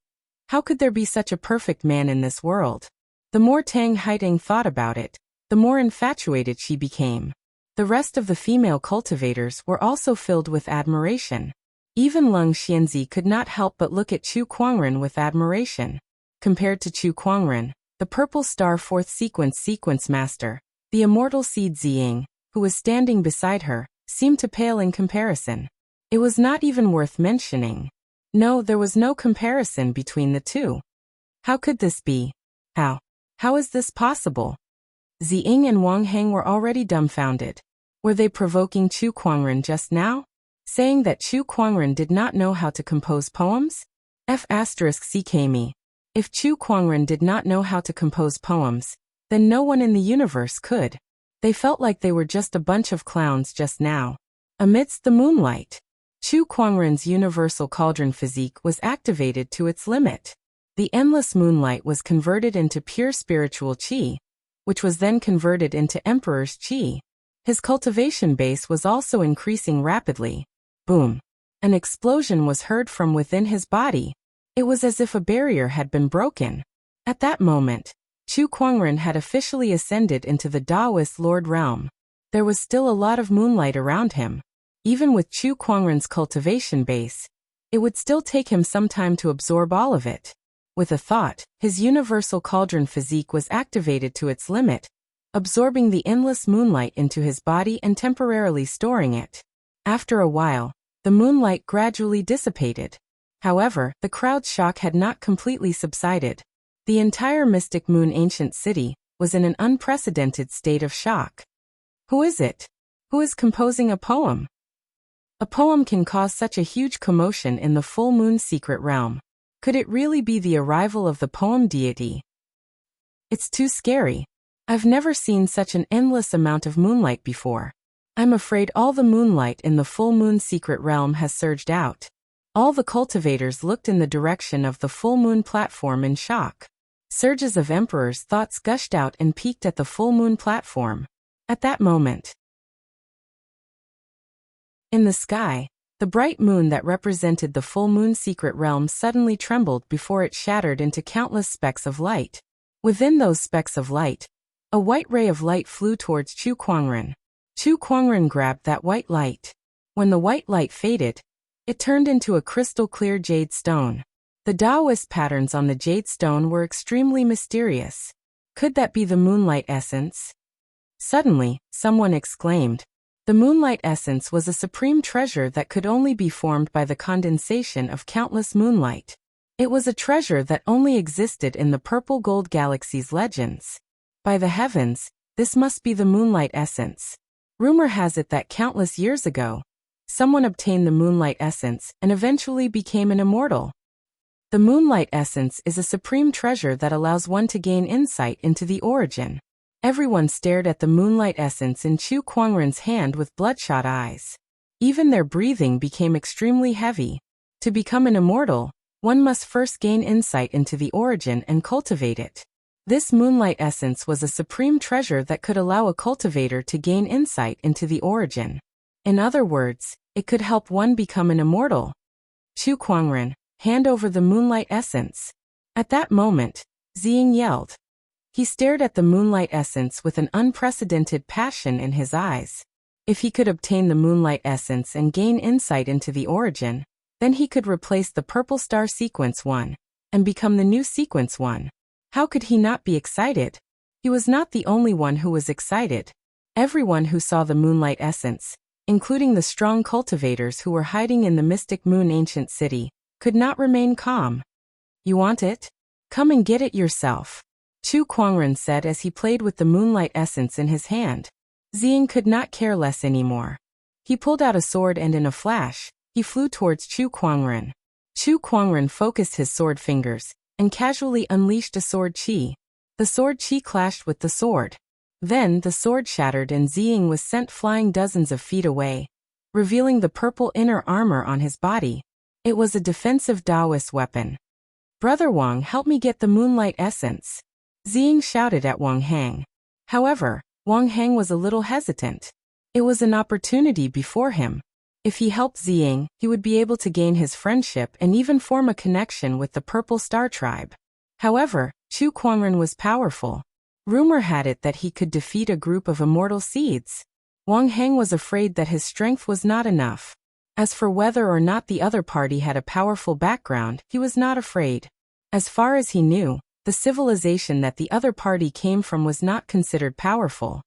[SPEAKER 1] How could there be such a perfect man in this world? The more Tang Haiding thought about it, the more infatuated she became. The rest of the female cultivators were also filled with admiration. Even Leng Xianzi could not help but look at Chu Kuangren with admiration. Compared to Chu Kuangren, the Purple Star Fourth Sequence Master, the immortal Seed Ziying, who was standing beside her, seemed to pale in comparison. It was not even worth mentioning. No, there was no comparison between the two. How could this be? How? How is this possible? Ziying and Wang Heng were already dumbfounded. Were they provoking Chu Kuangren just now? Saying that Chu Kuangren did not know how to compose poems? F***CKme. If Chu Kuangren did not know how to compose poems, then no one in the universe could. They felt like they were just a bunch of clowns just now. Amidst the moonlight, Chu Kuangren's universal cauldron physique was activated to its limit. The endless moonlight was converted into pure spiritual qi, which was then converted into Emperor's qi. His cultivation base was also increasing rapidly. Boom! An explosion was heard from within his body. It was as if a barrier had been broken. At that moment, Chu Kuangren had officially ascended into the Taoist Lord realm. There was still a lot of moonlight around him. Even with Chu Kuangren's cultivation base, it would still take him some time to absorb all of it. With a thought, his universal cauldron physique was activated to its limit, absorbing the endless moonlight into his body and temporarily storing it. After a while, the moonlight gradually dissipated. However, the crowd's shock had not completely subsided. The entire Mystic Moon ancient city was in an unprecedented state of shock. Who is it? Who is composing a poem? A poem can cause such a huge commotion in the full moon secret realm. Could it really be the arrival of the poem deity? It's too scary. I've never seen such an endless amount of moonlight before. I'm afraid all the moonlight in the full moon secret realm has surged out. All the cultivators looked in the direction of the full moon platform in shock. Surges of Emperor's thoughts gushed out and peaked at the full moon platform. At that moment, in the sky, the bright moon that represented the full moon secret realm suddenly trembled before it shattered into countless specks of light. Within those specks of light, a white ray of light flew towards Chu Kuangren. Chu Kuangren grabbed that white light. When the white light faded, it turned into a crystal-clear jade stone. The Taoist patterns on the jade stone were extremely mysterious. Could that be the moonlight essence? Suddenly, someone exclaimed. The moonlight essence was a supreme treasure that could only be formed by the condensation of countless moonlight. It was a treasure that only existed in the purple gold galaxy's legends. By the heavens, this must be the moonlight essence. Rumor has it that countless years ago, someone obtained the moonlight essence and eventually became an immortal. The moonlight essence is a supreme treasure that allows one to gain insight into the origin. Everyone stared at the moonlight essence in Chu Kuangren's hand with bloodshot eyes. Even their breathing became extremely heavy. To become an immortal, one must first gain insight into the origin and cultivate it. This moonlight essence was a supreme treasure that could allow a cultivator to gain insight into the origin. In other words, it could help one become an immortal. Chu Kuangren, hand over the moonlight essence. At that moment, Ziying yelled. He stared at the moonlight essence with an unprecedented passion in his eyes. If he could obtain the moonlight essence and gain insight into the origin, then he could replace the Purple Star Sequence 1 and become the new Sequence 1. How could he not be excited? He was not the only one who was excited. Everyone who saw the moonlight essence, including the strong cultivators who were hiding in the Mystic Moon ancient city, could not remain calm. You want it? Come and get it yourself. Chu Kuangren said as he played with the moonlight essence in his hand. Ziying could not care less anymore. He pulled out a sword and in a flash, he flew towards Chu Kuangren. Chu Kuangren focused his sword fingers and casually unleashed a sword chi. The sword chi clashed with the sword. Then the sword shattered and Ziying was sent flying dozens of feet away, revealing the purple inner armor on his body. It was a defensive Taoist weapon. Brother Wang, help me get the moonlight essence. Ziying shouted at Wang Heng. However, Wang Heng was a little hesitant. It was an opportunity before him. If he helped Ziying, he would be able to gain his friendship and even form a connection with the Purple Star tribe. However, Chu Kuangren was powerful. Rumor had it that he could defeat a group of immortal seeds. Wang Heng was afraid that his strength was not enough. As for whether or not the other party had a powerful background, he was not afraid. As far as he knew, the civilization that the other party came from was not considered powerful.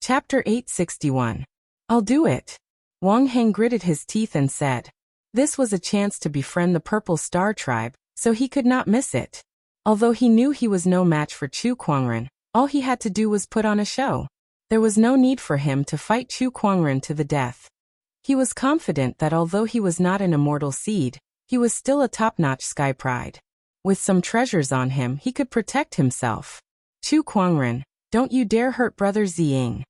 [SPEAKER 1] Chapter 861. I'll do it. Wang Heng gritted his teeth and said. This was a chance to befriend the Purple Star tribe, so he could not miss it. Although he knew he was no match for Chu Kuangren, all he had to do was put on a show. There was no need for him to fight Chu Kuangren to the death. He was confident that although he was not an immortal seed, he was still a top-notch sky pride. With some treasures on him, he could protect himself. Chu Kuangren, don't you dare hurt Brother Ziying.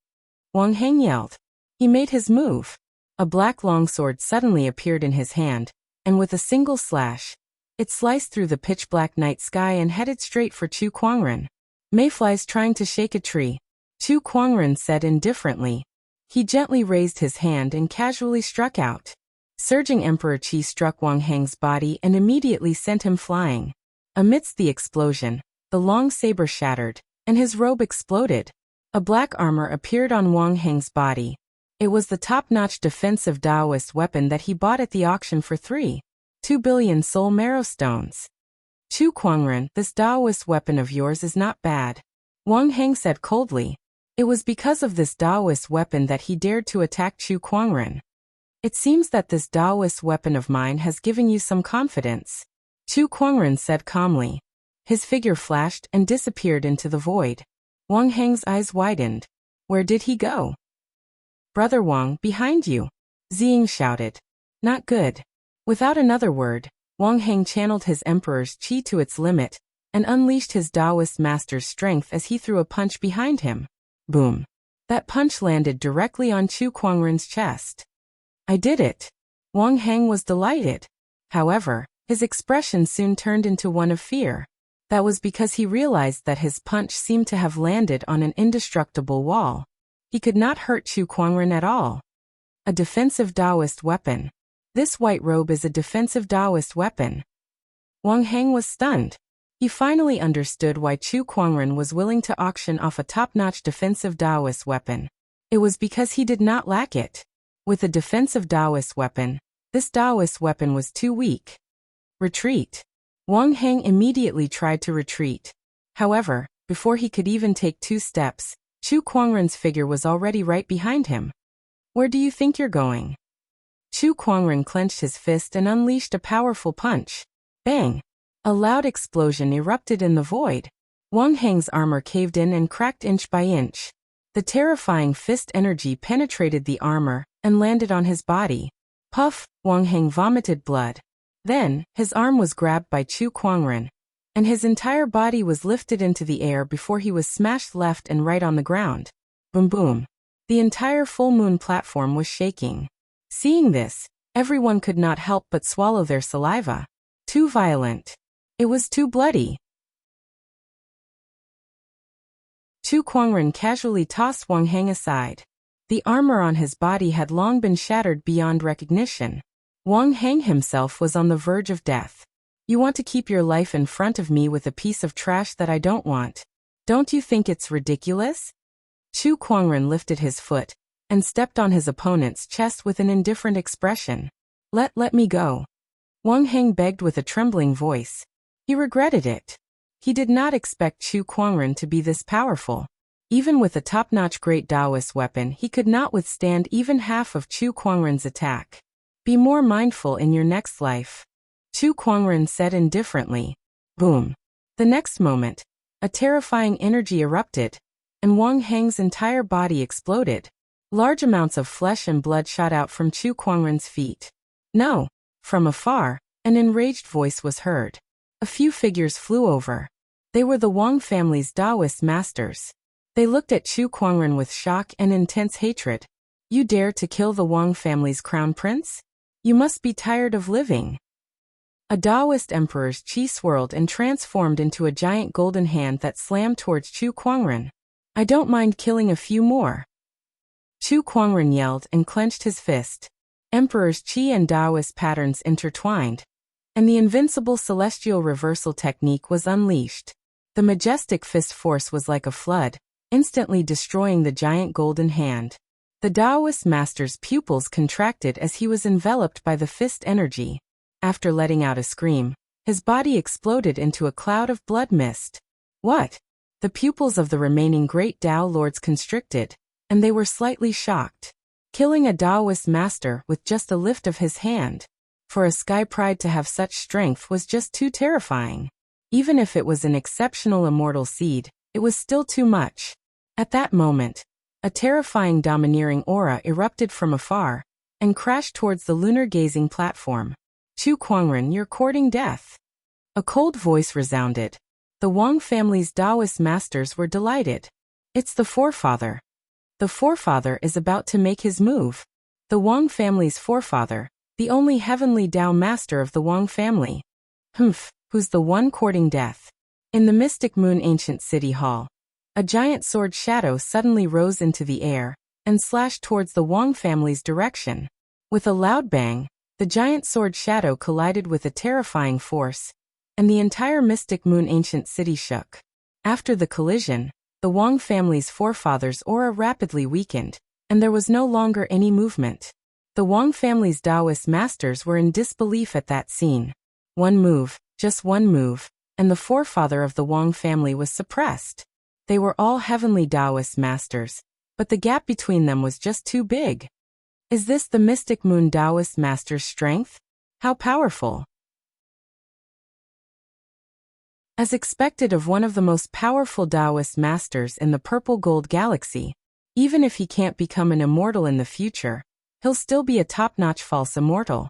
[SPEAKER 1] Wang Heng yelled. He made his move. A black longsword suddenly appeared in his hand, and with a single slash, it sliced through the pitch-black night sky and headed straight for Chu Kuangren. Mayflies trying to shake a tree, Chu Kuangren said indifferently. He gently raised his hand and casually struck out. Surging Emperor Qi struck Wang Heng's body and immediately sent him flying. Amidst the explosion, the long saber shattered, and his robe exploded. A black armor appeared on Wang Heng's body. It was the top-notch defensive Taoist weapon that he bought at the auction for 3.2 billion soul marrow stones. Chu Kuangren, this Taoist weapon of yours is not bad. Wang Heng said coldly. It was because of this Taoist weapon that he dared to attack Chu Kuangren. It seems that this Taoist weapon of mine has given you some confidence. Chu Kuangren said calmly. His figure flashed and disappeared into the void. Wang Heng's eyes widened. Where did he go? Brother Wang, behind you. Ziying shouted. Not good. Without another word, Wang Heng channeled his emperor's qi to its limit and unleashed his Taoist master's strength as he threw a punch behind him. Boom. That punch landed directly on Chu Kuangren's chest. I did it. Wang Heng was delighted. However, his expression soon turned into one of fear. That was because he realized that his punch seemed to have landed on an indestructible wall. He could not hurt Chu Kuangren at all. A defensive Taoist weapon. This white robe is a defensive Taoist weapon. Wang Heng was stunned. He finally understood why Chu Kuangren was willing to auction off a top-notch defensive Taoist weapon. It was because he did not lack it. With a defensive Taoist weapon, this Taoist weapon was too weak. Retreat. Wang Heng immediately tried to retreat. However, before he could even take 2 steps, Chu Kuangren's figure was already right behind him. Where do you think you're going? Chu Kuangren clenched his fist and unleashed a powerful punch. Bang! A loud explosion erupted in the void. Wang Heng's armor caved in and cracked inch by inch. The terrifying fist energy penetrated the armor and landed on his body. Puff! Wang Heng vomited blood. Then, his arm was grabbed by Chu Kuangren, and his entire body was lifted into the air before he was smashed left and right on the ground. Boom boom. The entire full moon platform was shaking. Seeing this, everyone could not help but swallow their saliva. Too violent. It was too bloody. Chu Kuangren casually tossed Wang Heng aside. The armor on his body had long been shattered beyond recognition. Wang Heng himself was on the verge of death. You want to keep your life in front of me with a piece of trash that I don't want. Don't you think it's ridiculous? Chu Kuangren lifted his foot and stepped on his opponent's chest with an indifferent expression. Let me go. Wang Heng begged with a trembling voice. He regretted it. He did not expect Chu Kuangren to be this powerful. Even with a top-notch great Taoist weapon, he could not withstand even half of Chu Kuangren's attack. Be more mindful in your next life. Chu Kuangren said indifferently. Boom. The next moment, a terrifying energy erupted, and Wang Heng's entire body exploded. Large amounts of flesh and blood shot out from Chu Kuangren's feet. No. From afar, an enraged voice was heard. A few figures flew over. They were the Wang family's Taoist masters. They looked at Chu Kuangren with shock and intense hatred. You dare to kill the Wang family's crown prince? You must be tired of living. A Taoist emperor's qi swirled and transformed into a giant golden hand that slammed towards Chu Kuangren. I don't mind killing a few more. Chu Kuangren yelled and clenched his fist. Emperor's Qi and Taoist patterns intertwined, and the invincible celestial reversal technique was unleashed. The majestic fist force was like a flood, instantly destroying the giant golden hand. The Taoist master's pupils contracted as he was enveloped by the fist energy. After letting out a scream, his body exploded into a cloud of blood mist. What? The pupils of the remaining great Tao lords constricted, and they were slightly shocked. Killing a Taoist master with just a lift of his hand. For a sky pride to have such strength was just too terrifying. Even if it was an exceptional immortal seed, it was still too much. At that moment, a terrifying domineering aura erupted from afar, and crashed towards the lunar gazing platform. Chu Kuangren, you're courting death. A cold voice resounded. The Wang family's Taoist masters were delighted. It's the forefather. The forefather is about to make his move. The Wang family's forefather, the only heavenly Tao master of the Wang family. Who's the one courting death? In the Mystic Moon Ancient City Hall, a giant sword shadow suddenly rose into the air and slashed towards the Wang family's direction. With a loud bang, the giant sword shadow collided with a terrifying force, and the entire Mystic Moon Ancient City shook. After the collision, the Wang family's forefathers' aura rapidly weakened, and there was no longer any movement. The Wang family's Taoist masters were in disbelief at that scene. One move, just one move, and the forefather of the Wang family was suppressed. They were all heavenly Taoist masters, but the gap between them was just too big. Is this the Mystic Moon Taoist master's strength? How powerful! As expected of one of the most powerful Taoist masters in the Purple Gold Galaxy, even if he can't become an immortal in the future, he'll still be a top-notch false immortal.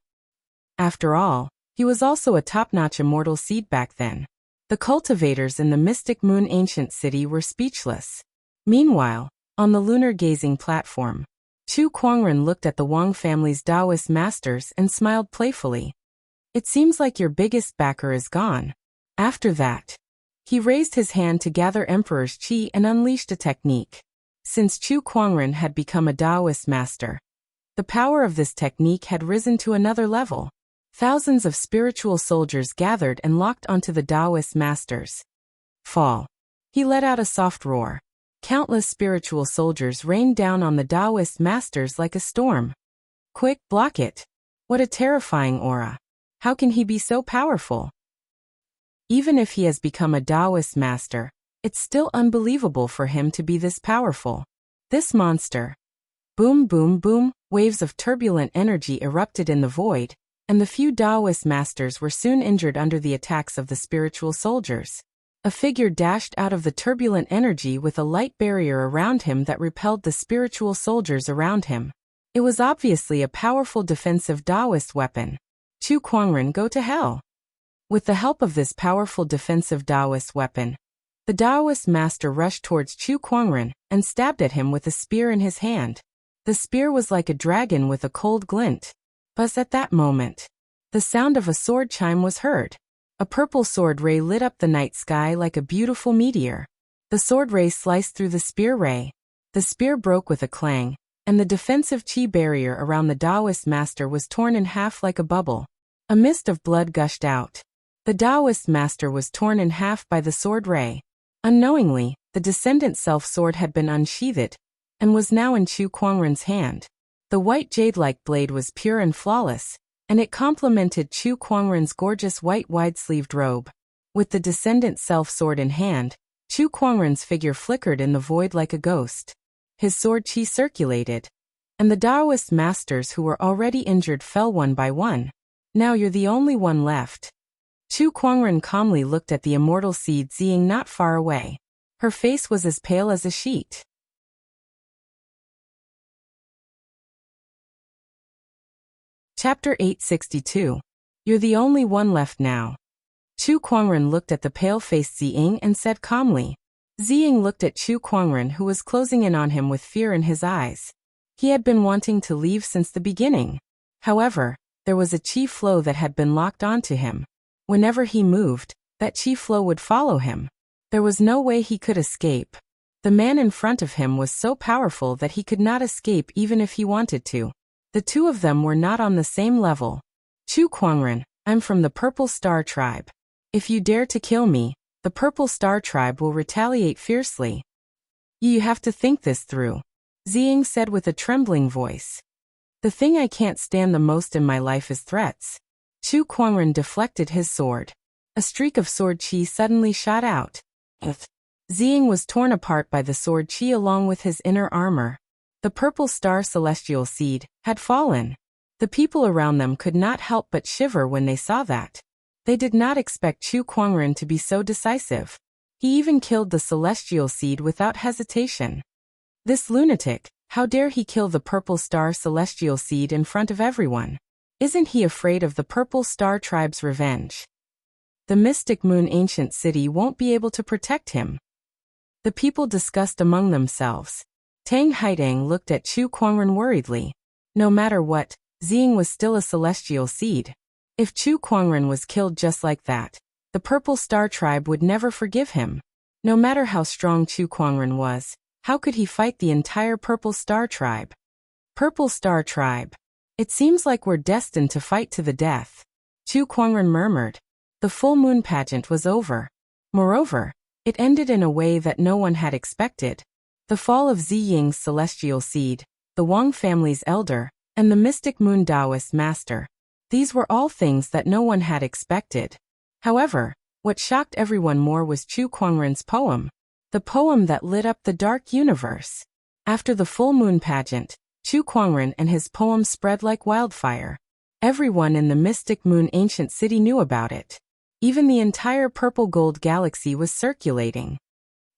[SPEAKER 1] After all, he was also a top-notch immortal seed back then. The cultivators in the Mystic Moon Ancient City were speechless. Meanwhile, on the lunar gazing platform, Chu Kuangren looked at the Wang family's Taoist masters and smiled playfully. It seems like your biggest backer is gone. After that, he raised his hand to gather Emperor's Qi and unleashed a technique. Since Chu Kuangren had become a Taoist master, the power of this technique had risen to another level. Thousands of spiritual soldiers gathered and locked onto the Taoist masters. Fall. He let out a soft roar. Countless spiritual soldiers rained down on the Taoist masters like a storm. Quick, block it. What a terrifying aura. How can he be so powerful? Even if he has become a Taoist master, it's still unbelievable for him to be this powerful. This monster. Boom, boom, boom, waves of turbulent energy erupted in the void, and the few Taoist masters were soon injured under the attacks of the spiritual soldiers. A figure dashed out of the turbulent energy with a light barrier around him that repelled the spiritual soldiers around him. It was obviously a powerful defensive Taoist weapon. Chu Kuangren, go to hell. With the help of this powerful defensive Taoist weapon, the Taoist master rushed towards Chu Kuangren and stabbed at him with a spear in his hand. The spear was like a dragon with a cold glint. But at that moment, the sound of a sword chime was heard. A purple sword ray lit up the night sky like a beautiful meteor. The sword ray sliced through the spear ray. The spear broke with a clang, and the defensive Qi barrier around the Taoist master was torn in half like a bubble. A mist of blood gushed out. The Taoist master was torn in half by the sword ray. Unknowingly, the descendant self-sword had been unsheathed, and was now in Chu Kuangren's hand. The white jade-like blade was pure and flawless, and it complemented Chu Kuangren's gorgeous white wide-sleeved robe. With the descendant self-sword in hand, Chu Kuangren's figure flickered in the void like a ghost. His sword Qi circulated, and the Taoist masters who were already injured fell one by one. Now you're the only one left. Chu Kuangren calmly looked at the immortal seed Ziying not far away. Her face was as pale as a sheet. Chapter 862. You're the only one left now. Chu Kuangren looked at the pale-faced Ziying and said calmly. Ziying looked at Chu Kuangren, who was closing in on him with fear in his eyes. He had been wanting to leave since the beginning. However, there was a Qi flow that had been locked onto him. Whenever he moved, that Qi flow would follow him. There was no way he could escape. The man in front of him was so powerful that he could not escape even if he wanted to. The two of them were not on the same level. Chu Kuangren, I'm from the Purple Star Tribe. If you dare to kill me, the Purple Star Tribe will retaliate fiercely. You have to think this through, Ziying said with a trembling voice. The thing I can't stand the most in my life is threats. Chu Kuangren deflected his sword. A streak of sword chi suddenly shot out. Ziying was torn apart by the sword chi along with his inner armor. The purple star celestial seed had fallen. The people around them could not help but shiver when they saw that. They did not expect Chu Kuangren to be so decisive. He even killed the celestial seed without hesitation. This lunatic, how dare he kill the purple star celestial seed in front of everyone? Isn't he afraid of the Purple Star Tribe's revenge? The Mystic Moon ancient city won't be able to protect him. The people discussed among themselves. Tang Haidang looked at Chu Kuangren worriedly. No matter what, Ziying was still a celestial seed. If Chu Kuangren was killed just like that, the Purple Star Tribe would never forgive him. No matter how strong Chu Kuangren was, how could he fight the entire Purple Star Tribe? Purple Star Tribe. It seems like we're destined to fight to the death. Chu Kuangren murmured. The full moon pageant was over. Moreover, it ended in a way that no one had expected. The fall of Ziying's celestial seed, the Wang family's elder, and the Mystic Moon Taoist master. These were all things that no one had expected. However, what shocked everyone more was Chu Kuangren's poem. The poem that lit up the dark universe. After the full moon pageant, Chu Kuangren and his poem spread like wildfire. Everyone in the Mystic Moon ancient city knew about it. Even the entire purple gold galaxy was circulating.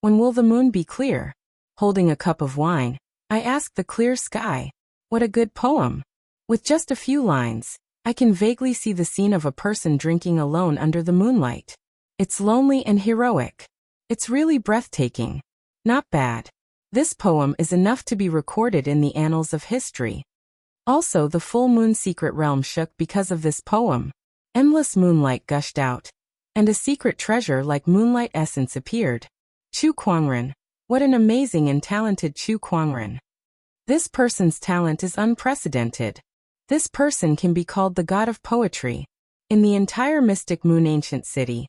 [SPEAKER 1] When will the moon be clear? Holding a cup of wine, I asked the clear sky. What a good poem. With just a few lines, I can vaguely see the scene of a person drinking alone under the moonlight. It's lonely and heroic. It's really breathtaking. Not bad. This poem is enough to be recorded in the annals of history. Also, the full moon secret realm shook because of this poem. Endless moonlight gushed out, and a secret treasure like moonlight essence appeared. Chu Kuangren. What an amazing and talented Chu Kuangren. This person's talent is unprecedented. This person can be called the god of poetry. In the entire Mystic Moon ancient city,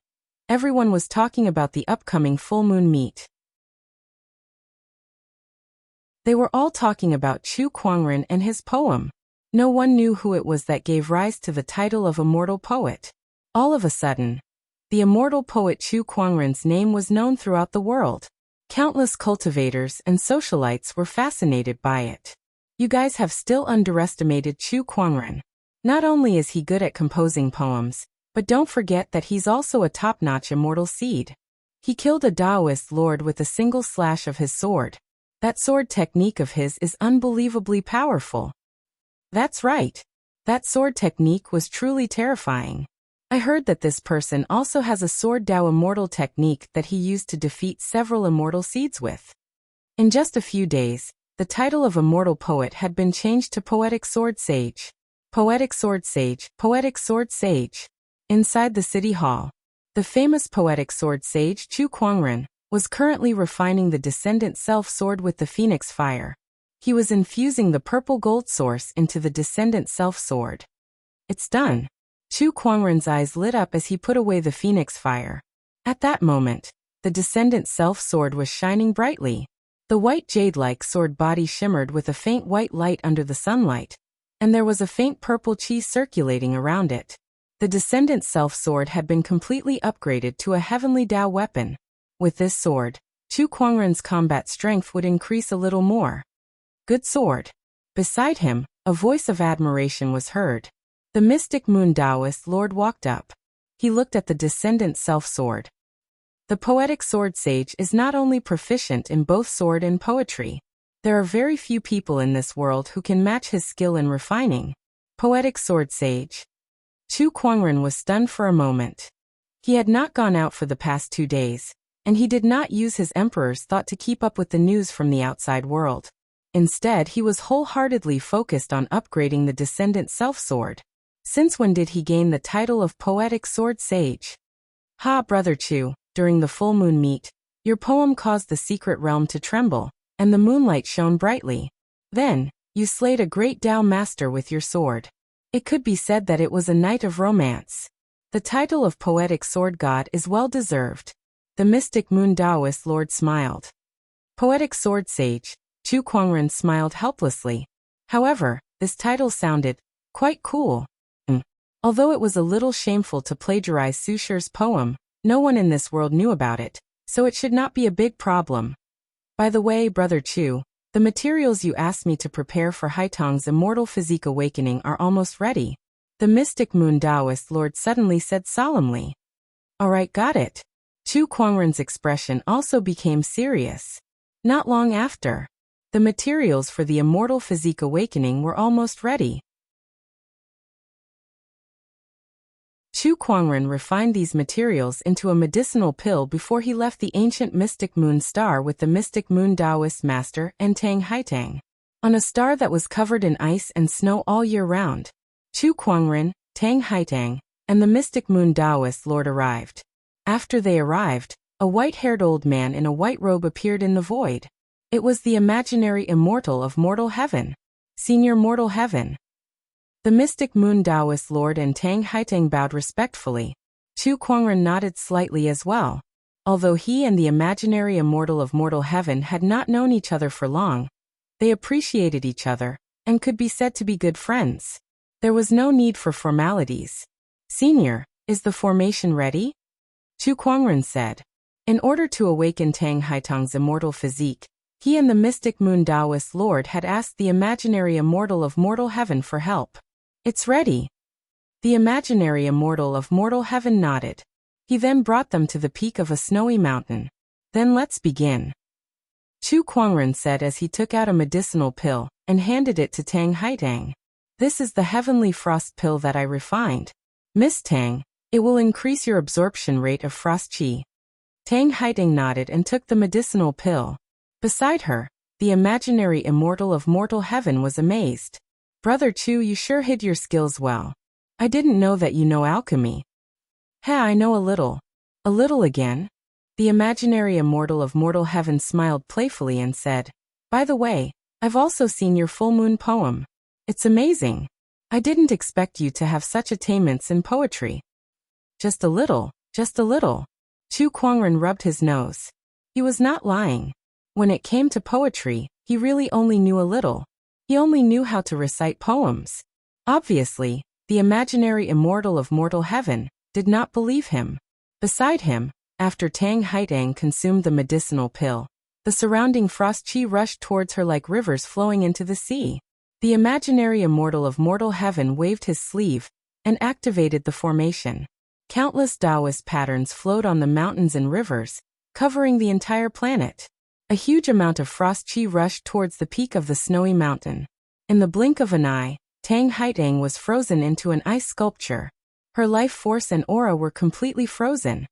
[SPEAKER 1] everyone was talking about the upcoming full moon meet. They were all talking about Chu Kuangren and his poem. No one knew who it was that gave rise to the title of immortal poet. All of a sudden, the immortal poet Chu Kuangren's name was known throughout the world. Countless cultivators and socialites were fascinated by it. You guys have still underestimated Chu Kuangren. Not only is he good at composing poems, but don't forget that he's also a top-notch immortal seed. He killed a Taoist lord with a single slash of his sword. That sword technique of his is unbelievably powerful. That's right. That sword technique was truly terrifying. I heard that this person also has a sword Dao immortal technique that he used to defeat several immortal seeds with. In just a few days, the title of immortal poet had been changed to Poetic Sword Sage. Poetic Sword Sage, Poetic Sword Sage. Inside the city hall, the famous Poetic Sword Sage Chu Kuangren was currently refining the Descendant Self Sword with the Phoenix Fire. He was infusing the purple gold source into the Descendant Self Sword. It's done. Chu Kuangren's eyes lit up as he put away the Phoenix Fire. At that moment, the Descendant Self Sword was shining brightly. The white jade-like sword body shimmered with a faint white light under the sunlight, and there was a faint purple chi circulating around it. The Descendant Self Sword had been completely upgraded to a heavenly Dao weapon. With this sword, Chu Kuangren's combat strength would increase a little more. Good sword. Beside him, a voice of admiration was heard. The Mystic Moon Taoist Lord walked up. He looked at the Descendant Self Sword. The Poetic Sword Sage is not only proficient in both sword and poetry. There are very few people in this world who can match his skill in refining. Poetic Sword Sage. Chu Kuangren was stunned for a moment. He had not gone out for the past 2 days, and he did not use his emperor's thought to keep up with the news from the outside world. Instead, he was wholeheartedly focused on upgrading the Descendant Self Sword. Since when did he gain the title of Poetic Sword Sage? Ha, Brother Chu, during the full moon meet, Your poem caused the secret realm to tremble, and the moonlight shone brightly. Then, you slayed a great Tao master with your sword. It could be said that it was a night of romance. The title of poetic sword god is well deserved. The mystic moon Taoist lord smiled. Poetic sword sage, Chu Kuangren smiled helplessly. However, this title sounded quite cool. Although it was a little shameful to plagiarize Su Shi's poem, no one in this world knew about it, so it should not be a big problem. By the way, Brother Chu, the materials you asked me to prepare for Haitong's immortal physique awakening are almost ready. The mystic moon Taoist lord suddenly said solemnly. Alright, got it. Chu Kuangren's expression also became serious. Not long after, the materials for the immortal physique awakening were almost ready. Chu Kuangren refined these materials into a medicinal pill before he left the ancient mystic moon star with the mystic moon Taoist master and Tang Haitang. On a star that was covered in ice and snow all year round, Chu Kuangren, Tang Haitang, and the mystic moon Taoist lord arrived. After they arrived, a white-haired old man in a white robe appeared in the void. It was the imaginary immortal of mortal heaven, Senior Mortal Heaven. The mystic moon Taoist lord and Tang Haitang bowed respectfully. Chu Kuangren nodded slightly as well. Although he and the imaginary immortal of mortal heaven had not known each other for long, they appreciated each other, and could be said to be good friends. There was no need for formalities. Senior, is the formation ready? Chu Kuangren said. In order to awaken Tang Haitang's immortal physique, he and the mystic moon Taoist lord had asked the imaginary immortal of mortal heaven for help. It's ready. The imaginary immortal of mortal heaven nodded. He then brought them to the peak of a snowy mountain. Then let's begin. Chu Kuangren said as he took out a medicinal pill and handed it to Tang Haitang. This is the heavenly frost pill that I refined. Miss Tang, it will increase your absorption rate of frost qi. Tang Haitang nodded and took the medicinal pill. Beside her, the imaginary immortal of mortal heaven was amazed. Brother Chu, you sure hid your skills well. I didn't know that you know alchemy. I know a little. A little again? The imaginary immortal of mortal heaven smiled playfully and said, By the way, I've also seen your full moon poem. It's amazing. I didn't expect you to have such attainments in poetry. Just a little, just a little. Chu Kuangren rubbed his nose. He was not lying. When it came to poetry, he really only knew a little. He only knew how to recite poems. Obviously, the imaginary immortal of mortal heaven did not believe him. Beside him, after Tang Haitang consumed the medicinal pill, the surrounding frost qi rushed towards her like rivers flowing into the sea. The imaginary immortal of mortal heaven waved his sleeve and activated the formation. Countless Taoist patterns flowed on the mountains and rivers, covering the entire planet. A huge amount of frost qi rushed towards the peak of the snowy mountain. In the blink of an eye, Tang Haitang was frozen into an ice sculpture. Her life force and aura were completely frozen.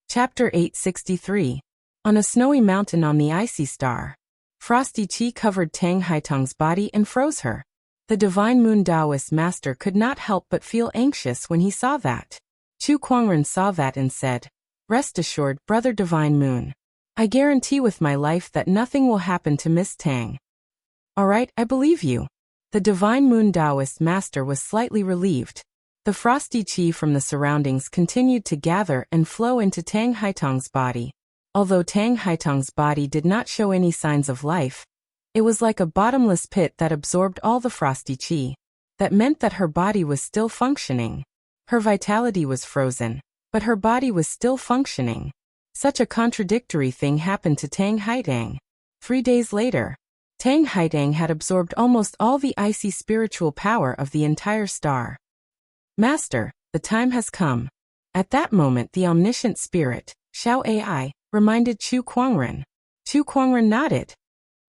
[SPEAKER 1] Chapter 863. On a snowy mountain on the icy star. Frosty qi covered Tang Haitang's body and froze her. The divine moon Taoist master could not help but feel anxious when he saw that. Chu Kuangren saw that and said, Rest assured, Brother Divine Moon. I guarantee with my life that nothing will happen to Miss Tang. Alright, I believe you. The divine moon Taoist master was slightly relieved. The frosty qi from the surroundings continued to gather and flow into Tang Haitang's body. Although Tang Haitang's body did not show any signs of life, it was like a bottomless pit that absorbed all the frosty qi. That meant that her body was still functioning. Her vitality was frozen, but her body was still functioning. Such a contradictory thing happened to Tang Haitang. 3 days later, Tang Haitang had absorbed almost all the icy spiritual power of the entire star. Master, the time has come. At that moment the omniscient spirit, Xiao Ai, reminded Chu Kuangren. Chu Kuangren nodded.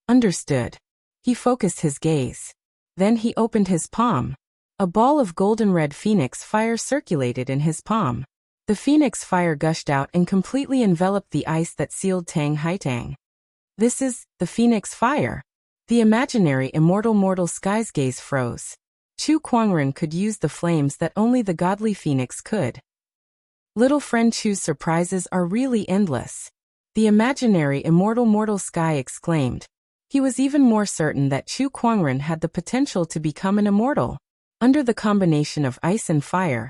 [SPEAKER 1] Understood. He focused his gaze. Then he opened his palm. A ball of golden-red phoenix fire circulated in his palm. The phoenix fire gushed out and completely enveloped the ice that sealed Tang Haitang. This is the phoenix fire. The imaginary immortal mortal sky's gaze froze. Chu Kuangren could use the flames that only the godly phoenix could. Little friend Chu's surprises are really endless. The imaginary immortal mortal sky exclaimed. He was even more certain that Chu Kuangren had the potential to become an immortal. Under the combination of ice and fire,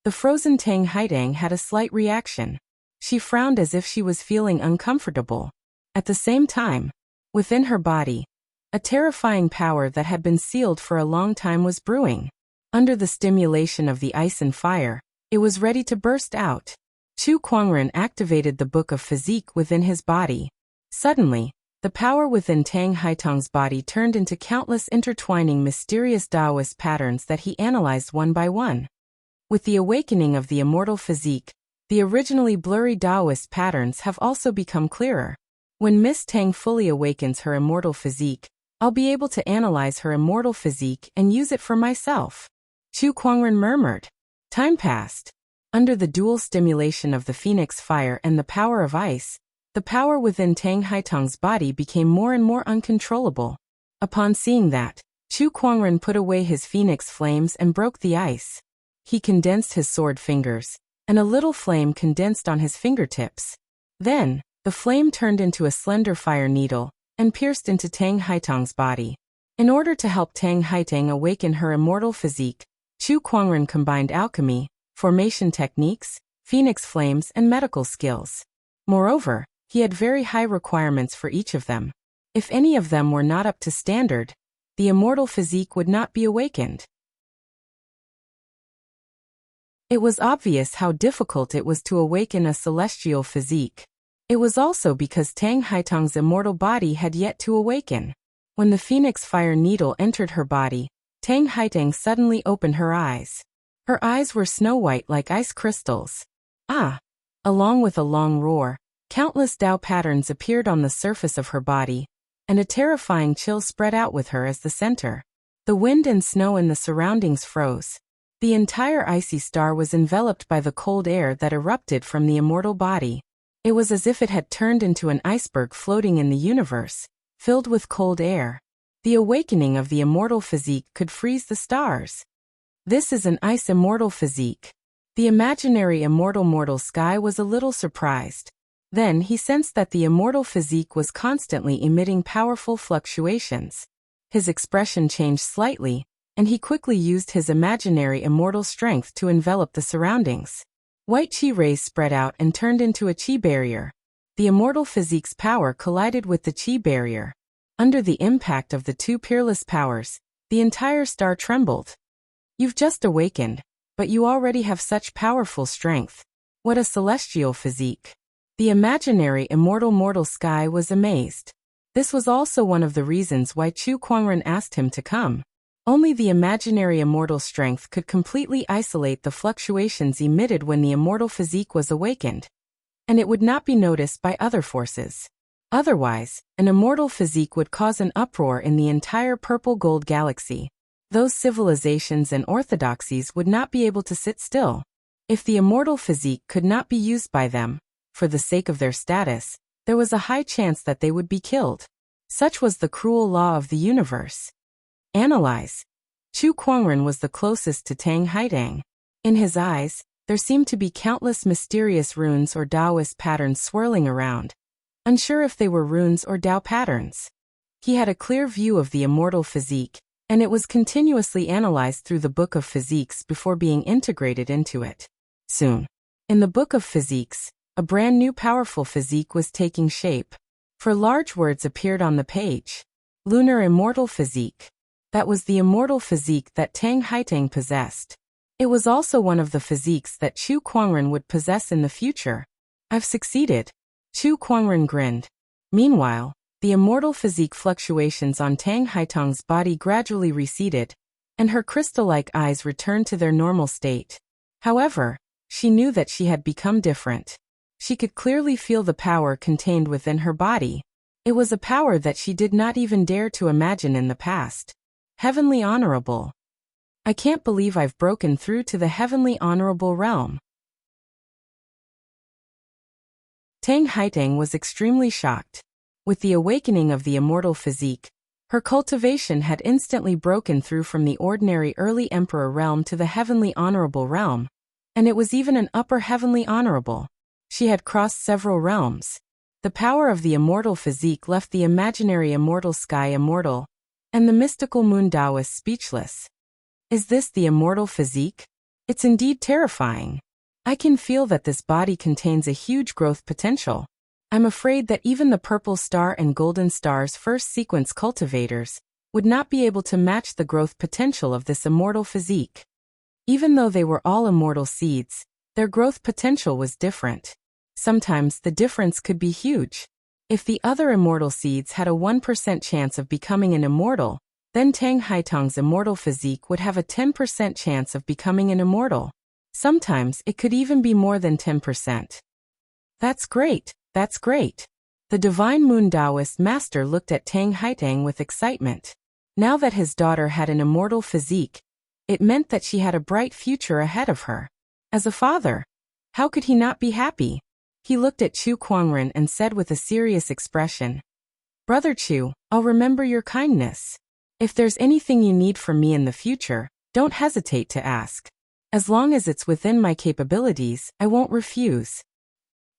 [SPEAKER 1] the frozen Tang Haitang had a slight reaction. She frowned as if she was feeling uncomfortable. At the same time, within her body, a terrifying power that had been sealed for a long time was brewing. Under the stimulation of the ice and fire, it was ready to burst out. Chu Kuangren activated the book of physique within his body. Suddenly, the power within Tang Haitang's body turned into countless intertwining mysterious Taoist patterns that he analyzed one by one. With the awakening of the immortal physique, the originally blurry Taoist patterns have also become clearer. When Miss Tang fully awakens her immortal physique, I'll be able to analyze her immortal physique and use it for myself. Chu Kuangren murmured. Time passed. Under the dual stimulation of the phoenix fire and the power of ice, the power within Tang Haitang's body became more and more uncontrollable. Upon seeing that, Chu Kuangren put away his phoenix flames and broke the ice. He condensed his sword fingers, and a little flame condensed on his fingertips. Then, the flame turned into a slender fire needle and pierced into Tang Haitang's body. In order to help Tang Haitang awaken her immortal physique, Chu Kuangren combined alchemy, formation techniques, phoenix flames, and medical skills. Moreover, he had very high requirements for each of them. If any of them were not up to standard, the immortal physique would not be awakened. It was obvious how difficult it was to awaken a celestial physique. It was also because Tang Haitang's immortal body had yet to awaken. When the phoenix fire needle entered her body, Tang Haitang suddenly opened her eyes. Her eyes were snow-white like ice crystals. Ah! Along with a long roar, countless Tao patterns appeared on the surface of her body, and a terrifying chill spread out with her as the center. The wind and snow in the surroundings froze. The entire icy star was enveloped by the cold air that erupted from the immortal body. It was as if it had turned into an iceberg floating in the universe, filled with cold air. The awakening of the immortal physique could freeze the stars. This is an ice immortal physique. The imaginary immortal mortal sky was a little surprised. Then he sensed that the immortal physique was constantly emitting powerful fluctuations. His expression changed slightly, and he quickly used his imaginary immortal strength to envelop the surroundings. White chi rays spread out and turned into a chi barrier. The immortal physique's power collided with the chi barrier. Under the impact of the two peerless powers, the entire star trembled. You've just awakened, but you already have such powerful strength. What a celestial physique. The imaginary immortal mortal sky was amazed. This was also one of the reasons why Chu Kuangren asked him to come. Only the imaginary immortal strength could completely isolate the fluctuations emitted when the immortal physique was awakened, and it would not be noticed by other forces. Otherwise, an immortal physique would cause an uproar in the entire purple-gold galaxy. Those civilizations and orthodoxies would not be able to sit still. If the immortal physique could not be used by them, for the sake of their status, there was a high chance that they would be killed. Such was the cruel law of the universe. Analyze. Chu Kuangren was the closest to Tang Haitang. In his eyes, there seemed to be countless mysterious runes or Taoist patterns swirling around, unsure if they were runes or Tao patterns. He had a clear view of the immortal physique, and it was continuously analyzed through the Book of Physiques before being integrated into it. Soon, in the Book of Physiques, a brand new powerful physique was taking shape. For large words appeared on the page. Lunar Immortal Physique. That was the immortal physique that Tang Haitang possessed. It was also one of the physiques that Chu Kuangren would possess in the future. I've succeeded. Chu Kuangren grinned. Meanwhile, the immortal physique fluctuations on Tang Haitang's body gradually receded, and her crystal-like eyes returned to their normal state. However, she knew that she had become different. She could clearly feel the power contained within her body. It was a power that she did not even dare to imagine in the past. Heavenly Honorable. I can't believe I've broken through to the Heavenly Honorable realm. Tang Haitang was extremely shocked. With the awakening of the immortal physique, Her cultivation had instantly broken through from the ordinary early emperor realm to the heavenly honorable realm, and it was even an upper heavenly honorable. She had crossed several realms. The power of the immortal physique left the imaginary immortal sky immortal, and the mystical moon Taoist speechless. Is this the immortal physique? It's indeed terrifying. I can feel that this body contains a huge growth potential. I'm afraid that even the purple star and golden star's first sequence cultivators would not be able to match the growth potential of this immortal physique. Even though they were all immortal seeds, their growth potential was different. Sometimes the difference could be huge. If the other immortal seeds had a 1% chance of becoming an immortal, then Tang Haitong's immortal physique would have a 10% chance of becoming an immortal. Sometimes it could even be more than 10%. That's great, that's great. The divine moon Taoist master looked at Tang Haitong with excitement. Now that his daughter had an immortal physique, it meant that she had a bright future ahead of her. As a father, how could he not be happy? He looked at Chu Kuangren and said with a serious expression, "Brother Chu, I'll remember your kindness. If there's anything you need from me in the future, don't hesitate to ask. As long as it's within my capabilities, I won't refuse."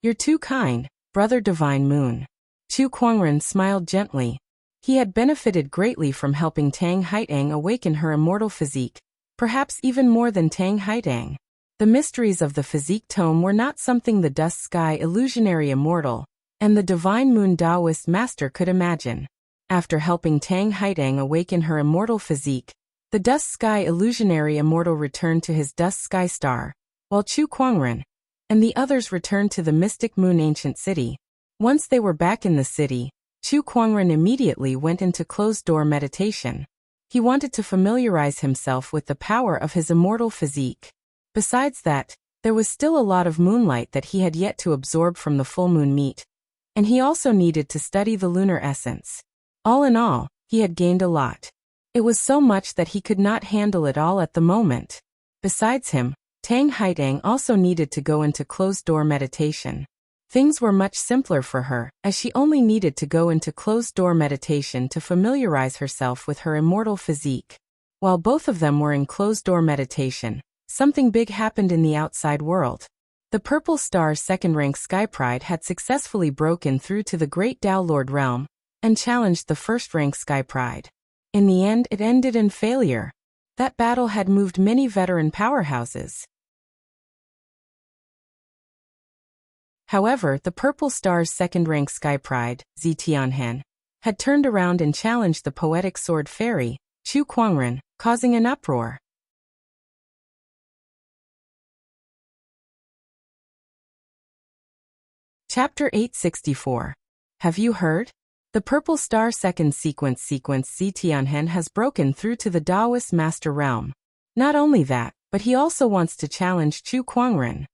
[SPEAKER 1] "You're too kind, Brother Divine Moon." Chu Kuangren smiled gently. He had benefited greatly from helping Tang Haitong awaken her immortal physique, perhaps even more than Tang Haitong. The mysteries of the physique tome were not something the Dust Sky illusionary immortal and the divine moon Taoist master could imagine. After helping Tang Haitong awaken her immortal physique, the Dust Sky illusionary immortal returned to his Dust Sky star, while Chu Kuangren and the others returned to the mystic moon ancient city. Once they were back in the city, Chu Kuangren immediately went into closed-door meditation. He wanted to familiarize himself with the power of his immortal physique. Besides that, there was still a lot of moonlight that he had yet to absorb from the full moon meet, and he also needed to study the lunar essence. All in all, he had gained a lot. It was so much that he could not handle it all at the moment. Besides him, Tang Haitong also needed to go into closed-door meditation. Things were much simpler for her, as she only needed to go into closed-door meditation to familiarize herself with her immortal physique. While both of them were in closed-door meditation, something big happened in the outside world. The Purple Star's second-rank Sky Pride had successfully broken through to the Great Tao Lord realm and challenged the first-rank Sky Pride. In the end, it ended in failure. That battle had moved many veteran powerhouses. However, the Purple Star's second-rank Sky Pride, Zitianhan, had turned around and challenged the poetic sword fairy, Chu Kuangren, causing an uproar. Chapter 864. Have you heard? The Purple Star second sequence Zitianhan has broken through to the Taoist Master Realm. Not only that, but he also wants to challenge Chu Kuangren.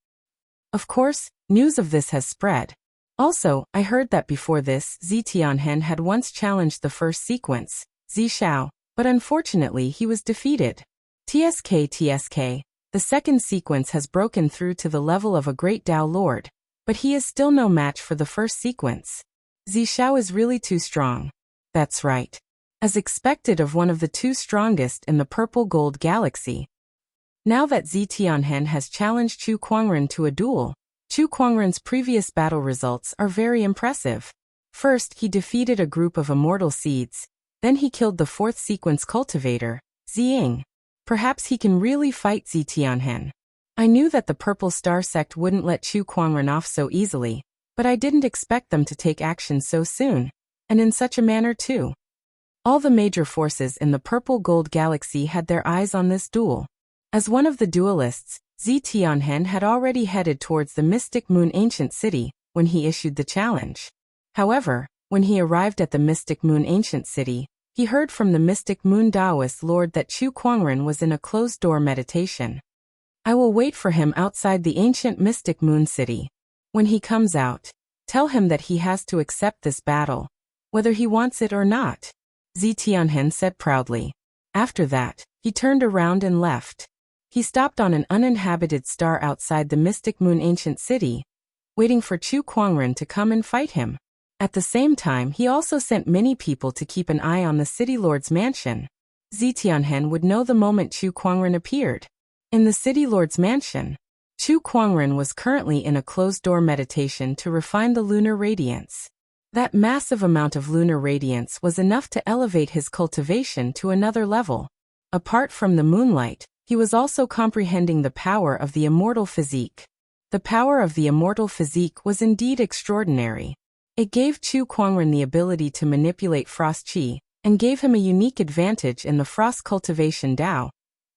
[SPEAKER 1] Of course, news of this has spread. Also, I heard that before this, Zitianhan had once challenged the first sequence, Zishao, but unfortunately he was defeated. TSK, the second sequence has broken through to the level of a great Tao Lord, but he is still no match for the first sequence. Zishao is really too strong. That's right. As expected of one of the two strongest in the Purple Gold Galaxy. Now that Zitianhan has challenged Chu Kuangren to a duel, Chu Kuangren's previous battle results are very impressive. First, he defeated a group of immortal seeds, then he killed the fourth sequence cultivator, Ziying. Perhaps he can really fight Zitianhan. I knew that the Purple Star sect wouldn't let Chu Kuangren off so easily, but I didn't expect them to take action so soon, and in such a manner too. All the major forces in the Purple Gold Galaxy had their eyes on this duel. As one of the duelists, Zitianhan had already headed towards the Mystic Moon Ancient City when he issued the challenge. However, when he arrived at the Mystic Moon Ancient City, he heard from the Mystic Moon Taoist Lord that Chu Kuangren was in a closed-door meditation. I will wait for him outside the ancient Mystic Moon City. When he comes out, tell him that he has to accept this battle, whether he wants it or not, Zitianhan said proudly. After that, he turned around and left. He stopped on an uninhabited star outside the Mystic Moon Ancient City, waiting for Chu Kuangren to come and fight him. At the same time, he also sent many people to keep an eye on the city lord's mansion. Zetianhen would know the moment Chu Kuangren appeared. In the city lord's mansion, Chu Kuangren was currently in a closed-door meditation to refine the lunar radiance. That massive amount of lunar radiance was enough to elevate his cultivation to another level. Apart from the moonlight, he was also comprehending the power of the immortal physique. The power of the immortal physique was indeed extraordinary. It gave Chu Kuangren the ability to manipulate frost qi, and gave him a unique advantage in the frost cultivation Dao,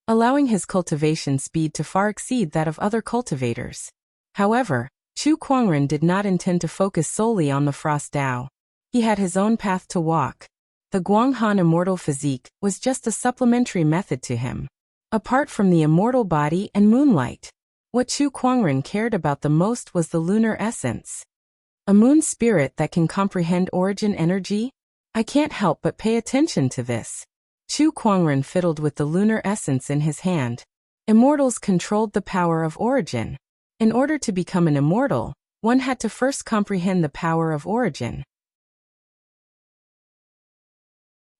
[SPEAKER 1] allowing his cultivation speed to far exceed that of other cultivators. However, Chu Kuangren did not intend to focus solely on the frost Dao. He had his own path to walk. The Guanghan immortal physique was just a supplementary method to him. Apart from the immortal body and moonlight, what Chu Kuangren cared about the most was the lunar essence. A moon spirit that can comprehend origin energy? I can't help but pay attention to this. Chu Kuangren fiddled with the lunar essence in his hand. Immortals controlled the power of origin. In order to become an immortal, one had to first comprehend the power of origin.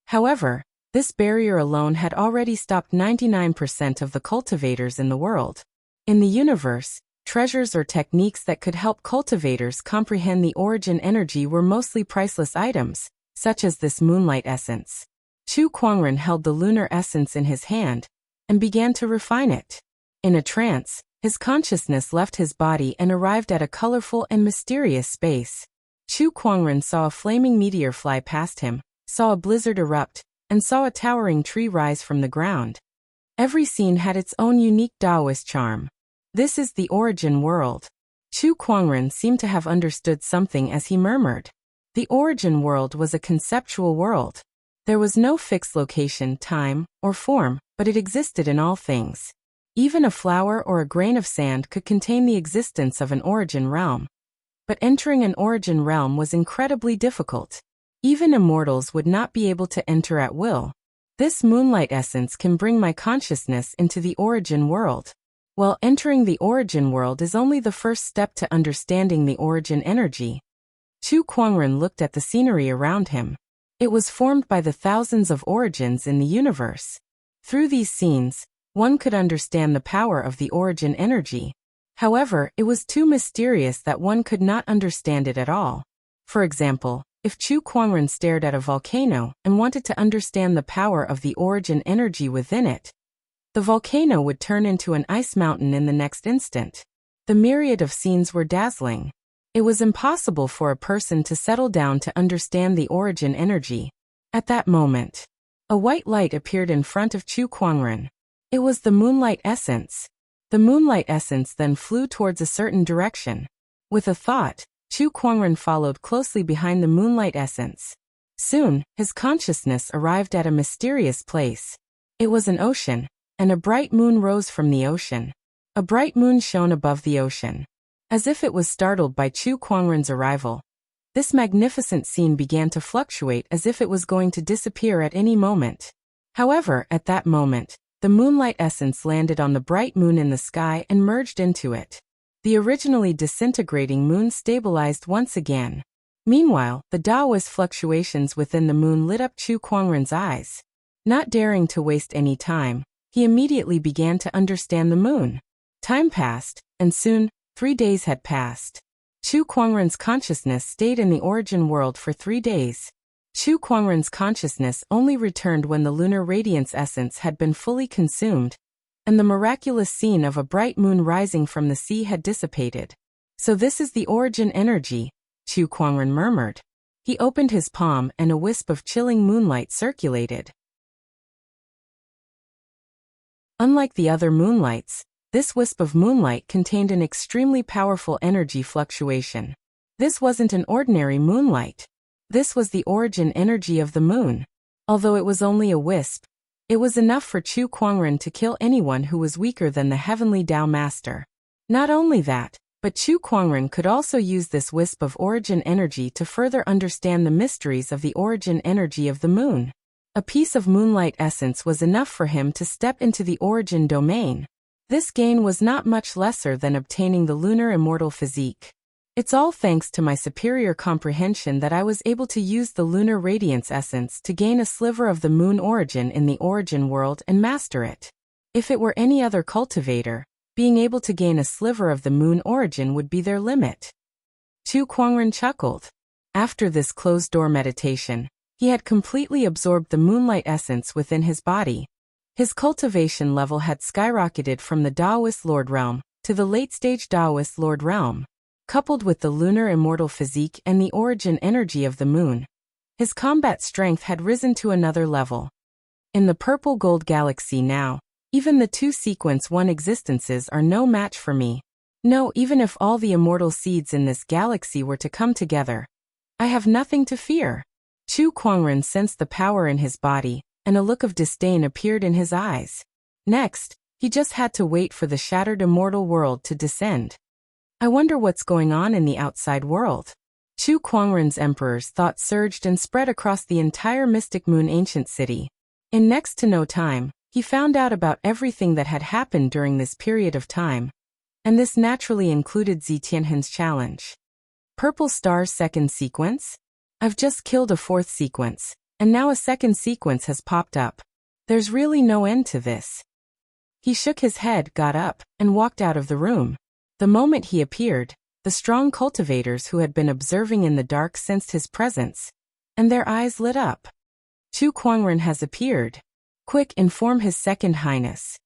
[SPEAKER 1] However, this barrier alone had already stopped 99% of the cultivators in the world. In the universe, treasures or techniques that could help cultivators comprehend the origin energy were mostly priceless items, such as this moonlight essence. Chu Kuangren held the lunar essence in his hand and began to refine it. In a trance, his consciousness left his body and arrived at a colorful and mysterious space. Chu Kuangren saw a flaming meteor fly past him, saw a blizzard erupt, and saw a towering tree rise from the ground. Every scene had its own unique Taoist charm. This is the origin world. Chu Kuangren seemed to have understood something as he murmured. The origin world was a conceptual world. There was no fixed location, time, or form, but it existed in all things. Even a flower or a grain of sand could contain the existence of an origin realm. But entering an origin realm was incredibly difficult. Even immortals would not be able to enter at will. This moonlight essence can bring my consciousness into the origin world. While entering the origin world is only the first step to understanding the origin energy. Chu Kuangren looked at the scenery around him. It was formed by the thousands of origins in the universe. Through these scenes, one could understand the power of the origin energy. However, it was too mysterious that one could not understand it at all. For example, if Chu Kuangren stared at a volcano and wanted to understand the power of the origin energy within it, the volcano would turn into an ice mountain in the next instant. The myriad of scenes were dazzling. It was impossible for a person to settle down to understand the origin energy. At that moment, a white light appeared in front of Chu Kuangren. It was the moonlight essence. The moonlight essence then flew towards a certain direction. With a thought, Chu Kuangren followed closely behind the moonlight essence. Soon, his consciousness arrived at a mysterious place. It was an ocean, and a bright moon rose from the ocean. A bright moon shone above the ocean. As if it was startled by Chu Kuangren's arrival, this magnificent scene began to fluctuate as if it was going to disappear at any moment. However, at that moment, the moonlight essence landed on the bright moon in the sky and merged into it. The originally disintegrating moon stabilized once again. Meanwhile, the Taoist fluctuations within the moon lit up Chu Kuangren's eyes. Not daring to waste any time, he immediately began to understand the moon. Time passed, and soon, 3 days had passed. Chu Kuangren's consciousness stayed in the origin world for 3 days. Chu Kuangren's consciousness only returned when the lunar radiance essence had been fully consumed, and the miraculous scene of a bright moon rising from the sea had dissipated. So this is the origin energy, Chu Kuangren murmured. He opened his palm and a wisp of chilling moonlight circulated. Unlike the other moonlights, this wisp of moonlight contained an extremely powerful energy fluctuation. This wasn't an ordinary moonlight. This was the origin energy of the moon. Although it was only a wisp, it was enough for Chu Kuangren to kill anyone who was weaker than the heavenly Tao master. Not only that, but Chu Kuangren could also use this wisp of origin energy to further understand the mysteries of the origin energy of the moon. A piece of moonlight essence was enough for him to step into the origin domain. This gain was not much lesser than obtaining the lunar immortal physique. It's all thanks to my superior comprehension that I was able to use the lunar radiance essence to gain a sliver of the moon origin in the origin world and master it. If it were any other cultivator, being able to gain a sliver of the moon origin would be their limit. Chu Kuangren chuckled. After this closed-door meditation, he had completely absorbed the moonlight essence within his body. His cultivation level had skyrocketed from the Taoist Lord Realm to the late-stage Taoist Lord Realm. Coupled with the lunar immortal physique and the origin energy of the moon, his combat strength had risen to another level. In the purple gold galaxy now, even the 2 sequence 1 existences are no match for me. No, even if all the immortal seeds in this galaxy were to come together, I have nothing to fear. Chu Kuangren sensed the power in his body, and a look of disdain appeared in his eyes. Next, he just had to wait for the shattered immortal world to descend. I wonder what's going on in the outside world. Chu Kuangren's emperor's thoughts surged and spread across the entire Mystic Moon ancient city. In next to no time, he found out about everything that had happened during this period of time. And this naturally included Zi Tianhen's challenge. Purple Star's second sequence? I've just killed a 4th sequence, and now a 2nd sequence has popped up. There's really no end to this. He shook his head, got up, and walked out of the room. The moment he appeared, the strong cultivators who had been observing in the dark sensed his presence, and their eyes lit up. Chu Kuangren has appeared. Quick, inform His Second Highness.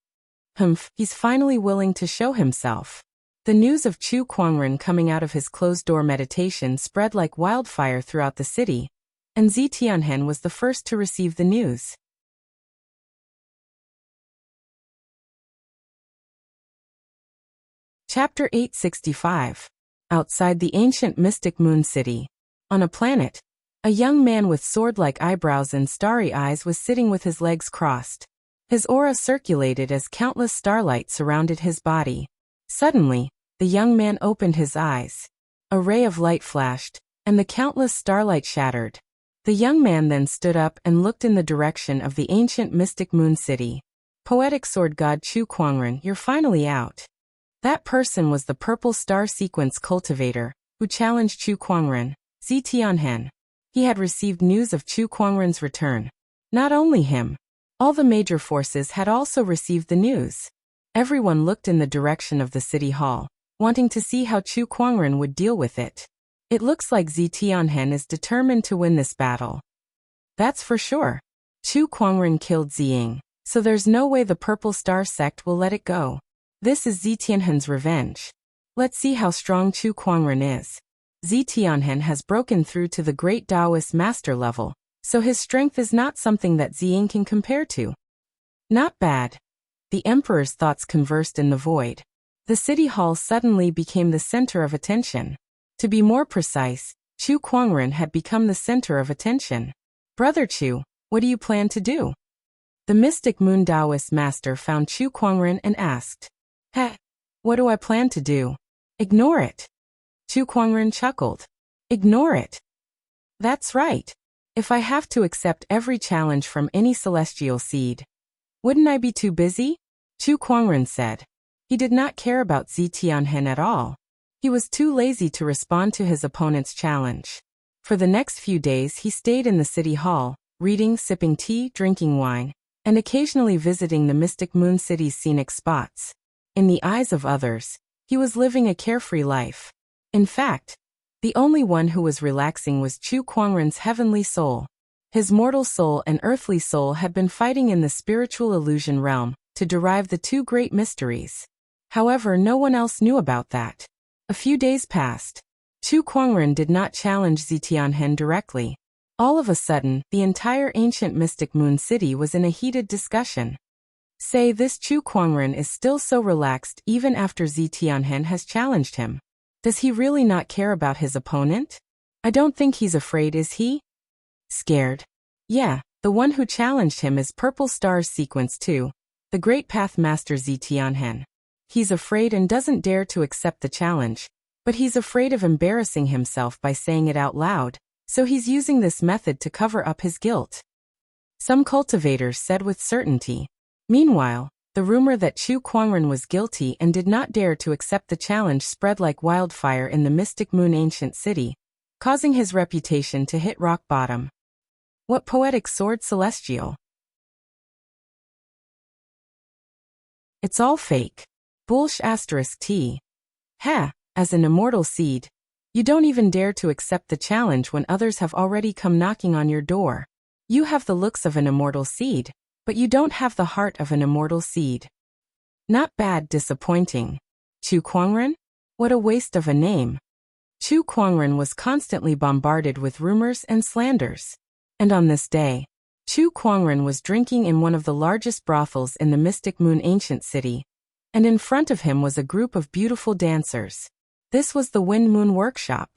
[SPEAKER 1] Humph, he's finally willing to show himself. The news of Chu Kuangren coming out of his closed-door meditation spread like wildfire throughout the city, and Zi Tianhen was the first to receive the news. Chapter 865. Outside the ancient mystic moon city. On a planet, a young man with sword-like eyebrows and starry eyes was sitting with his legs crossed. His aura circulated as countless starlight surrounded his body. Suddenly, the young man opened his eyes. A ray of light flashed, and the countless starlight shattered. The young man then stood up and looked in the direction of the ancient mystic moon city. Poetic sword god Chu Kuangren, you're finally out. That person was the purple star sequence cultivator, who challenged Chu Kuangren, Zi Tianhen. He had received news of Chu Kuangren's return. Not only him, all the major forces had also received the news. Everyone looked in the direction of the city hall, wanting to see how Chu Kuangren would deal with it. It looks like Zi Tianhen is determined to win this battle. That's for sure. Chu Kuangren killed Ziying, so there's no way the Purple Star sect will let it go. This is Zi Tianhen's revenge. Let's see how strong Chu Kuangren is. Zi Tianhen has broken through to the great Taoist master level, so his strength is not something that Ziying can compare to. Not bad. The emperor's thoughts conversed in the void. The city hall suddenly became the center of attention. To be more precise, Chu Kuangren had become the center of attention. Brother Chu, what do you plan to do? The mystic moon Taoist master found Chu Kuangren and asked, "Heh, what do I plan to do? Ignore it." Chu Kuangren chuckled. Ignore it. That's right. If I have to accept every challenge from any celestial seed, wouldn't I be too busy? Chu Kuangren said. He did not care about Zi Tianhen at all. He was too lazy to respond to his opponent's challenge. For the next few days he stayed in the city hall, reading, sipping tea, drinking wine, and occasionally visiting the Mystic Moon City's scenic spots. In the eyes of others, he was living a carefree life. In fact, the only one who was relaxing was Chu Kuangren's heavenly soul. His mortal soul and earthly soul had been fighting in the spiritual illusion realm to derive the two great mysteries. However, no one else knew about that. A few days passed. Chu Kuangren did not challenge Zi Tianhen directly. All of a sudden, the entire ancient Mystic Moon City was in a heated discussion. Say, this Chu Kuangren is still so relaxed even after Zi Tianhen has challenged him. Does he really not care about his opponent? I don't think he's afraid, is he? Scared? Yeah, the one who challenged him is Purple Star's Sequence 2, the Great Path Master Zi Tianhen. He's afraid and doesn't dare to accept the challenge, but he's afraid of embarrassing himself by saying it out loud, so he's using this method to cover up his guilt. Some cultivators said with certainty. Meanwhile, The rumor that Chu Kuangren was guilty and did not dare to accept the challenge spread like wildfire in the Mystic Moon ancient city, causing his reputation to hit rock bottom. What poetic sword celestial? It's all fake. Bullsh *T. Heh, as an immortal seed. You don't even dare to accept the challenge when others have already come knocking on your door. You have the looks of an immortal seed, but you don't have the heart of an immortal seed. Not bad, disappointing. Chu Kuangren? What a waste of a name. Chu Kuangren was constantly bombarded with rumors and slanders. And on this day, Chu Kuangren was drinking in one of the largest brothels in the Mystic Moon ancient city, and in front of him was a group of beautiful dancers. This was the Wind Moon Workshop,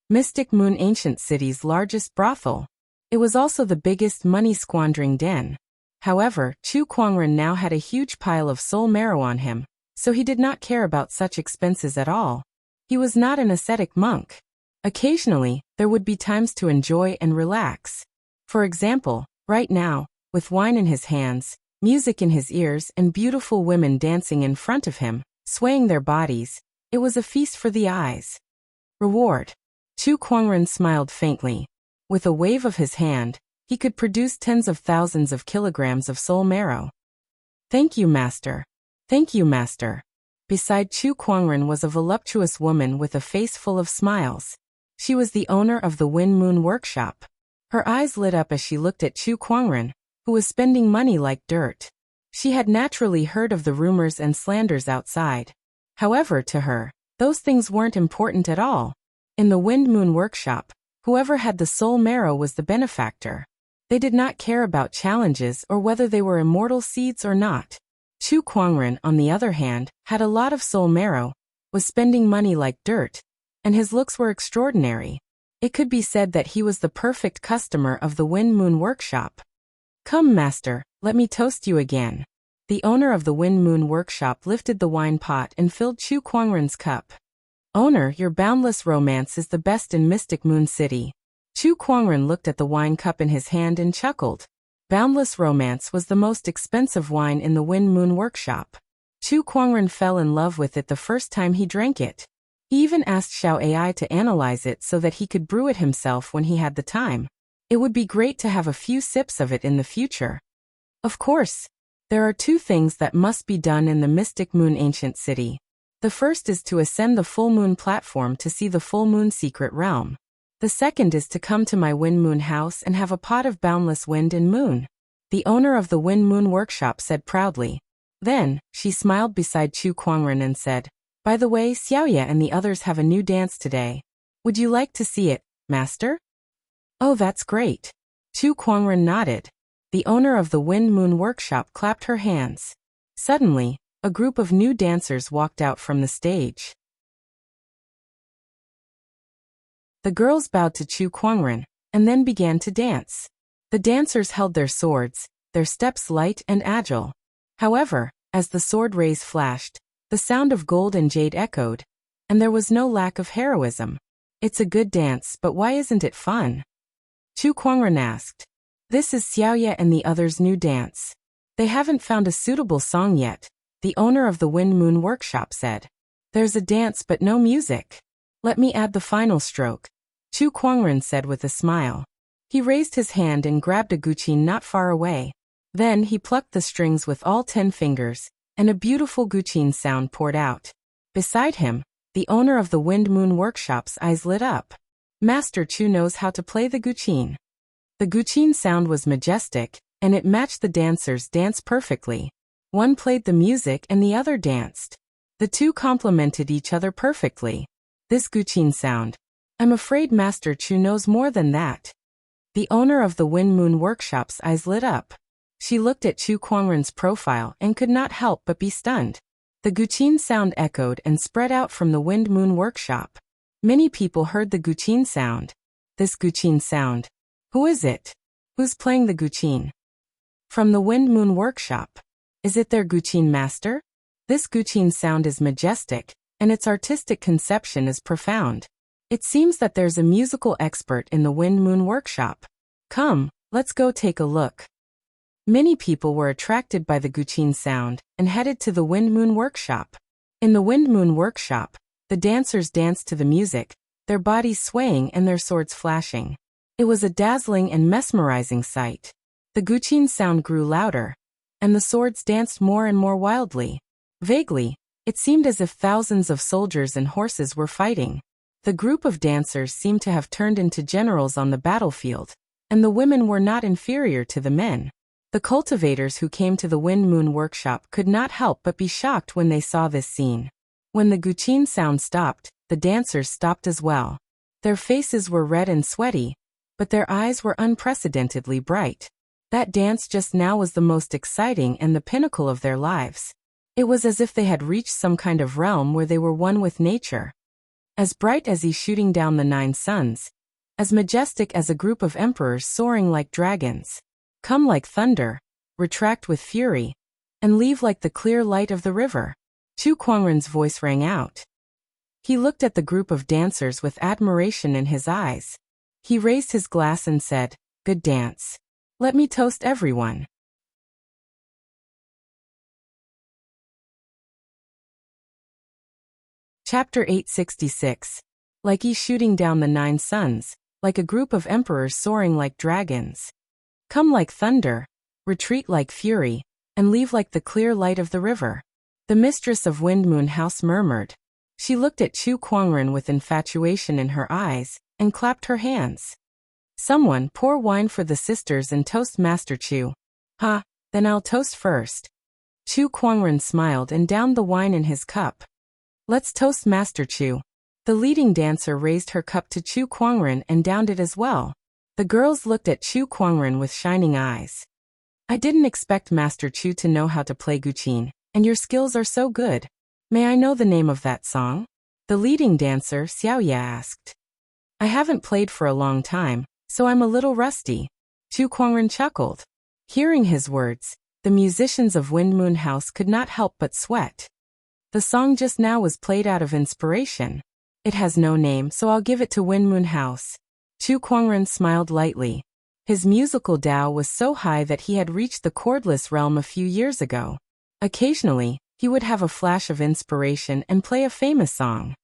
[SPEAKER 1] Mystic Moon ancient city's largest brothel. It was also the biggest money-squandering den. However, Chu Kuangren now had a huge pile of soul marrow on him, so he did not care about such expenses at all. He was not an ascetic monk. Occasionally, there would be times to enjoy and relax. For example, right now, with wine in his hands, music in his ears and beautiful women dancing in front of him, swaying their bodies, it was a feast for the eyes. Reward. Chu Kuangren smiled faintly. With a wave of his hand, he could produce tens of thousands of kilograms of soul marrow. Thank you, master. Thank you, master. Beside Chu Kuangren was a voluptuous woman with a face full of smiles. She was the owner of the Wind Moon Workshop. Her eyes lit up as she looked at Chu Kuangren, who was spending money like dirt. She had naturally heard of the rumors and slanders outside. However, to her, those things weren't important at all. In the Wind Moon Workshop, whoever had the soul marrow was the benefactor. They did not care about challenges or whether they were immortal seeds or not. Chu Kuangren, on the other hand, had a lot of soul marrow, was spending money like dirt, and his looks were extraordinary. It could be said that he was the perfect customer of the Wind Moon Workshop. Come, master, let me toast you again. The owner of the Wind Moon Workshop lifted the wine pot and filled Chu Kuangren's cup. Owner, your boundless romance is the best in Mystic Moon City. Chu Kuangren looked at the wine cup in his hand and chuckled. Boundless Romance was the most expensive wine in the Wind Moon Workshop. Chu Kuangren fell in love with it the first time he drank it. He even asked Xiao AI to analyze it so that he could brew it himself when he had the time. It would be great to have a few sips of it in the future. Of course, there are two things that must be done in the Mystic Moon ancient city. The first is to ascend the full moon platform to see the full moon secret realm. The second is to come to my Wind Moon house and have a pot of boundless wind and moon. The owner of the Wind Moon Workshop said proudly. Then, she smiled beside Chu Kuangren and said, by the way, Xiaoye and the others have a new dance today. Would you like to see it, master? Oh, that's great. Chu Kuangren nodded. The owner of the Wind Moon Workshop clapped her hands. Suddenly, a group of new dancers walked out from the stage. The girls bowed to Chu Kuangren, and then began to dance. The dancers held their swords, their steps light and agile. However, as the sword rays flashed, the sound of gold and jade echoed, and there was no lack of heroism. It's a good dance, but why isn't it fun? Chu Kuangren asked. This is Xiaoye and the others' new dance. They haven't found a suitable song yet, the owner of the Wind Moon Workshop said. There's a dance but no music. Let me add the final stroke, Chu Kuangren said with a smile. He raised his hand and grabbed a guqin not far away. Then he plucked the strings with all 10 fingers, and a beautiful guqin sound poured out. Beside him, the owner of the Wind Moon Workshop's eyes lit up. Master Chu knows how to play the guqin. The guqin sound was majestic, and it matched the dancers' dance perfectly. One played the music and the other danced. The two complemented each other perfectly. This guqin sound. I'm afraid Master Chu knows more than that. The owner of the Wind Moon Workshop's eyes lit up. She looked at Chu Kuangren's profile and could not help but be stunned. The guqin sound echoed and spread out from the Wind Moon Workshop. Many people heard the guqin sound. This guqin sound. Who is it? Who's playing the guqin? From the Wind Moon Workshop. Is it their guqin master? This guqin sound is majestic, and its artistic conception is profound. It seems that there's a musical expert in the Wind Moon Workshop. Come, let's go take a look. Many people were attracted by the Guqin sound and headed to the Wind Moon workshop. In the Wind Moon workshop, the dancers danced to the music, their bodies swaying and their swords flashing. It was a dazzling and mesmerizing sight. The Guqin sound grew louder, and the swords danced more and more wildly. Vaguely, it seemed as if thousands of soldiers and horses were fighting. The group of dancers seemed to have turned into generals on the battlefield, and the women were not inferior to the men. The cultivators who came to the Wind Moon workshop could not help but be shocked when they saw this scene. When the Guqin sound stopped, the dancers stopped as well. Their faces were red and sweaty, but their eyes were unprecedentedly bright. That dance just now was the most exciting and the pinnacle of their lives. It was as if they had reached some kind of realm where they were one with nature. As bright as he shooting down the 9 suns, as majestic as a group of emperors soaring like dragons. Come like thunder, retract with fury, and leave like the clear light of the river. Chu Kuangren's voice rang out. He looked at the group of dancers with admiration in his eyes. He raised his glass and said, "Good dance. Let me toast everyone." Chapter 866. Like he shooting down the 9 suns, like a group of emperors soaring like dragons. Come like thunder, retreat like fury, and leave like the clear light of the river. The mistress of Wind Moon House murmured. She looked at Chu Kuangren with infatuation in her eyes, and clapped her hands. Someone pour wine for the sisters and toast Master Chu. Ha, then I'll toast first. Chu Kuangren smiled and downed the wine in his cup. Let's toast Master Chu. The leading dancer raised her cup to Chu Kuangren and downed it as well. The girls looked at Chu Kuangren with shining eyes. I didn't expect Master Chu to know how to play Guqin, and your skills are so good. May I know the name of that song? The leading dancer, Xiaoya, asked. I haven't played for a long time, so I'm a little rusty. Chu Kuangren chuckled. Hearing his words, the musicians of Wind Moon House could not help but sweat. The song just now was played out of inspiration. It has no name, so I'll give it to Wind Moon House. Chu Kuangren smiled lightly. His musical Tao was so high that he had reached the chordless realm a few years ago. Occasionally, he would have a flash of inspiration and play a famous song.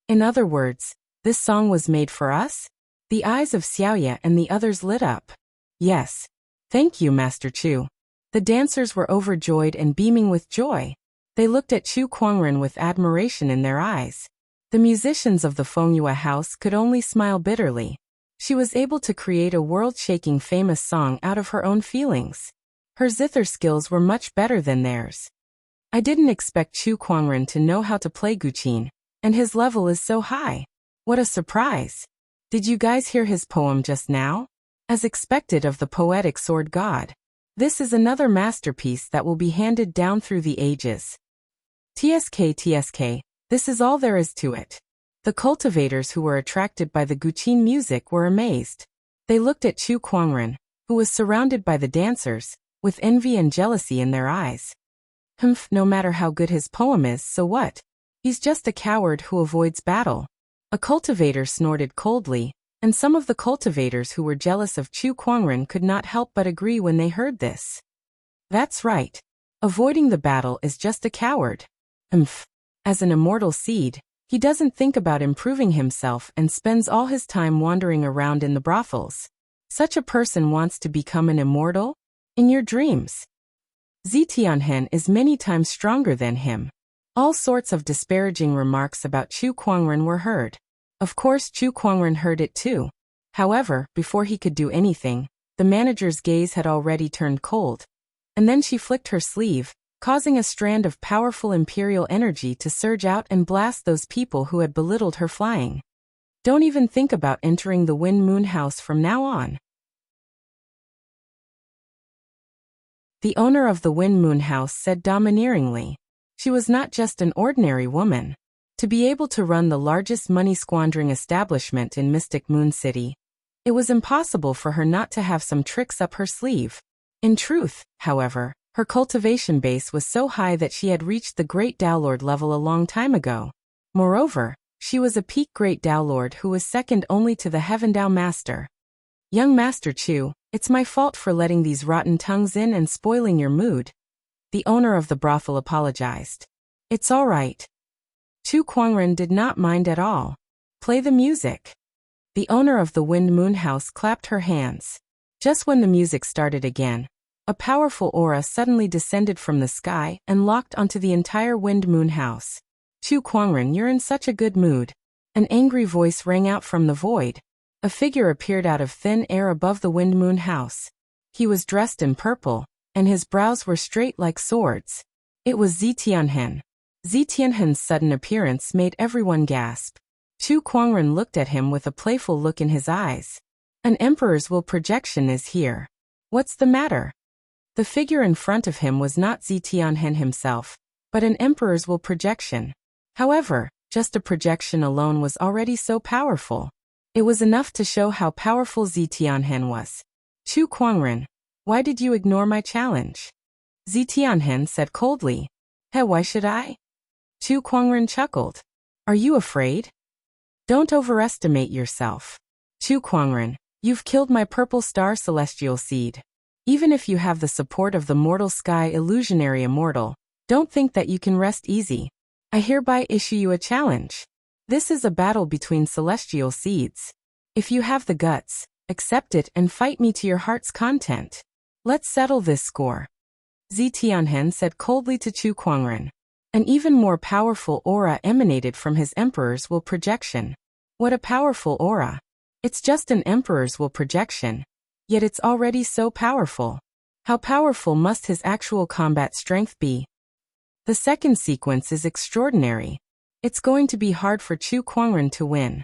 [SPEAKER 1] In other words, this song was made for us? The eyes of Xiaoya and the others lit up. Yes. Thank you, Master Chu. The dancers were overjoyed and beaming with joy. They looked at Chu Kuangren with admiration in their eyes. The musicians of the Fengyue house could only smile bitterly. She was able to create a world-shaking famous song out of her own feelings. Her zither skills were much better than theirs. I didn't expect Chu Kuangren to know how to play Guqin, and his level is so high. What a surprise. Did you guys hear his poem just now? As expected of the poetic sword god. This is another masterpiece that will be handed down through the ages. TSK, this is all there is to it. The cultivators who were attracted by the Guqin music were amazed. They looked at Chu Kuangren, who was surrounded by the dancers, with envy and jealousy in their eyes. No matter how good his poem is, so what? He's just a coward who avoids battle. A cultivator snorted coldly, and some of the cultivators who were jealous of Chu Kuangren could not help but agree when they heard this. That's right. Avoiding the battle is just a coward. As an immortal seed, he doesn't think about improving himself and spends all his time wandering around in the brothels. Such a person wants to become an immortal? In your dreams. Zitianhen is many times stronger than him. All sorts of disparaging remarks about Chu Kuangren were heard. Of course Chu Kuangren heard it too. However, before he could do anything, the manager's gaze had already turned cold. And then she flicked her sleeve, causing a strand of powerful imperial energy to surge out and blast those people who had belittled her flying. Don't even think about entering the Wind Moon House from now on. The owner of the Wind Moon House said domineeringly. She was not just an ordinary woman. To be able to run the largest money-squandering establishment in Mystic Moon City, it was impossible for her not to have some tricks up her sleeve. In truth, however, her cultivation base was so high that she had reached the Great Tao Lord level a long time ago. Moreover, she was a peak Great Tao Lord who was second only to the Heaven Tao Master. Young Master Chu, It's my fault for letting these rotten tongues in and spoiling your mood. The owner of the brothel apologized. It's all right. Chu Kwangren did not mind at all. Play the music. The owner of the Wind Moon House clapped her hands. Just when the music started again, a powerful aura suddenly descended from the sky and locked onto the entire Wind Moon House. Chu Kwangren, you're in such a good mood. An angry voice rang out from the void. A figure appeared out of thin air above the Wind Moon House. He was dressed in purple, and his brows were straight like swords. It was Zi Tianhen. Zi Tianhen's sudden appearance made everyone gasp. Chu Kwangren looked at him with a playful look in his eyes. An emperor's will projection is here. What's the matter? The figure in front of him was not Zi Tianhen himself, but an emperor's will projection. However, just a projection alone was already so powerful. It was enough to show how powerful Zi Tianhen was. Chu Kwangren, why did you ignore my challenge? Zi Tianhen said coldly. Hey, why should I? Chu Kwangren chuckled. Are you afraid? Don't overestimate yourself. Chu Kwangren, you've killed my purple star celestial seed. Even if you have the support of the mortal sky illusionary immortal, don't think that you can rest easy. I hereby issue you a challenge. This is a battle between celestial seeds. If you have the guts, accept it and fight me to your heart's content. Let's settle this score. Zi Tianhen said coldly to Chu Kwangren. An even more powerful aura emanated from his emperor's will projection. What a powerful aura. It's just an emperor's will projection. Yet it's already so powerful. How powerful must his actual combat strength be? The second sequence is extraordinary. It's going to be hard for Chu Kwangren to win.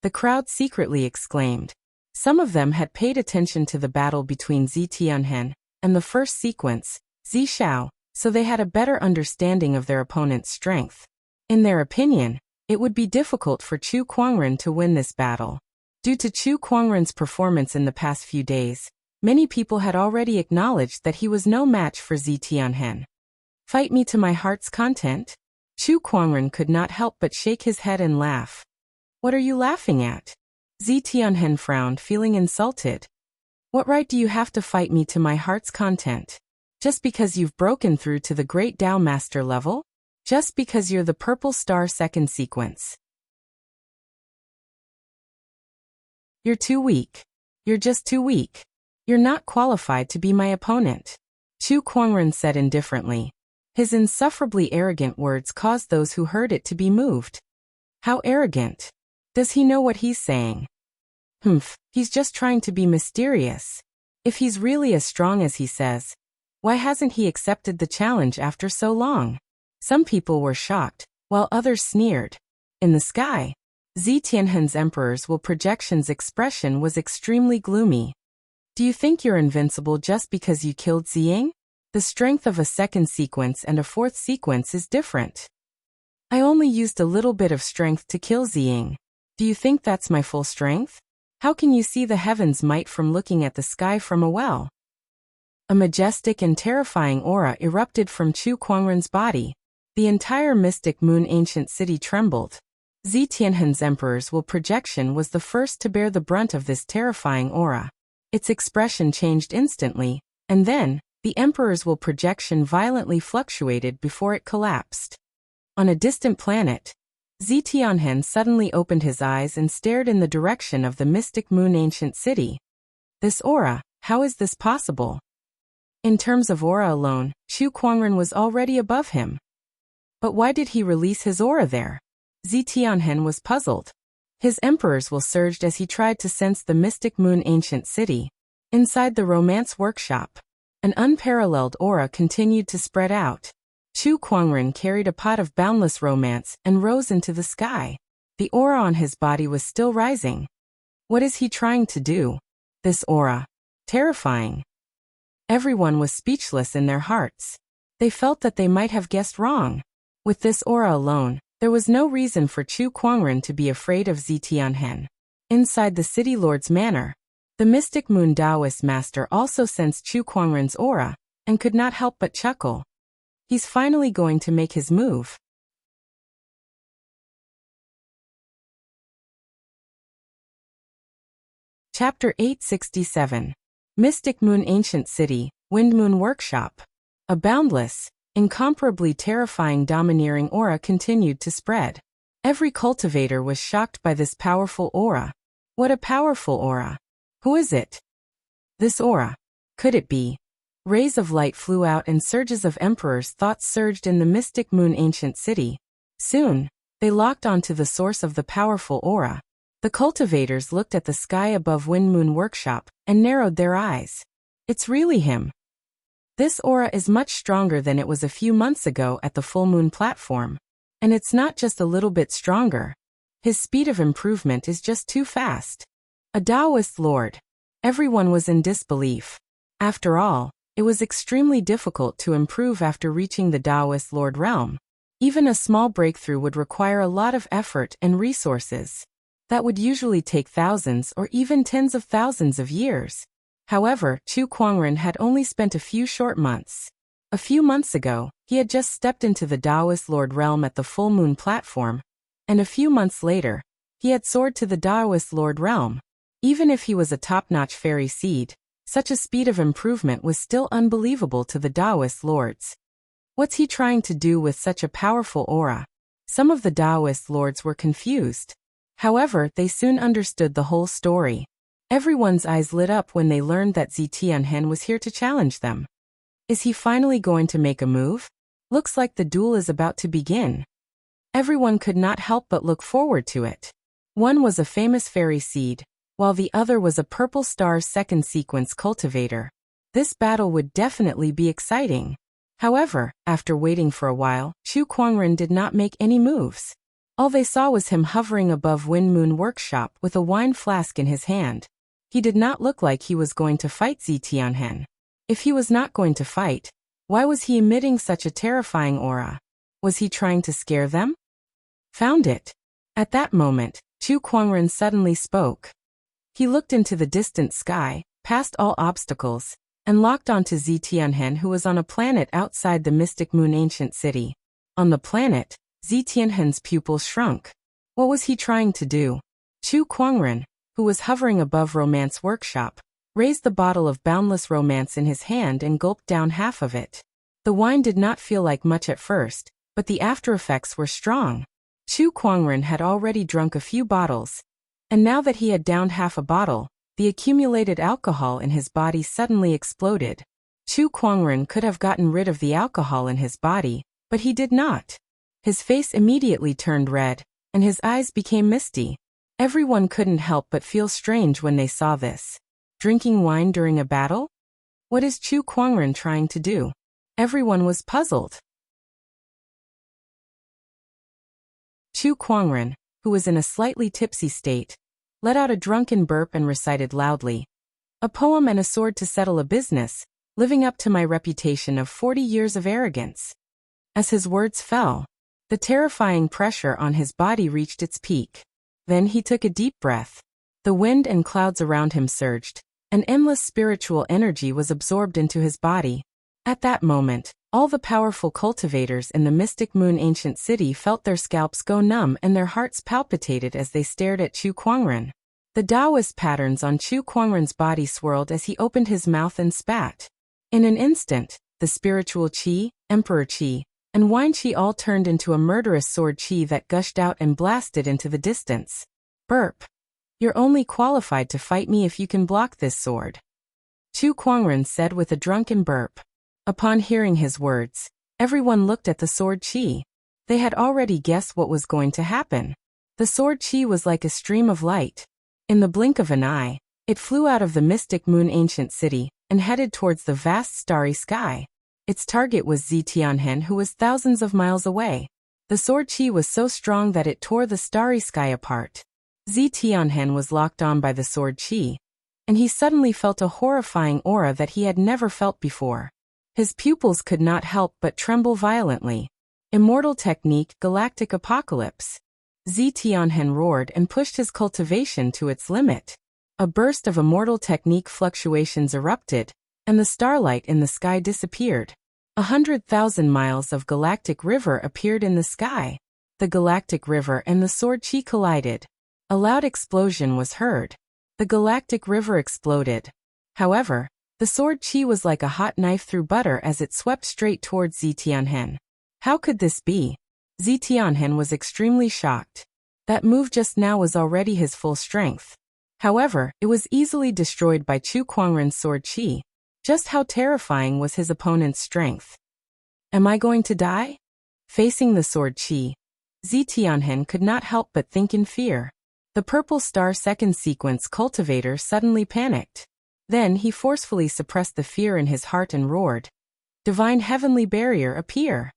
[SPEAKER 1] The crowd secretly exclaimed. Some of them had paid attention to the battle between Zi Tianhen and the first sequence, Zi Xiao, so they had a better understanding of their opponent's strength. In their opinion, it would be difficult for Chu Kwangren to win this battle. Due to Chu Kwangren's performance in the past few days, many people had already acknowledged that he was no match for Zi Tianhen. Fight me to my heart's content? Chu Kwangren could not help but shake his head and laugh. What are you laughing at? Zi Tianhen frowned, feeling insulted. What right do you have to fight me to my heart's content? Just because you've broken through to the Great Tao Master level? Just because you're the Purple Star second sequence? You're too weak. You're just too weak. You're not qualified to be my opponent. Chu Kwangren said indifferently. His insufferably arrogant words caused those who heard it to be moved. How arrogant. Does he know what he's saying? He's just trying to be mysterious. If he's really as strong as he says, why hasn't he accepted the challenge after so long? Some people were shocked, while others sneered. In the sky, Zi Tianhen's emperor's will projection's expression was extremely gloomy. Do you think you're invincible just because you killed Ziying? The strength of a second sequence and a fourth sequence is different. I only used a little bit of strength to kill Ziying. Do you think that's my full strength? How can you see the heavens' might from looking at the sky from a well? A majestic and terrifying aura erupted from Chu Kwangren's body. The entire mystic moon ancient city trembled. Zi Tianhen's emperor's will projection was the first to bear the brunt of this terrifying aura. Its expression changed instantly, and then, the emperor's will projection violently fluctuated before it collapsed. On a distant planet, Zi Tianhen suddenly opened his eyes and stared in the direction of the mystic moon ancient city. This aura, how is this possible? In terms of aura alone, Chu Kwangren was already above him. But why did he release his aura there? Zi Tianhen was puzzled. His emperor's will surged as he tried to sense the mystic moon ancient city. Inside the romance workshop, an unparalleled aura continued to spread out. Chu Kwangren carried a pot of boundless romance and rose into the sky. The aura on his body was still rising. What is he trying to do? This aura. Terrifying. Everyone was speechless in their hearts. They felt that they might have guessed wrong. With this aura alone, there was no reason for Chu Kwangren to be afraid of Zi Tianhen. Inside the city lord's manor, the mystic moon Taoist master also sensed Chu Kwangren's aura, and could not help but chuckle. He's finally going to make his move. Chapter 867. Mystic Moon Ancient City, Wind Moon Workshop. A boundless, incomparably terrifying domineering aura continued to spread. Every cultivator was shocked by this powerful aura. What a powerful aura! Who is it? This aura. Could it be? Rays of light flew out and surges of emperor's thoughts surged in the Mystic Moon Ancient City. Soon, they locked onto the source of the powerful aura. The cultivators looked at the sky above Wind Moon Workshop and narrowed their eyes. It's really him. This aura is much stronger than it was a few months ago at the full moon platform. And it's not just a little bit stronger. His speed of improvement is just too fast. A Taoist lord. Everyone was in disbelief. After all, it was extremely difficult to improve after reaching the Taoist lord realm. Even a small breakthrough would require a lot of effort and resources. That would usually take thousands or even tens of thousands of years. However, Chu Kuangren had only spent a few short months. A few months ago, he had just stepped into the Taoist Lord realm at the full moon platform, and a few months later, he had soared to the Taoist Lord realm. Even if he was a top-notch fairy seed, such a speed of improvement was still unbelievable to the Taoist lords. What's he trying to do with such a powerful aura? Some of the Taoist lords were confused. However, they soon understood the whole story. Everyone's eyes lit up when they learned that Tianhen was here to challenge them. Is he finally going to make a move? Looks like the duel is about to begin. Everyone could not help but look forward to it. One was a famous fairy seed, while the other was a purple star second sequence cultivator. This battle would definitely be exciting. However, after waiting for a while, Chu Kuangren did not make any moves. All they saw was him hovering above Wind Moon Workshop with a wine flask in his hand. He did not look like he was going to fight Tianhen. If he was not going to fight, why was he emitting such a terrifying aura? Was he trying to scare them? Found it. At that moment, Chu Kuangren suddenly spoke. He looked into the distant sky, past all obstacles, and locked onto Tianhen, who was on a planet outside the Mystic Moon Ancient City. On the planet, Tianhen's pupils shrunk. What was he trying to do? Chu Kuangren, who was hovering above Romance Workshop, raised the bottle of boundless romance in his hand and gulped down half of it. The wine did not feel like much at first, but the after-effects were strong. Chu Kuangren had already drunk a few bottles, and now that he had downed half a bottle, the accumulated alcohol in his body suddenly exploded. Chu Kuangren could have gotten rid of the alcohol in his body, but he did not. His face immediately turned red, and his eyes became misty. Everyone couldn't help but feel strange when they saw this. Drinking wine during a battle? What is Chu Kuangren trying to do? Everyone was puzzled. Chu Kuangren, who was in a slightly tipsy state, let out a drunken burp and recited loudly, "A poem and a sword to settle a business, living up to my reputation of 40 years of arrogance." As his words fell, the terrifying pressure on his body reached its peak. Then he took a deep breath. The wind and clouds around him surged, and endless spiritual energy was absorbed into his body. At that moment, all the powerful cultivators in the Mystic Moon Ancient City felt their scalps go numb and their hearts palpitated as they stared at Chu Kuangren. The Taoist patterns on Chu Kuangren's body swirled as he opened his mouth and spat. In an instant, the spiritual qi, emperor qi, and wine qi all turned into a murderous sword qi that gushed out and blasted into the distance. Burp. You're only qualified to fight me if you can block this sword, Chu Kuangren said with a drunken burp. Upon hearing his words, everyone looked at the sword qi. They had already guessed what was going to happen. The sword qi was like a stream of light. In the blink of an eye, it flew out of the Mystic Moon Ancient City and headed towards the vast starry sky. Its target was Tianhen, who was thousands of miles away. The sword qi was so strong that it tore the starry sky apart. Tianhen was locked on by the sword qi, and he suddenly felt a horrifying aura that he had never felt before. His pupils could not help but tremble violently. Immortal technique, galactic apocalypse. Tianhen roared and pushed his cultivation to its limit. A burst of immortal technique fluctuations erupted, and the starlight in the sky disappeared. 100,000 miles of galactic river appeared in the sky. The galactic river and the sword qi collided. A loud explosion was heard. The galactic river exploded. However, the sword chi was like a hot knife through butter as it swept straight towards Zitianhen. How could this be? Zitianhen was extremely shocked. That move just now was already his full strength. However, it was easily destroyed by Chu Kuangren's sword chi. Just how terrifying was his opponent's strength? Am I going to die? Facing the sword chi, Zitianhen could not help but think in fear. The purple star second sequence cultivator suddenly panicked. Then he forcefully suppressed the fear in his heart and roared, "Divine heavenly barrier, appear!"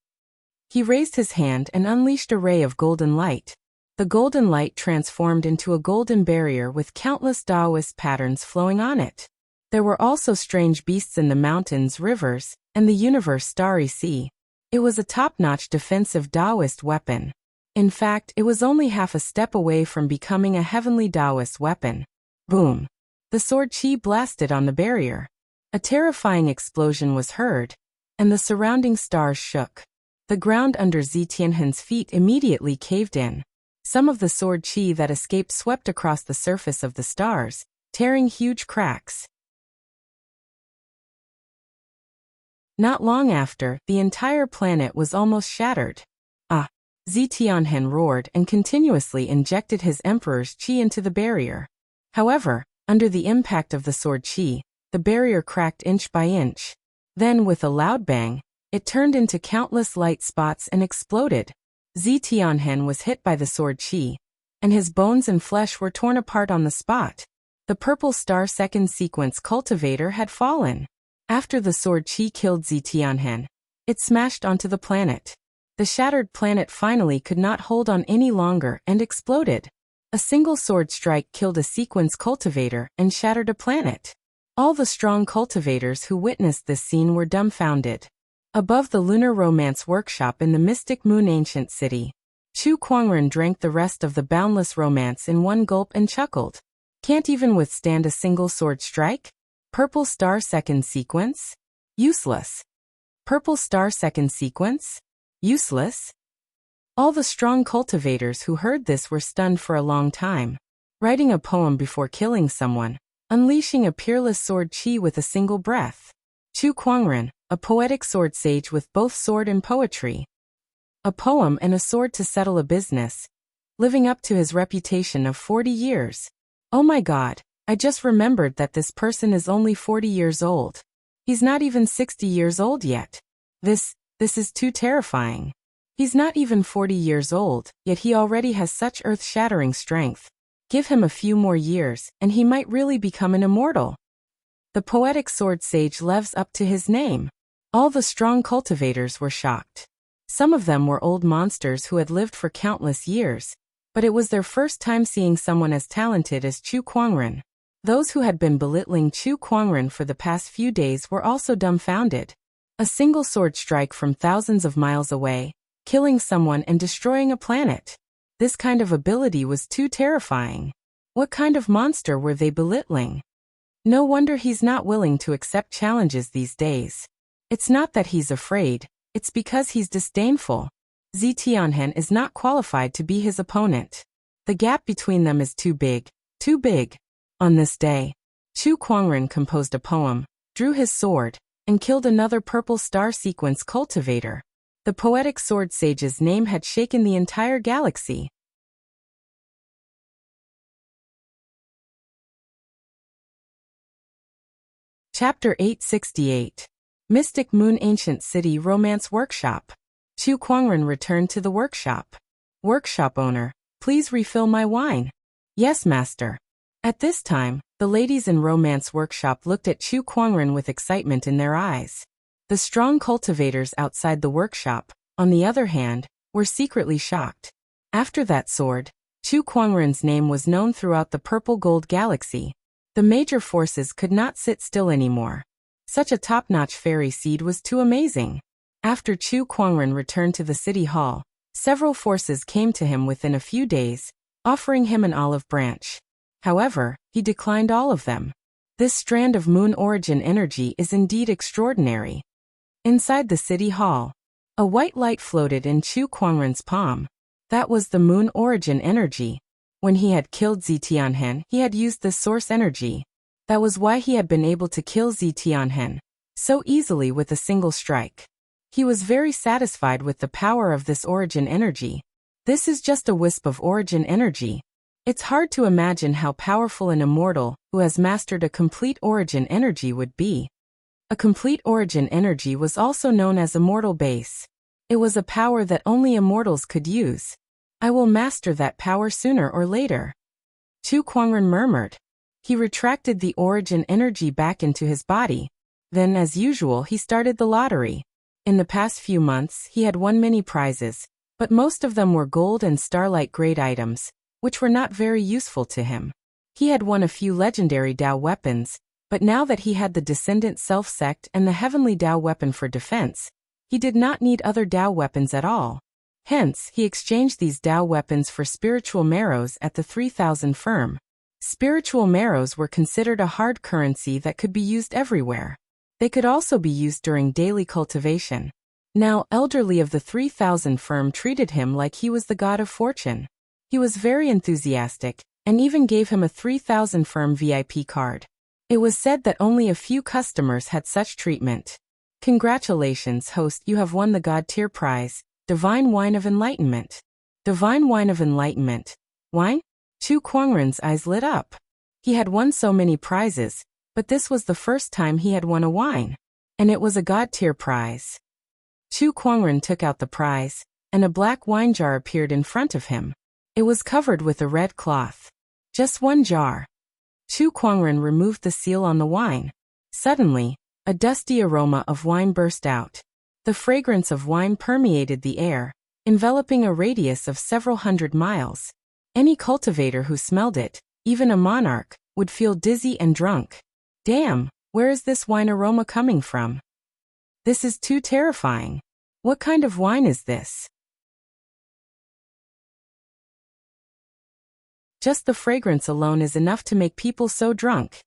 [SPEAKER 1] He raised his hand and unleashed a ray of golden light. The golden light transformed into a golden barrier with countless Taoist patterns flowing on it. There were also strange beasts in the mountains, rivers, and the universe starry sea. It was a top-notch defensive Taoist weapon. In fact, it was only half a step away from becoming a heavenly Taoist weapon. Boom! The sword chi blasted on the barrier. A terrifying explosion was heard, and the surrounding stars shook. The ground under Zitianhen's feet immediately caved in. Some of the sword chi that escaped swept across the surface of the stars, tearing huge cracks. Not long after, the entire planet was almost shattered. Ah! Zitianhen roared and continuously injected his emperor's chi into the barrier. However, under the impact of the sword chi, the barrier cracked inch by inch. Then, with a loud bang, it turned into countless light spots and exploded. Zitianhen was hit by the sword chi, and his bones and flesh were torn apart on the spot. The purple star second sequence cultivator had fallen. After the sword chi killed Zitianhen, it smashed onto the planet. The shattered planet finally could not hold on any longer and exploded. A single sword strike killed a sequence cultivator and shattered a planet. All the strong cultivators who witnessed this scene were dumbfounded. Above the lunar romance workshop in the mystic moon ancient city, Chu Kuangren drank the rest of the boundless romance in one gulp and chuckled. Can't even withstand a single sword strike? Purple star second sequence? Useless. Purple star second sequence? Useless? All the strong cultivators who heard this were stunned for a long time. Writing a poem before killing someone, unleashing a peerless sword chi with a single breath. Chu Kuangren, a poetic sword sage with both sword and poetry. A poem and a sword to settle a business, living up to his reputation of 40 years. Oh my God, I just remembered that this person is only 40 years old. He's not even 60 years old yet. This is too terrifying. He's not even 40 years old, yet he already has such earth-shattering strength. Give him a few more years, and he might really become an immortal. The poetic sword sage lives up to his name. All the strong cultivators were shocked. Some of them were old monsters who had lived for countless years, but it was their first time seeing someone as talented as Chu Kuangren. Those who had been belittling Chu Kuangren for the past few days were also dumbfounded. A single sword strike from thousands of miles away, killing someone and destroying a planet. This kind of ability was too terrifying. What kind of monster were they belittling? No wonder he's not willing to accept challenges these days. It's not that he's afraid, it's because he's disdainful. Zitianhen is not qualified to be his opponent. The gap between them is too big, too big. On this day, Chu Kuangren composed a poem, drew his sword, and killed another purple star sequence cultivator. The poetic sword sage's name had shaken the entire galaxy. Chapter 868. Mystic Moon Ancient City Romance Workshop. Chu Kuangren returned to the workshop. Workshop owner, please refill my wine. Yes, master. At this time, the ladies in Romance Workshop looked at Chu Kuangren with excitement in their eyes. The strong cultivators outside the workshop, on the other hand, were secretly shocked. After that sword, Chu Kuangren's name was known throughout the Purple Gold Galaxy. The major forces could not sit still anymore. Such a top-notch fairy seed was too amazing. After Chu Kuangren returned to the city hall, several forces came to him within a few days, offering him an olive branch. However, he declined all of them. This strand of moon origin energy is indeed extraordinary. Inside the city hall, a white light floated in Chu Kuangren's palm. That was the moon origin energy. When he had killed Zitianhen, he had used this source energy. That was why he had been able to kill Zetianhen so easily with a single strike. He was very satisfied with the power of this origin energy. This is just a wisp of origin energy. It's hard to imagine how powerful an immortal who has mastered a complete origin energy would be. A complete origin energy was also known as immortal base. It was a power that only immortals could use. I will master that power sooner or later. Chu Kuangren murmured. He retracted the origin energy back into his body. Then, as usual, he started the lottery. In the past few months, he had won many prizes, but most of them were gold and starlight grade items, which were not very useful to him. He had won a few legendary Dao weapons, but now that he had the Descendant Self-Sect and the Heavenly Dao weapon for defense, he did not need other Dao weapons at all. Hence, he exchanged these Dao weapons for spiritual marrows at the 3000 firm. Spiritual marrows were considered a hard currency that could be used everywhere. They could also be used during daily cultivation. Now, Elderly of the 3000 firm treated him like he was the god of fortune. He was very enthusiastic, and even gave him a 3000 firm VIP card. It was said that only a few customers had such treatment. Congratulations, host, you have won the God tier prize, Divine Wine of Enlightenment. Divine Wine of Enlightenment. Wine? Chu Kuangren's eyes lit up. He had won so many prizes, but this was the first time he had won a wine. And it was a God tier prize. Chu Kuangren took out the prize, and a black wine jar appeared in front of him. It was covered with a red cloth. Just one jar. Chu Kuangren removed the seal on the wine. Suddenly, a dusty aroma of wine burst out. The fragrance of wine permeated the air, enveloping a radius of several hundred miles. Any cultivator who smelled it, even a monarch, would feel dizzy and drunk. Damn, where is this wine aroma coming from? This is too terrifying. What kind of wine is this? Just the fragrance alone is enough to make people so drunk.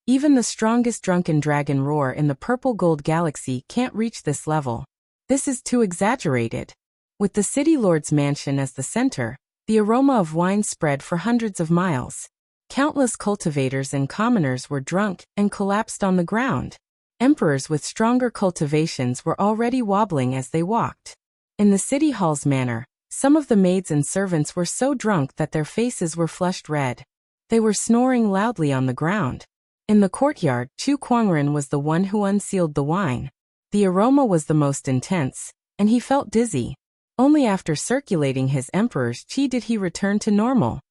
[SPEAKER 1] Even the strongest drunken dragon roar in the purple gold galaxy can't reach this level. This is too exaggerated. With the city lord's mansion as the center, the aroma of wine spread for hundreds of miles. Countless cultivators and commoners were drunk and collapsed on the ground. Emperors with stronger cultivations were already wobbling as they walked. In the city hall's manor, some of the maids and servants were so drunk that their faces were flushed red. They were snoring loudly on the ground. In the courtyard, Chu Kuangren was the one who unsealed the wine. The aroma was the most intense, and he felt dizzy. Only after circulating his emperor's qi did he return to normal.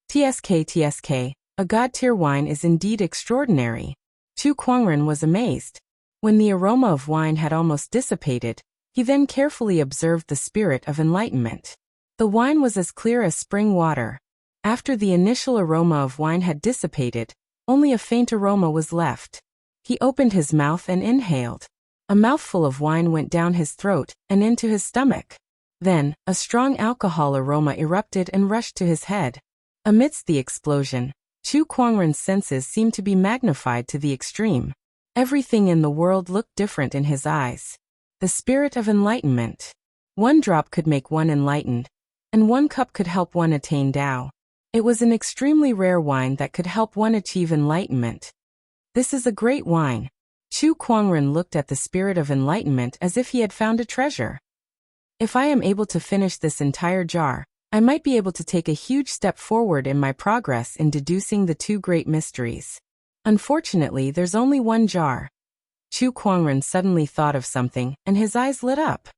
[SPEAKER 1] TSK, a god-tier wine is indeed extraordinary. Chu Kuangren was amazed. When the aroma of wine had almost dissipated, he then carefully observed the spirit of enlightenment. The wine was as clear as spring water. After the initial aroma of wine had dissipated, only a faint aroma was left. He opened his mouth and inhaled. A mouthful of wine went down his throat and into his stomach. Then, a strong alcohol aroma erupted and rushed to his head. Amidst the explosion, Chu Kuangren's senses seemed to be magnified to the extreme. Everything in the world looked different in his eyes. The spirit of enlightenment. One drop could make one enlightened, and one cup could help one attain Tao. It was an extremely rare wine that could help one achieve enlightenment. This is a great wine. Chu Kuangren looked at the spirit of enlightenment as if he had found a treasure. If I am able to finish this entire jar, I might be able to take a huge step forward in my progress in deducing the two great mysteries. Unfortunately, there's only one jar. Chu Kuangren suddenly thought of something, and his eyes lit up.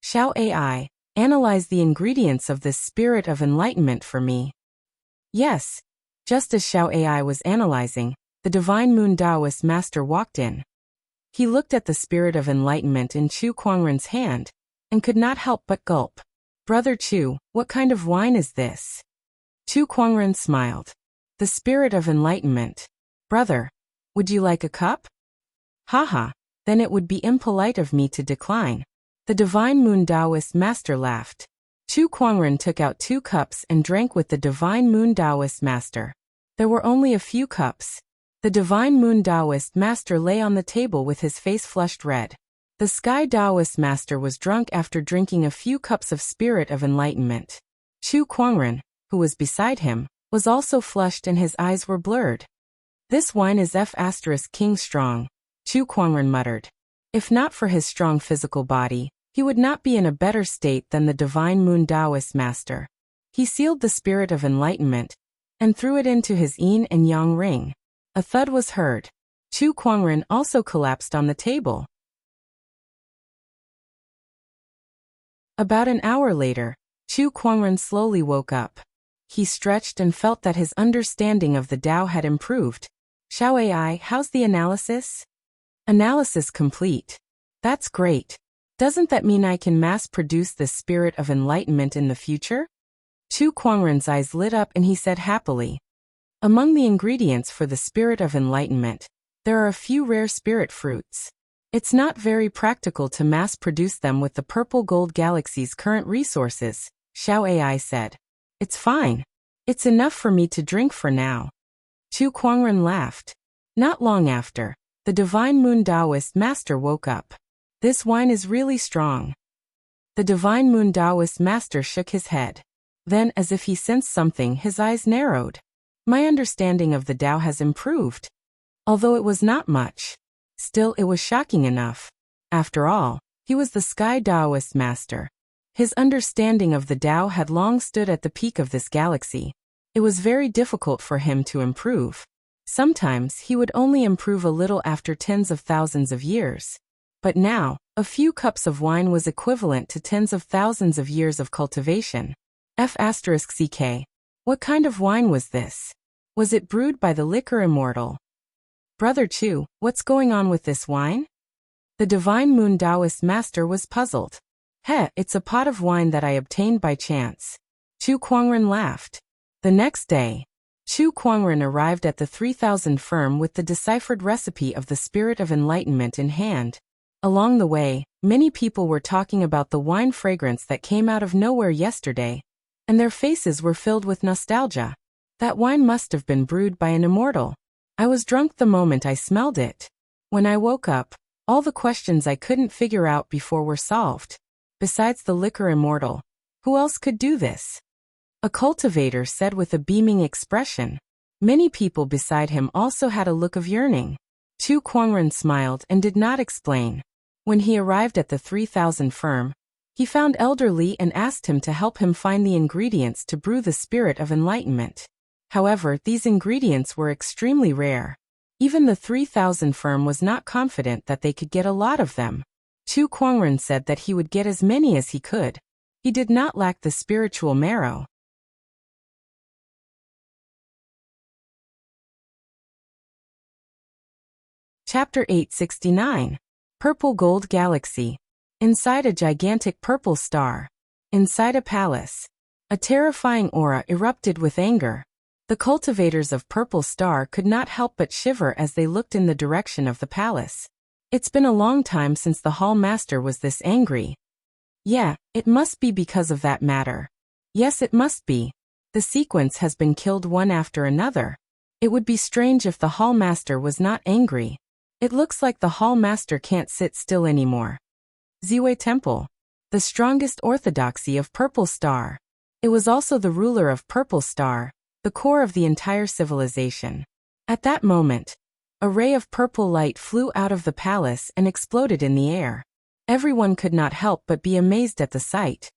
[SPEAKER 1] Xiao AI, analyze the ingredients of this spirit of enlightenment for me. Yes. Just as Xiao AI was analyzing, the Divine Moon Taoist Master walked in. He looked at the spirit of enlightenment in Chu Kuangren's hand, and could not help but gulp. Brother Chu, what kind of wine is this? Chu Kuangren smiled. The spirit of enlightenment. Brother, would you like a cup? Haha, then it would be impolite of me to decline. The Divine Moon Taoist Master laughed. Chu Kuangren took out 2 cups and drank with the Divine Moon Taoist Master. There were only a few cups. The Divine Moon Taoist Master lay on the table with his face flushed red. The Sky Taoist Master was drunk after drinking a few cups of spirit of enlightenment. Chu Kuangren, who was beside him, was also flushed and his eyes were blurred. This wine is King strong, Chu Kuangren muttered. If not for his strong physical body, he would not be in a better state than the divine moon Taoist master. He sealed the spirit of enlightenment and threw it into his yin and yang ring. A thud was heard. Chu Kuangren also collapsed on the table. About an hour later, Chu Kuangren slowly woke up. He stretched and felt that his understanding of the Tao had improved. Xiao AI, how's the analysis? Analysis complete. That's great. Doesn't that mean I can mass-produce this spirit of enlightenment in the future? Chu Kuangren's eyes lit up and he said happily. Among the ingredients for the spirit of enlightenment, there are a few rare spirit fruits. It's not very practical to mass-produce them with the purple gold galaxy's current resources, Xiao AI said. It's fine. It's enough for me to drink for now. Chu Kuangren laughed. Not long after, the divine moon Taoist master woke up. This wine is really strong. The divine moon Taoist master shook his head. Then, as if he sensed something, his eyes narrowed. My understanding of the Tao has improved. Although it was not much. Still, it was shocking enough. After all, he was the Sky Taoist master. His understanding of the Tao had long stood at the peak of this galaxy. It was very difficult for him to improve. Sometimes he would only improve a little after tens of thousands of years. But now, a few cups of wine was equivalent to tens of thousands of years of cultivation. F***CK. What kind of wine was this? Was it brewed by the liquor immortal? Brother Chu, what's going on with this wine? The divine moon Taoist master was puzzled. It's a pot of wine that I obtained by chance. Chu Kuangren laughed. The next day, Chu Kuangren arrived at the 3000 firm with the deciphered recipe of the spirit of enlightenment in hand. Along the way, many people were talking about the wine fragrance that came out of nowhere yesterday, and their faces were filled with nostalgia. That wine must have been brewed by an immortal. I was drunk the moment I smelled it. When I woke up, all the questions I couldn't figure out before were solved. Besides the liquor immortal, who else could do this? A cultivator said with a beaming expression. Many people beside him also had a look of yearning. Chu Kuangren smiled and did not explain. When he arrived at the 3000 firm, he found Elder Li and asked him to help him find the ingredients to brew the spirit of enlightenment. However, these ingredients were extremely rare. Even the 3000 firm was not confident that they could get a lot of them. Chu Kuangren said that he would get as many as he could. He did not lack the spiritual marrow. Chapter 869. Purple Gold Galaxy. Inside a gigantic purple star. Inside a palace. A terrifying aura erupted with anger. The cultivators of Purple Star could not help but shiver as they looked in the direction of the palace. It's been a long time since the hall master was this angry. Yeah, it must be because of that matter. Yes, it must be. The sequence has been killed one after another. It would be strange if the hall master was not angry. It looks like the hall master can't sit still anymore. Ziwei Temple. The strongest orthodoxy of Purple Star. It was also the ruler of Purple Star, the core of the entire civilization. At that moment, a ray of purple light flew out of the palace and exploded in the air. Everyone could not help but be amazed at the sight.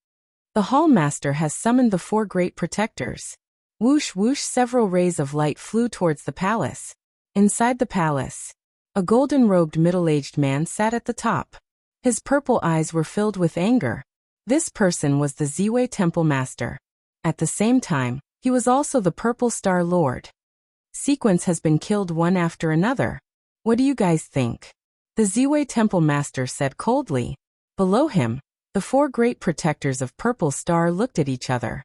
[SPEAKER 1] The hall master has summoned the 4 great protectors. Whoosh whoosh, several rays of light flew towards the palace. Inside the palace, a golden-robed middle-aged man sat at the top. His purple eyes were filled with anger. This person was the Ziwei Temple Master. At the same time, he was also the Purple Star Lord. Sequence has been killed one after another. What do you guys think? The Ziwei Temple Master said coldly. Below him, the 4 great protectors of Purple Star looked at each other.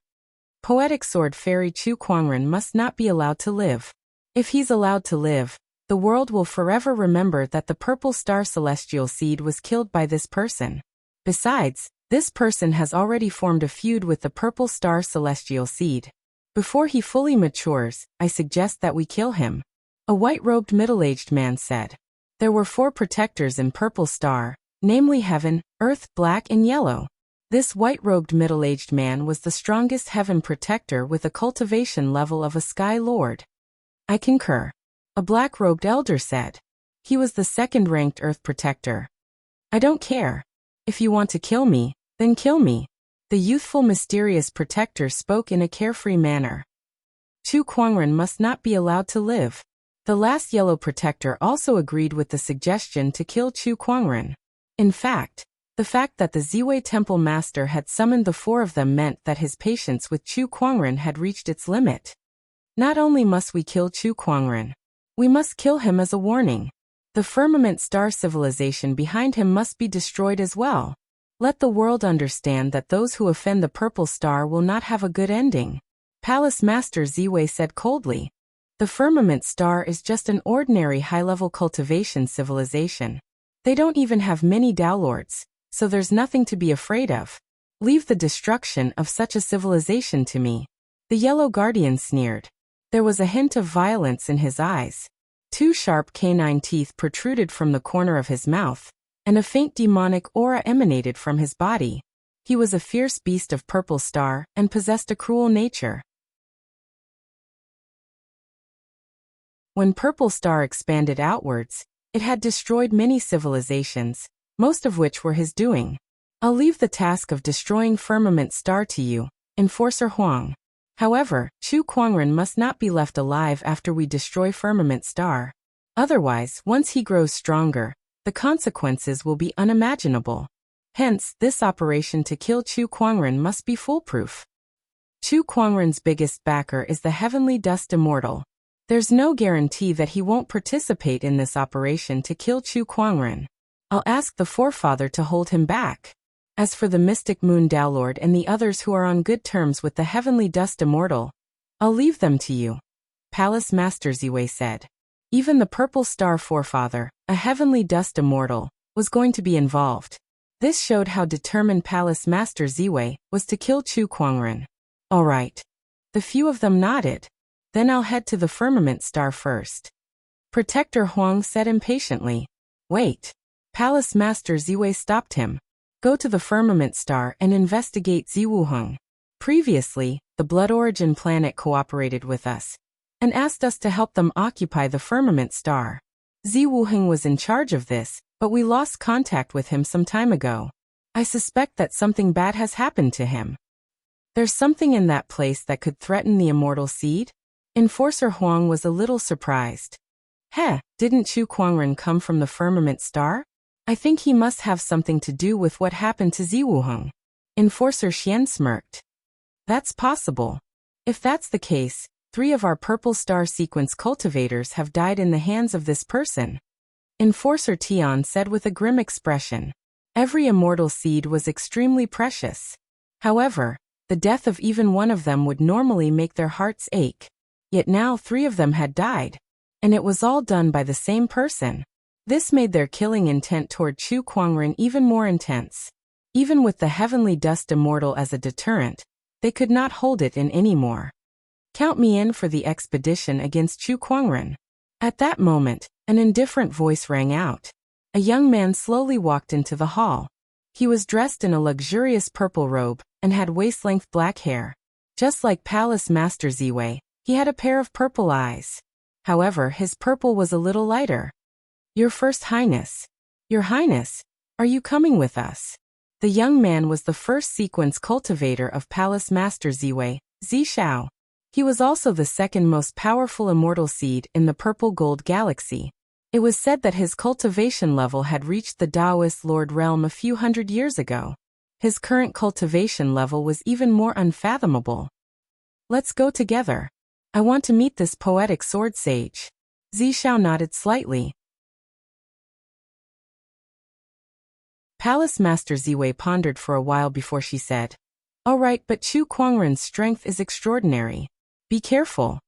[SPEAKER 1] Poetic Sword Fairy Chu Kuangren must not be allowed to live. If he's allowed to live, the world will forever remember that the Purple Star Celestial Seed was killed by this person. Besides, this person has already formed a feud with the Purple Star Celestial Seed. Before he fully matures, I suggest that we kill him. A white-robed middle-aged man said. There were 4 protectors in Purple Star, namely Heaven, Earth, Black and Yellow. This white-robed middle-aged man was the strongest Heaven protector with a cultivation level of a Sky Lord. I concur. a black-robed elder said. He was the second-ranked Earth Protector. I don't care. If you want to kill me, then kill me. The youthful mysterious protector spoke in a carefree manner. Chu Kuangren must not be allowed to live. The last yellow protector also agreed with the suggestion to kill Chu Kuangren. In fact, the fact that the Ziwei Temple Master had summoned the four of them meant that his patience with Chu Kuangren had reached its limit. Not only must we kill Chu Kuangren, we must kill him as a warning. The firmament star civilization behind him must be destroyed as well. Let the world understand that those who offend the purple star will not have a good ending. Palace Master Ziwei said coldly. The firmament star is just an ordinary high-level cultivation civilization. They don't even have many Daolords, so there's nothing to be afraid of. Leave the destruction of such a civilization to me. The yellow guardian sneered. There was a hint of violence in his eyes. Two sharp canine teeth protruded from the corner of his mouth, and a faint demonic aura emanated from his body. He was a fierce beast of purple star and possessed a cruel nature. When Purple Star expanded outwards, it had destroyed many civilizations, most of which were his doing. I'll leave the task of destroying Firmament Star to you, Enforcer Huang. However, Chu Kuangren must not be left alive after we destroy Firmament Star. Otherwise, once he grows stronger, the consequences will be unimaginable. Hence, this operation to kill Chu Kuangren must be foolproof. Chu Kuangren's biggest backer is the Heavenly Dust Immortal. There's no guarantee that he won't participate in this operation to kill Chu Kuangren. I'll ask the Forefather to hold him back. As for the Mystic Moon Daolord and the others who are on good terms with the Heavenly Dust Immortal, I'll leave them to you. Palace Master Ziwei said. Even the Purple Star Forefather, a Heavenly Dust Immortal, was going to be involved. This showed how determined Palace Master Ziwei was to kill Chu Kuangren. All right. The few of them nodded. Then I'll head to the Firmament Star first. Protector Huang said impatiently. Wait. Palace Master Ziwei stopped him. Go to the Firmament Star and investigate Ziwuheng. Previously, the Blood Origin planet cooperated with us and asked us to help them occupy the Firmament Star. Ziwuheng was in charge of this, but we lost contact with him some time ago. I suspect that something bad has happened to him. There's something in that place that could threaten the immortal seed? Enforcer Huang was a little surprised. Didn't Chu Kuangren come from the Firmament Star? I think he must have something to do with what happened to Ziwuheng. Enforcer Xian smirked. That's possible. If that's the case, 3 of our Purple Star Sequence cultivators have died in the hands of this person. Enforcer Tian said with a grim expression. Every immortal seed was extremely precious. However, the death of even one of them would normally make their hearts ache. Yet now 3 of them had died. And it was all done by the same person. This made their killing intent toward Chu Kuangren even more intense. Even with the Heavenly Dust Immortal as a deterrent, they could not hold it in anymore. Count me in for the expedition against Chu Kuangren. At that moment, an indifferent voice rang out. A young man slowly walked into the hall. He was dressed in a luxurious purple robe and had waist-length black hair. Just like Palace Master Ziwei, he had a pair of purple eyes. However, his purple was a little lighter. Your First Highness. Your Highness, are you coming with us? The young man was the first sequence cultivator of Palace Master Ziwei, Zishao. He was also the second most powerful immortal seed in the Purple Gold Galaxy. It was said that his cultivation level had reached the Taoist Lord realm a few hundred years ago. His current cultivation level was even more unfathomable. Let's go together. I want to meet this poetic sword sage. Zishao nodded slightly. Palace Master Ziwei pondered for a while before she said, All right, but Chu Kuangren's strength is extraordinary. Be careful.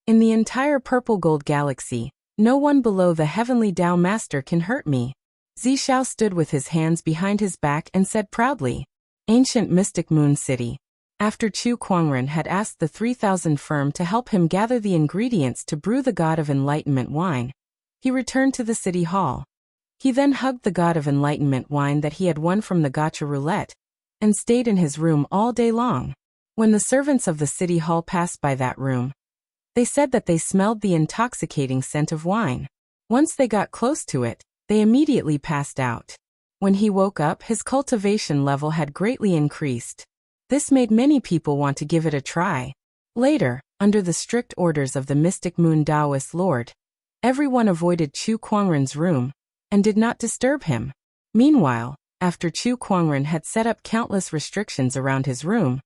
[SPEAKER 1] In the entire Purple Gold Galaxy, no one below the Heavenly Dao Master can hurt me. Zishao stood with his hands behind his back and said proudly, Ancient Mystic Moon City. After Chu Kuangren had asked the 3000 firm to help him gather the ingredients to brew the God of Enlightenment wine, he returned to the city hall. He then hugged the God of Enlightenment wine that he had won from the gacha roulette, and stayed in his room all day long. When the servants of the city hall passed by that room, They said that they smelled the intoxicating scent of wine. Once they got close to it, they immediately passed out. When he woke up, his cultivation level had greatly increased. This made many people want to give it a try. Later, under the strict orders of the mystic Moon Taoist Lord, everyone avoided Chu Kuangren's room and did not disturb him. Meanwhile, after Chu Kuangren had set up countless restrictions around his room,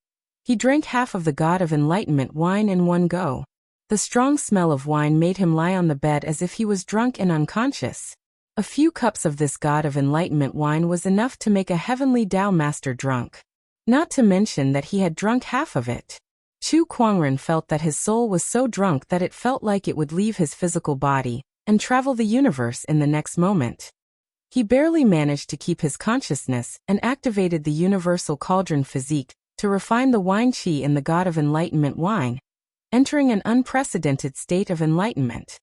[SPEAKER 1] he drank half of the God of Enlightenment wine in one go. The strong smell of wine made him lie on the bed as if he was drunk and unconscious. A few cups of this God of Enlightenment wine was enough to make a heavenly Tao master drunk. Not to mention that he had drunk half of it. Chu Kuangren felt that his soul was so drunk that it felt like it would leave his physical body and travel the universe in the next moment. He barely managed to keep his consciousness and activated the universal cauldron physique to refine the wine qi in the God of Enlightenment wine, entering an unprecedented state of enlightenment.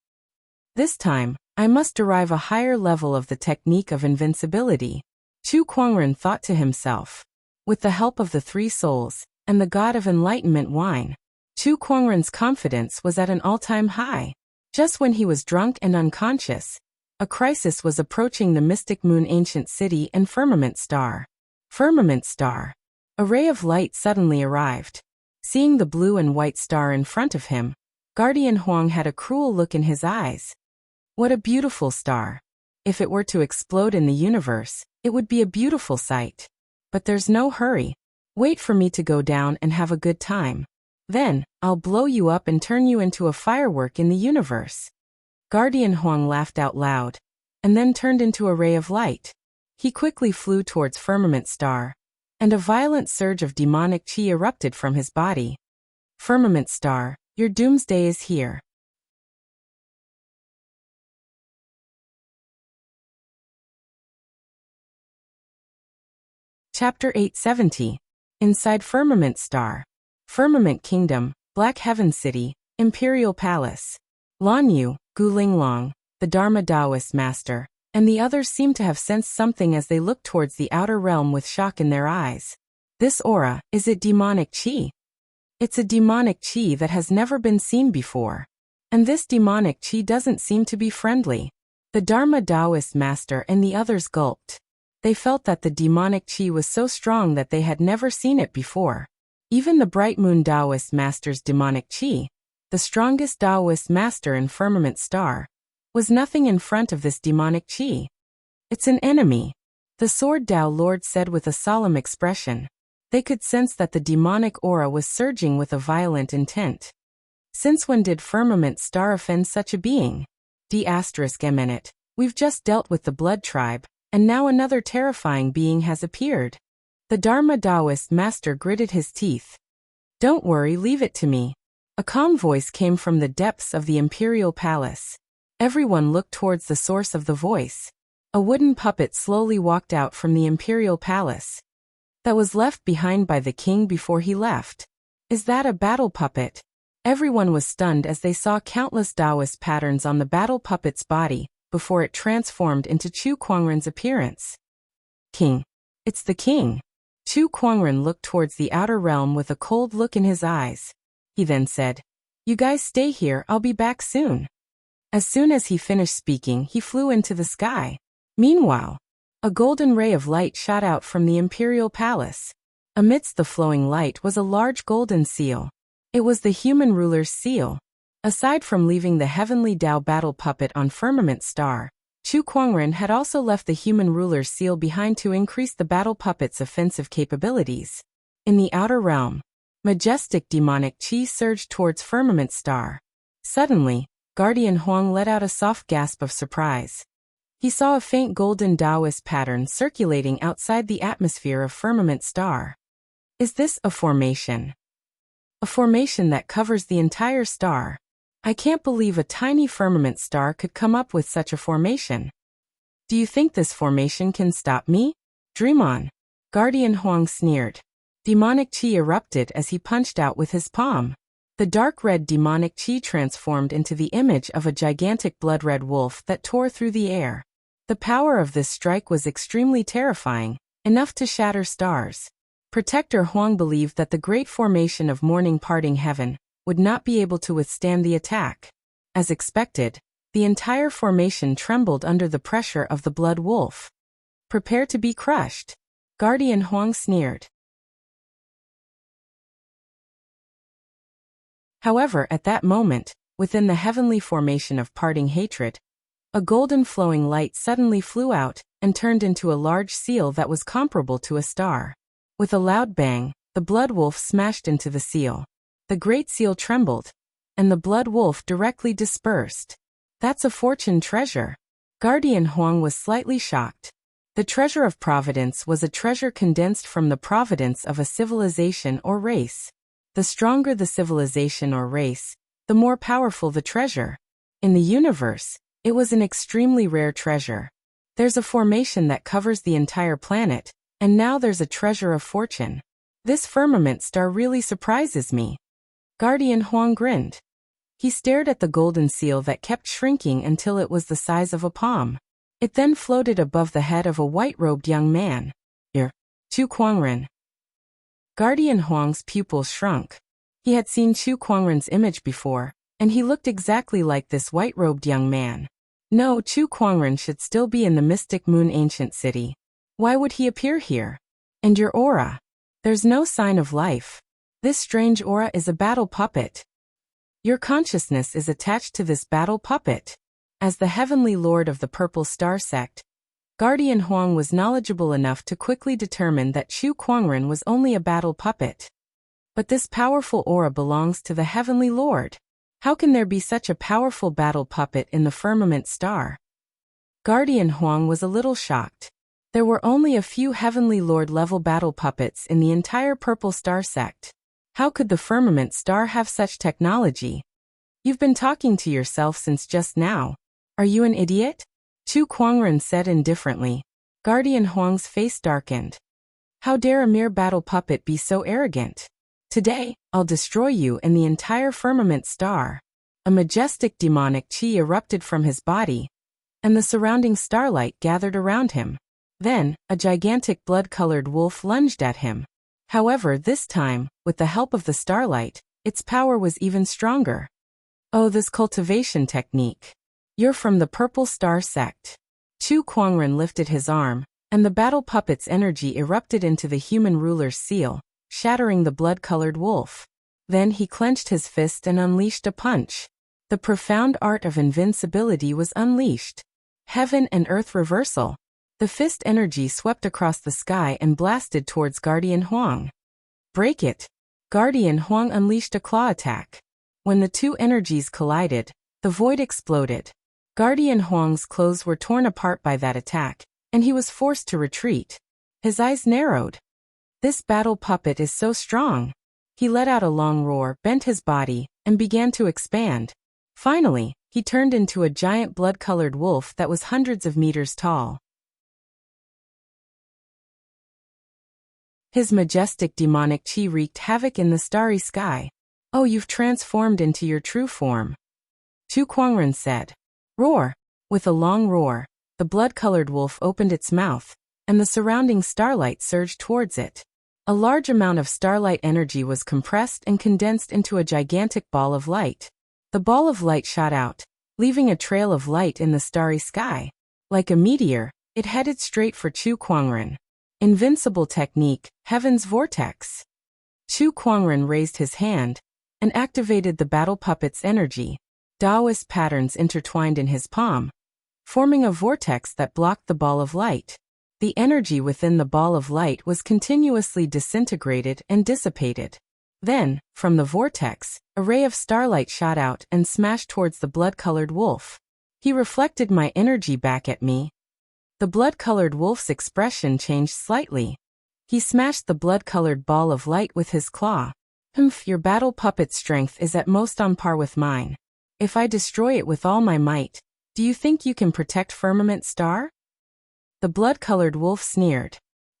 [SPEAKER 1] This time, I must derive a higher level of the technique of invincibility, Chu Kuangren thought to himself. With the help of the three souls and the God of Enlightenment wine, Chu Kuangren's confidence was at an all-time high. Just when he was drunk and unconscious, a crisis was approaching the mystic moon ancient city and firmament star. Firmament star. A ray of light suddenly arrived. Seeing the blue and white star in front of him, Guardian Huang had a cruel look in his eyes. What a beautiful star. If it were to explode in the universe, it would be a beautiful sight. But there's no hurry. Wait for me to go down and have a good time. Then, I'll blow you up and turn you into a firework in the universe. Guardian Huang laughed out loud, and then turned into a ray of light. He quickly flew towards Firmament Star, and a violent surge of demonic qi erupted from his body. Firmament Star, your doomsday is here. Chapter 870. Inside Firmament Star. Firmament Kingdom, Black Heaven City, Imperial Palace. Lan Yu, Gu Linglong, the Dharma Taoist master, and the others seemed to have sensed something as they looked towards the outer realm with shock in their eyes. This aura, is it demonic qi? It's a demonic qi that has never been seen before. And this demonic qi doesn't seem to be friendly. The Dharma Taoist master and the others gulped. They felt that the demonic qi was so strong that they had never seen it before. Even the Bright Moon Taoist master's demonic qi, the strongest Taoist master in Firmament Star, was nothing in front of this demonic qi. It's an enemy, the Sword Tao Lord said with a solemn expression. They could sense that the demonic aura was surging with a violent intent. Since when did Firmament Star offend such a being? D*Eminent, we've just dealt with the Blood Tribe, and now another terrifying being has appeared. The Dharma Taoist master gritted his teeth. Don't worry, leave it to me. A calm voice came from the depths of the Imperial Palace. Everyone looked towards the source of the voice. A wooden puppet slowly walked out from the Imperial Palace. That was left behind by the king before he left. Is that a battle puppet? Everyone was stunned as they saw countless Taoist patterns on the battle puppet's body before it transformed into Chu Kuangren's appearance. King. It's the king. Chu Kuangren looked towards the outer realm with a cold look in his eyes. He then said, "You guys stay here, I'll be back soon." As soon as he finished speaking, he flew into the sky. Meanwhile, a golden ray of light shot out from the Imperial Palace. Amidst the flowing light was a large golden seal. It was the human ruler's seal. Aside from leaving the heavenly Tao battle puppet on Firmament Star, Chu Kuangren had also left the human ruler's seal behind to increase the battle puppet's offensive capabilities. In the outer realm, majestic demonic qi surged towards Firmament Star. Suddenly, Guardian Huang let out a soft gasp of surprise. He saw a faint golden Taoist pattern circulating outside the atmosphere of Firmament Star. Is this a formation? A formation that covers the entire star. I can't believe a tiny Firmament Star could come up with such a formation. Do you think this formation can stop me? Dream on. Guardian Huang sneered. Demonic qi erupted as he punched out with his palm. The dark red demonic qi transformed into the image of a gigantic blood-red wolf that tore through the air. The power of this strike was extremely terrifying, enough to shatter stars. Protector Huang believed that the great formation of morning parting heaven would not be able to withstand the attack. As expected, the entire formation trembled under the pressure of the blood wolf. Prepare to be crushed. Guardian Huang sneered. However, at that moment, within the heavenly formation of parting hatred, a golden flowing light suddenly flew out and turned into a large seal that was comparable to a star. With a loud bang, the blood wolf smashed into the seal. The great seal trembled, and the blood wolf directly dispersed. That's a fortune treasure. Guardian Huang was slightly shocked. The treasure of providence was a treasure condensed from the providence of a civilization or race. The stronger the civilization or race, the more powerful the treasure. In the universe, it was an extremely rare treasure. There's a formation that covers the entire planet, and now there's a treasure of fortune. This firmament star really surprises me. Guardian Huang grinned. He stared at the golden seal that kept shrinking until it was the size of a palm. It then floated above the head of a white-robed young man. Chu Kuangren. Guardian Huang's pupils shrunk. He had seen Chu Kuangren's image before, and he looked exactly like this white-robed young man. No, Chu Kuangren should still be in the Mystic Moon ancient city. Why would he appear here? And your aura? There's no sign of life. This strange aura is a battle puppet. Your consciousness is attached to this battle puppet. As the heavenly lord of the Purple Star sect, Guardian Huang was knowledgeable enough to quickly determine that Chu Kuangren was only a battle puppet. But this powerful aura belongs to the heavenly lord. How can there be such a powerful battle puppet in the firmament star? Guardian Huang was a little shocked. There were only a few heavenly lord-level battle puppets in the entire Purple Star sect. How could the firmament star have such technology? You've been talking to yourself since just now. Are you an idiot? Chu Kuangren said indifferently. Guardian Huang's face darkened. How dare a mere battle puppet be so arrogant? Today, I'll destroy you and the entire firmament star. A majestic demonic chi erupted from his body, and the surrounding starlight gathered around him. Then, a gigantic blood-colored wolf lunged at him. However, this time, with the help of the starlight, its power was even stronger. Oh, this cultivation technique. You're from the Purple Star sect. Chu Kuangren lifted his arm, and the battle puppet's energy erupted into the human ruler's seal, shattering the blood-colored wolf. Then he clenched his fist and unleashed a punch. The profound art of invincibility was unleashed. Heaven and earth reversal. The fist energy swept across the sky and blasted towards Guardian Huang. Break it. Guardian Huang unleashed a claw attack. When the two energies collided, the void exploded. Guardian Huang's clothes were torn apart by that attack, and he was forced to retreat. His eyes narrowed. This battle puppet is so strong. He let out a long roar, bent his body, and began to expand. Finally, he turned into a giant blood-colored wolf that was hundreds of meters tall. His majestic demonic chi wreaked havoc in the starry sky. Oh, you've transformed into your true form. Chu Kuangren said. Roar! With a long roar, the blood-colored wolf opened its mouth, and the surrounding starlight surged towards it. A large amount of starlight energy was compressed and condensed into a gigantic ball of light. The ball of light shot out, leaving a trail of light in the starry sky. Like a meteor, it headed straight for Chu Kuangren. Invincible technique, Heaven's Vortex. Chu Kuangren raised his hand and activated the battle puppet's energy. Taoist patterns intertwined in his palm, forming a vortex that blocked the ball of light. The energy within the ball of light was continuously disintegrated and dissipated. Then, from the vortex, a ray of starlight shot out and smashed towards the blood-colored wolf. He reflected my energy back at me. The blood-colored wolf's expression changed slightly. He smashed the blood-colored ball of light with his claw. Your battle puppet strength is at most on par with mine. If I destroy it with all my might, do you think you can protect Firmament Star? The blood-colored wolf sneered.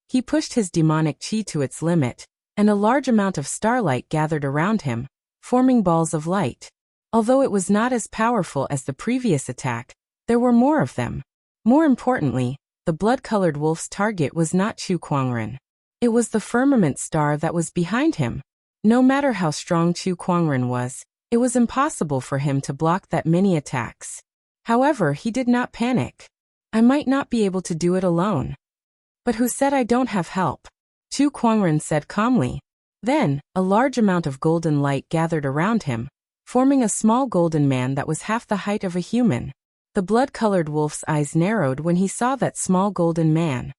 [SPEAKER 1] He pushed his demonic chi to its limit, and a large amount of starlight gathered around him, forming balls of light. Although it was not as powerful as the previous attack, there were more of them. More importantly, the blood-colored wolf's target was not Chu Kuangren. It was the Firmament Star that was behind him. No matter how strong Chu Kuangren was, it was impossible for him to block that many attacks. However, he did not panic. I might not be able to do it alone. But who said I don't have help? Chu Kuangren said calmly. Then, a large amount of golden light gathered around him, forming a small golden man that was half the height of a human. The blood-colored wolf's eyes narrowed when he saw that small golden man.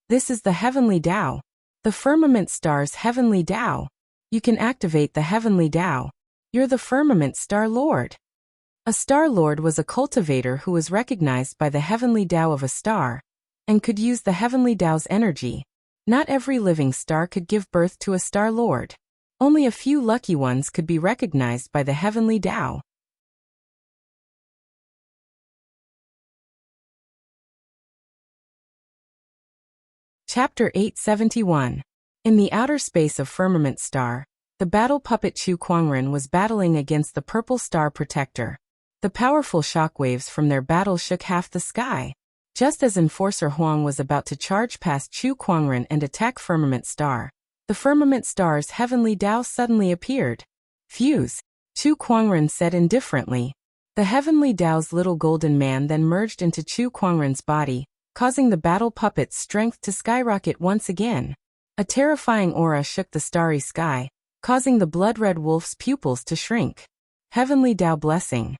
[SPEAKER 1] This is the Heavenly Tao. The Firmament Star's Heavenly Tao. You can activate the Heavenly Tao. You're the Firmament Star Lord. A Star Lord was a cultivator who was recognized by the Heavenly Tao of a star, and could use the Heavenly Tao's energy. Not every living star could give birth to a Star Lord. Only a few lucky ones could be recognized by the Heavenly Tao. Chapter 871. In the outer space of Firmament Star, the battle puppet Chu Kuangren was battling against the Purple Star Protector. The powerful shockwaves from their battle shook half the sky. Just as Enforcer Huang was about to charge past Chu Kuangren and attack Firmament Star, the Firmament Star's Heavenly Tao suddenly appeared. Fuse, Chu Kuangren said indifferently. The Heavenly Tao's little golden man then merged into Chu Kuangren's body, causing the battle puppet's strength to skyrocket once again. A terrifying aura shook the starry sky, causing the blood-red wolf's pupils to shrink. Heavenly Tao blessing.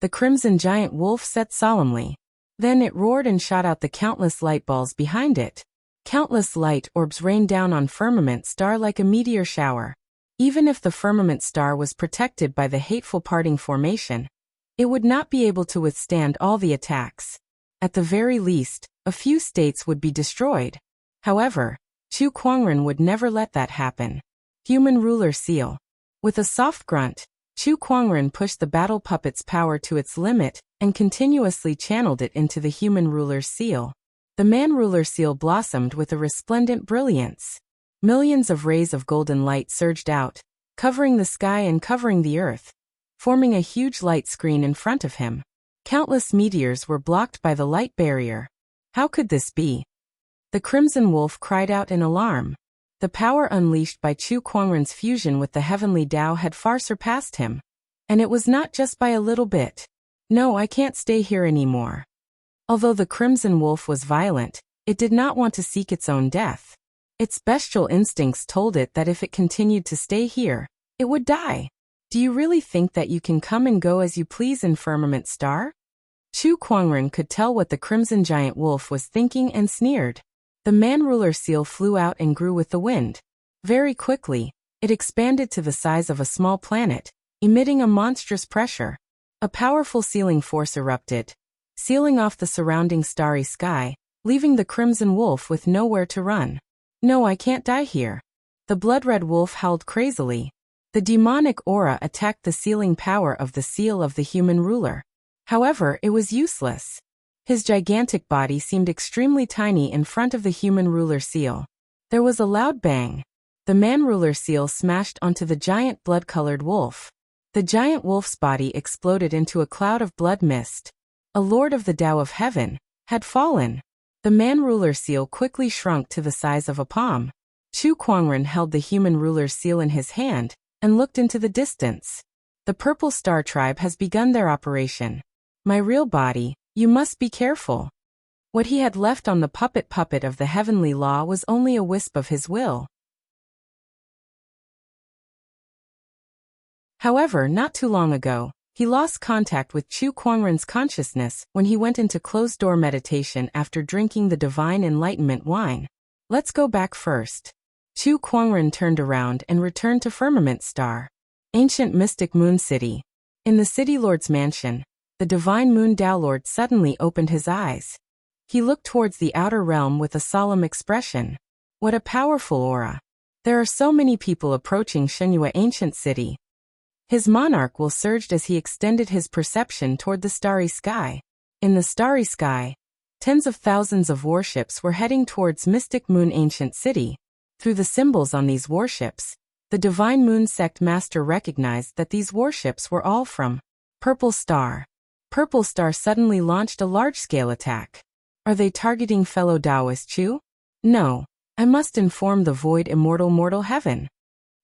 [SPEAKER 1] The crimson giant wolf said solemnly. Then it roared and shot out the countless light balls behind it. Countless light orbs rained down on Firmament Star like a meteor shower. Even if the Firmament Star was protected by the hateful parting formation, it would not be able to withstand all the attacks. At the very least, a few states would be destroyed. However, Chu Kuangren would never let that happen. Human Ruler Seal. With a soft grunt, Chu Kuangren pushed the battle puppet's power to its limit and continuously channeled it into the Human Ruler's Seal. The Man Ruler Seal blossomed with a resplendent brilliance. Millions of rays of golden light surged out, covering the sky and covering the earth, forming a huge light screen in front of him. Countless meteors were blocked by the light barrier. How could this be? The Crimson Wolf cried out in alarm. The power unleashed by Chu Kuangren's fusion with the Heavenly Tao had far surpassed him. And it was not just by a little bit. No, I can't stay here anymore. Although the Crimson Wolf was violent, it did not want to seek its own death. Its bestial instincts told it that if it continued to stay here, it would die. Do you really think that you can come and go as you please in Firmament Star? Chu Kuangren could tell what the Crimson Giant Wolf was thinking and sneered. The Man Ruler Seal flew out and grew with the wind. Very quickly, it expanded to the size of a small planet, emitting a monstrous pressure. A powerful sealing force erupted, sealing off the surrounding starry sky, leaving the Crimson Wolf with nowhere to run. No, I can't die here. The blood-red wolf howled crazily. The demonic aura attacked the sealing power of the seal of the human ruler. However, it was useless. His gigantic body seemed extremely tiny in front of the human ruler seal. There was a loud bang. The Man Ruler Seal smashed onto the giant blood-colored wolf. The giant wolf's body exploded into a cloud of blood mist. A lord of the Tao of Heaven had fallen. The Man Ruler Seal quickly shrunk to the size of a palm. Chu Kuangren held the human ruler's seal in his hand and looked into the distance. The Purple Star Tribe has begun their operation. My real body, you must be careful. What he had left on the puppet of the heavenly law was only a wisp of his will. However, not too long ago, he lost contact with Chu Kuangren's consciousness when he went into closed-door meditation after drinking the divine enlightenment wine. Let's go back first. Chu Kuangren turned around and returned to Firmament Star, ancient mystic moon city. In the city lord's mansion, the divine moon Tao Lord suddenly opened his eyes. He looked towards the outer realm with a solemn expression. What a powerful aura. There are so many people approaching Shenyue ancient city. His monarch will surged as he extended his perception toward the starry sky. In the starry sky, tens of thousands of warships were heading towards Mystic Moon Ancient City. Through the symbols on these warships, the Divine Moon Sect Master recognized that these warships were all from Purple Star. Purple Star suddenly launched a large-scale attack. Are they targeting fellow Taoist Chu? No. I must inform the Void Immortal Mortal Heaven.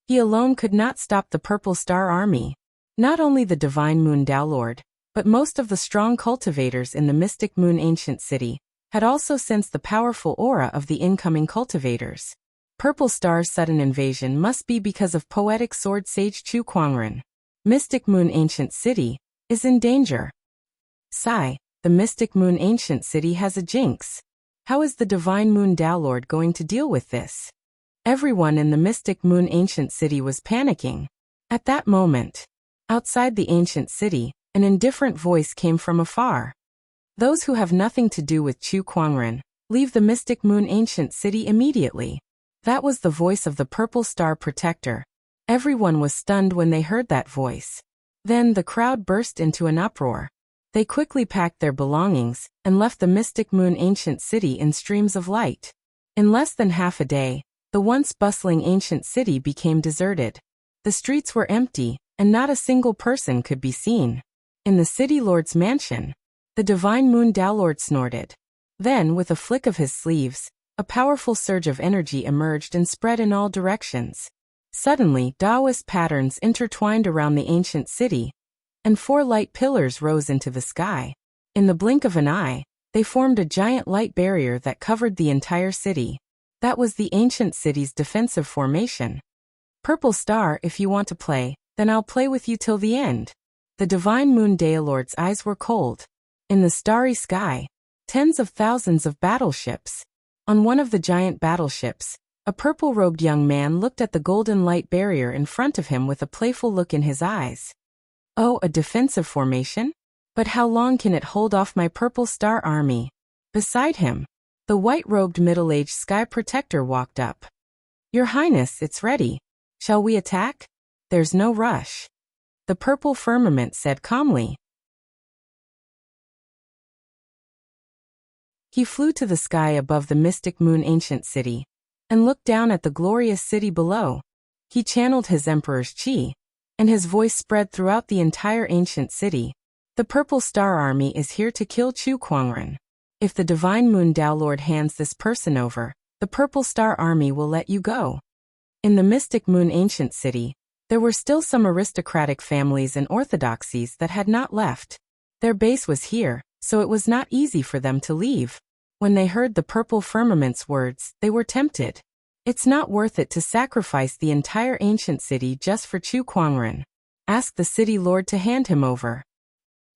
[SPEAKER 1] He alone could not stop the Purple Star Army. Not only the Divine Moon Downlord, but most of the strong cultivators in the Mystic Moon Ancient City had also sensed the powerful aura of the incoming cultivators. Purple Star's sudden invasion must be because of poetic sword sage Chu Kuangren. Mystic Moon Ancient City is in danger. Sigh, the Mystic Moon Ancient City has a jinx. How is the Divine Moon Downlord going to deal with this? Everyone in the Mystic Moon Ancient City was panicking. At that moment, outside the ancient city, an indifferent voice came from afar. Those who have nothing to do with Chu Kuangren, leave the Mystic Moon Ancient City immediately. That was the voice of the Purple Star Protector. Everyone was stunned when they heard that voice. Then the crowd burst into an uproar. They quickly packed their belongings and left the Mystic Moon Ancient City in streams of light. In less than half a day, the once bustling ancient city became deserted. The streets were empty, and not a single person could be seen. In the city lord's mansion, the Divine Moon Downlord snorted. Then, with a flick of his sleeves, a powerful surge of energy emerged and spread in all directions. Suddenly, Taoist patterns intertwined around the ancient city, and 4 light pillars rose into the sky. In the blink of an eye, they formed a giant light barrier that covered the entire city. That was the ancient city's defensive formation. Purple Star, if you want to play, then I'll play with you till the end. The Divine Moon Downlord's eyes were cold. In the starry sky, tens of thousands of battleships. On one of the giant battleships, a purple-robed young man looked at the golden light barrier in front of him with a playful look in his eyes. Oh, a defensive formation? But how long can it hold off my Purple Star Army? Beside him, the white-robed middle-aged Sky Protector walked up. Your Highness, it's ready. Shall we attack? There's no rush. The purple firmament said calmly. He flew to the sky above the Mystic Moon Ancient City and looked down at the glorious city below. He channeled his Emperor's chi, and his voice spread throughout the entire ancient city. The Purple Star Army is here to kill Chu Kuangren. If the Divine Moon Downlord hands this person over, the Purple Star Army will let you go. In the Mystic Moon Ancient City, there were still some aristocratic families and orthodoxies that had not left. Their base was here, so it was not easy for them to leave. When they heard the Purple Firmament's words, they were tempted. It's not worth it to sacrifice the entire ancient city just for Chu Kuangren. Ask the city lord to hand him over.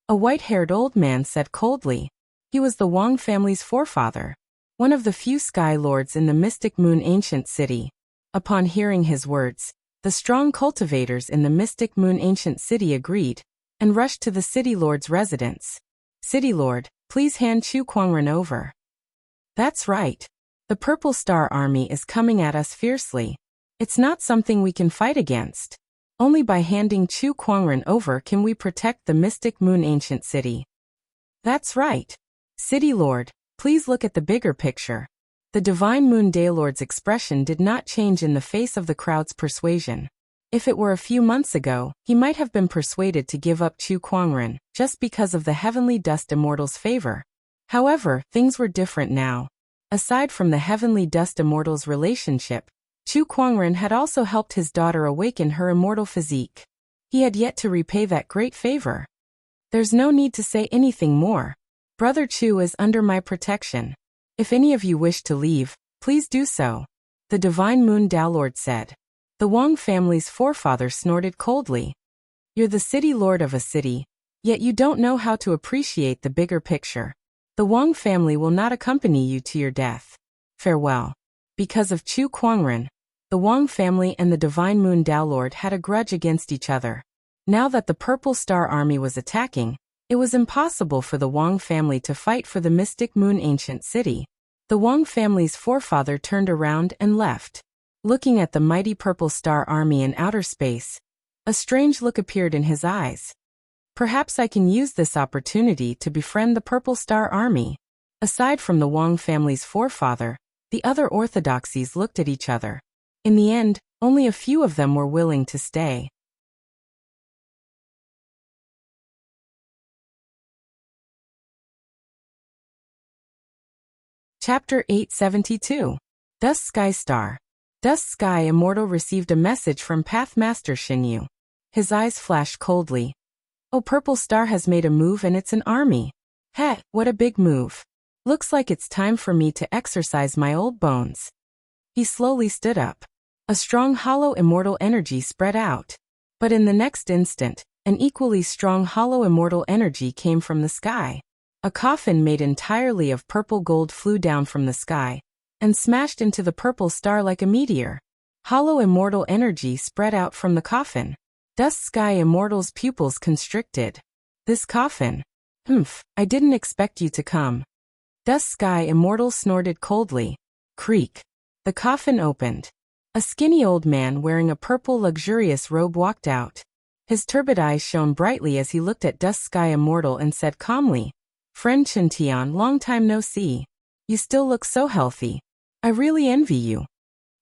[SPEAKER 1] A white-haired old man said coldly. He was the Wang family's forefather, one of the few Sky Lords in the Mystic Moon Ancient City. Upon hearing his words, the strong cultivators in the Mystic Moon Ancient City agreed, and rushed to the City Lord's residence. City Lord, please hand Chu Kuangren over. That's right. The Purple Star Army is coming at us fiercely. It's not something we can fight against. Only by handing Chu Kuangren over can we protect the Mystic Moon Ancient City. That's right. City Lord, please look at the bigger picture. The Divine Moon Downlord's expression did not change in the face of the crowd's persuasion. If it were a few months ago, he might have been persuaded to give up Chu Kuangren just because of the Heavenly Dust Immortal's favor. However, things were different now. Aside from the Heavenly Dust Immortal's relationship, Chu Kuangren had also helped his daughter awaken her immortal physique. He had yet to repay that great favor. There's no need to say anything more. Brother Chu is under my protection. If any of you wish to leave, please do so. The Divine Moon Downlord said. The Wang family's forefather snorted coldly. You're the city lord of a city, yet you don't know how to appreciate the bigger picture. The Wang family will not accompany you to your death. Farewell. Because of Chu Kuangren, the Wang family and the Divine Moon Downlord had a grudge against each other. Now that the Purple Star Army was attacking, it was impossible for the Wang family to fight for the Mystic Moon Ancient City. The Wang family's forefather turned around and left. Looking at the mighty Purple Star Army in outer space, a strange look appeared in his eyes. Perhaps I can use this opportunity to befriend the Purple Star Army. Aside from the Wang family's forefather, the other orthodoxies looked at each other. In the end, only a few of them were willing to stay. Chapter 872. Dusk Sky Star. Dust Sky Immortal received a message from Pathmaster Shinyu. His eyes flashed coldly. Oh, Purple Star has made a move and it's an army. Heh, what a big move. Looks like it's time for me to exercise my old bones. He slowly stood up. A strong hollow immortal energy spread out. But in the next instant, an equally strong hollow immortal energy came from the sky. A coffin made entirely of purple gold flew down from the sky and smashed into the purple star like a meteor. Hollow immortal energy spread out from the coffin. Dust Sky Immortal's pupils constricted. This coffin? I didn't expect you to come. Dust Sky Immortal snorted coldly. Creak. The coffin opened. A skinny old man wearing a purple luxurious robe walked out. His turbid eyes shone brightly as he looked at Dust Sky Immortal and said calmly, "Friend Chintian, long time no see. You still look so healthy. I really envy you."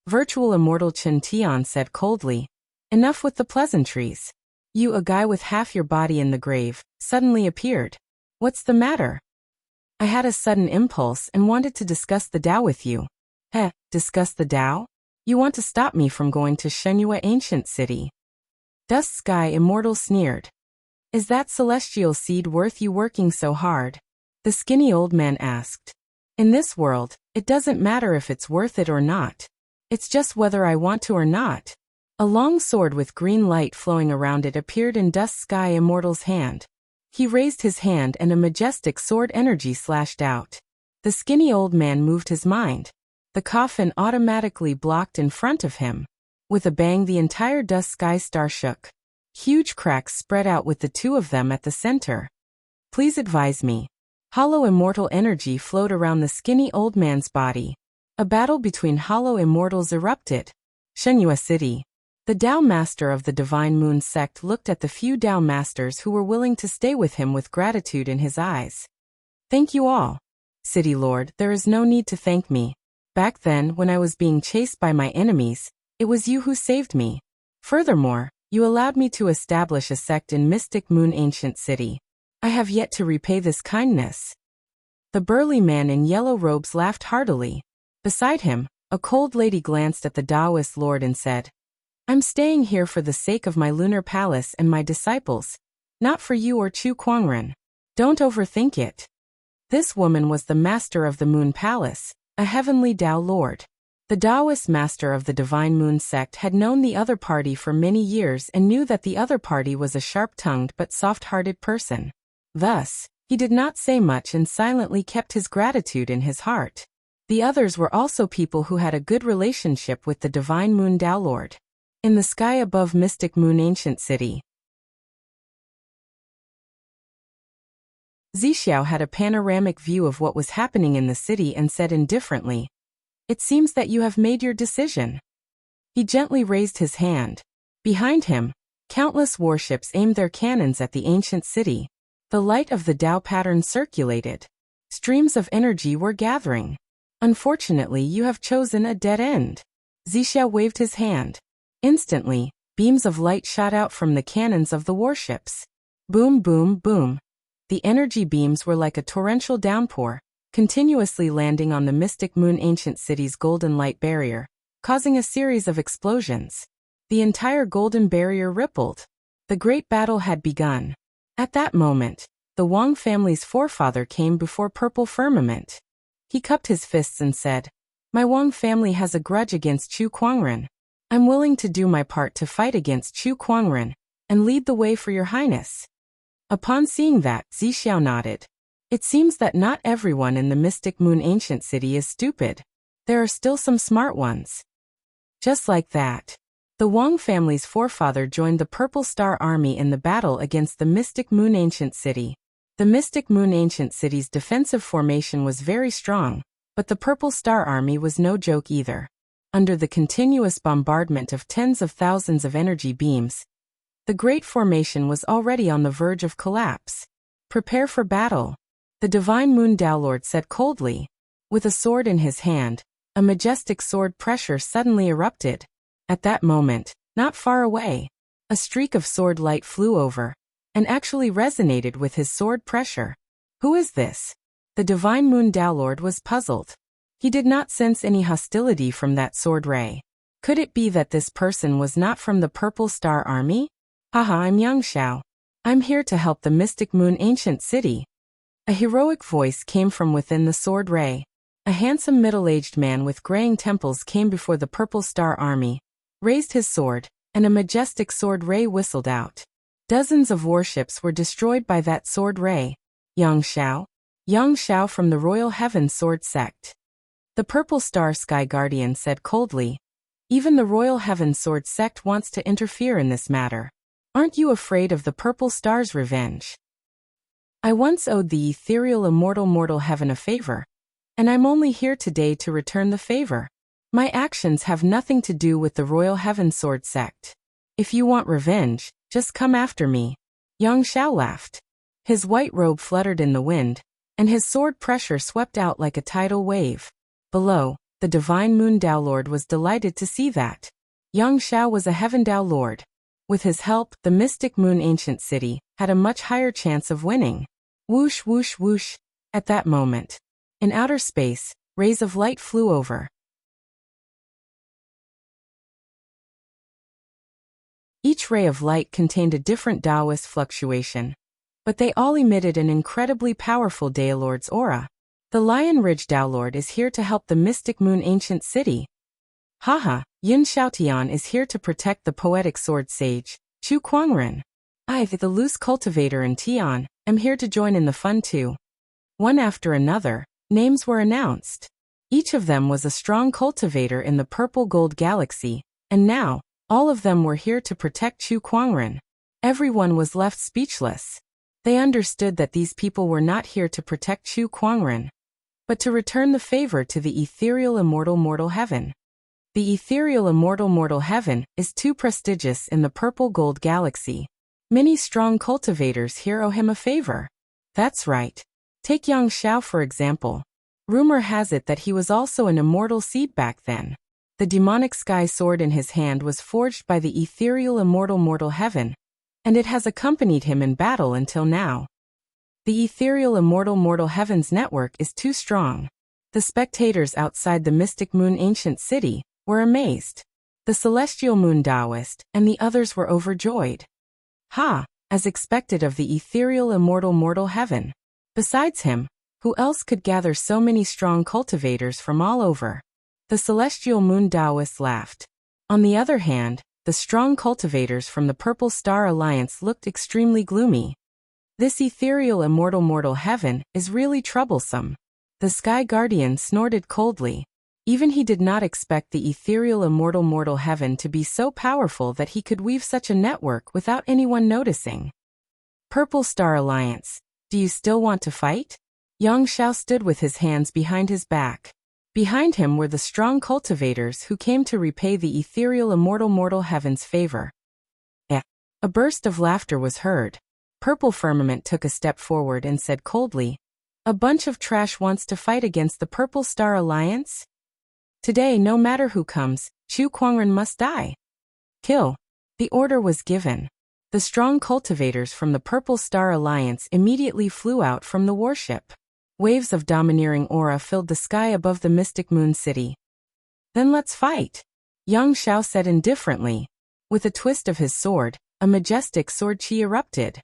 [SPEAKER 1] Virtual Immortal Chintian said coldly, "Enough with the pleasantries. You, a guy with half your body in the grave, suddenly appeared. What's the matter?" "I had a sudden impulse and wanted to discuss the Tao with you." Discuss the Tao? You want to stop me from going to Shenyue Ancient City?" Dust Sky Immortal sneered. "Is that celestial seed worth you working so hard?" The skinny old man asked. "In this world, it doesn't matter if it's worth it or not. It's just whether I want to or not." A long sword with green light flowing around it appeared in Dust Sky Immortal's hand. He raised his hand and a majestic sword energy slashed out. The skinny old man moved his mind. The coffin automatically blocked in front of him. With a bang, the entire Dust Sky Star shook. Huge cracks spread out with the two of them at the center. "Please advise me." Hollow immortal energy flowed around the skinny old man's body. A battle between hollow immortals erupted. Shenyue City. The Tao Master of the Divine Moon sect looked at the few Tao Masters who were willing to stay with him with gratitude in his eyes. "Thank you all. City Lord, there is no need to thank me. Back then, when I was being chased by my enemies, it was you who saved me. Furthermore, you allowed me to establish a sect in Mystic Moon Ancient City. I have yet to repay this kindness." The burly man in yellow robes laughed heartily. Beside him, a cold lady glanced at the Taoist lord and said, "I'm staying here for the sake of my lunar palace and my disciples, not for you or Chu Kuangren. Don't overthink it." This woman was the master of the Moon Palace, a heavenly Tao lord. The Taoist master of the Divine Moon sect had known the other party for many years and knew that the other party was a sharp-tongued but soft-hearted person. Thus, he did not say much and silently kept his gratitude in his heart. The others were also people who had a good relationship with the Divine Moon Tao Lord. In the sky above Mystic Moon Ancient City, Zixiao had a panoramic view of what was happening in the city and said indifferently, "It seems that you have made your decision." He gently raised his hand. Behind him, countless warships aimed their cannons at the ancient city. The light of the Tao pattern circulated. Streams of energy were gathering. "Unfortunately, you have chosen a dead end." Zixiao waved his hand. Instantly, beams of light shot out from the cannons of the warships. Boom, boom, boom. The energy beams were like a torrential downpour, continuously landing on the Mystic Moon Ancient City's golden light barrier, causing a series of explosions. The entire golden barrier rippled. The great battle had begun. At that moment, the Wang family's forefather came before Purple Firmament. He cupped his fists and said, "My Wang family has a grudge against Chu Kuangren. I'm willing to do my part to fight against Chu Kuangren and lead the way for your highness." Upon seeing that, Zixiao nodded. It seems that not everyone in the Mystic Moon Ancient City is stupid. There are still some smart ones. Just like that, the Wang family's forefather joined the Purple Star Army in the battle against the Mystic Moon Ancient City. The Mystic Moon Ancient City's defensive formation was very strong, but the Purple Star Army was no joke either. Under the continuous bombardment of tens of thousands of energy beams, the Great Formation was already on the verge of collapse. "Prepare for battle," the Divine Moon Tao Lord said coldly. With a sword in his hand, a majestic sword pressure suddenly erupted. At that moment, not far away, a streak of sword light flew over, and actually resonated with his sword pressure. Who is this? The Divine Moon Tao Lord was puzzled. He did not sense any hostility from that sword ray. Could it be that this person was not from the Purple Star Army? Haha, I'm Yang Xiao. I'm here to help the Mystic Moon ancient city. A heroic voice came from within the sword ray. A handsome middle-aged man with graying temples came before the Purple Star Army, raised his sword, and a majestic sword ray whistled out. Dozens of warships were destroyed by that sword ray. Yang Xiao? Yang Xiao from the Royal Heaven Sword Sect. The Purple Star Sky Guardian said coldly. Even the Royal Heaven Sword Sect wants to interfere in this matter. Aren't you afraid of the Purple Star's revenge? I once owed the ethereal immortal mortal heaven a favor, and I'm only here today to return the favor. My actions have nothing to do with the Royal Heaven Sword Sect. If you want revenge, just come after me. Yang Xiao laughed. His white robe fluttered in the wind, and his sword pressure swept out like a tidal wave. Below, the divine Moon Dao Lord was delighted to see that. Yang Xiao was a Heaven Dao Lord. With his help, the Mystic Moon ancient city had a much higher chance of winning. Whoosh whoosh whoosh. At that moment, in outer space, rays of light flew over. Each ray of light contained a different Taoist fluctuation, but they all emitted an incredibly powerful Daolord's aura. The Lion Ridge Daolord is here to help the Mystic Moon ancient city. Haha, Yin Xiaotian is here to protect the poetic sword sage, Chu Kuangren. I, the loose cultivator and Tian, am here to join in the fun too. One after another, names were announced. Each of them was a strong cultivator in the Purple Gold Galaxy, and now, all of them were here to protect Chu Kuangren. Everyone was left speechless. They understood that these people were not here to protect Chu Kuangren, but to return the favor to the ethereal immortal mortal heaven. The ethereal immortal mortal heaven is too prestigious in the Purple Gold Galaxy. Many strong cultivators here owe him a favor. That's right. Take Yang Xiao for example. Rumor has it that he was also an immortal seed back then. The demonic sky sword in his hand was forged by the ethereal immortal mortal heaven, and it has accompanied him in battle until now. The ethereal immortal mortal heaven's network is too strong. The spectators outside the Mystic Moon ancient city were amazed. The celestial moon Taoist and the others were overjoyed. Ha! As expected of the ethereal immortal mortal heaven. Besides him, who else could gather so many strong cultivators from all over? The celestial moon Taoists laughed. On the other hand, the strong cultivators from the Purple Star Alliance looked extremely gloomy. This ethereal immortal mortal heaven is really troublesome. The Sky Guardian snorted coldly. Even he did not expect the ethereal immortal mortal heaven to be so powerful that he could weave such a network without anyone noticing. Purple Star Alliance, do you still want to fight? Yang Xiao stood with his hands behind his back. Behind him were the strong cultivators who came to repay the ethereal immortal mortal heaven's favor. A burst of laughter was heard. Purple Firmament took a step forward and said coldly, "A bunch of trash wants to fight against the Purple Star Alliance? Today, no matter who comes, Chu Kuangren must die. Kill." The order was given. The strong cultivators from the Purple Star Alliance immediately flew out from the warship. Waves of domineering aura filled the sky above the Mystic Moon City. "Then let's fight," Yang Xiao said indifferently. With a twist of his sword, a majestic sword chi erupted.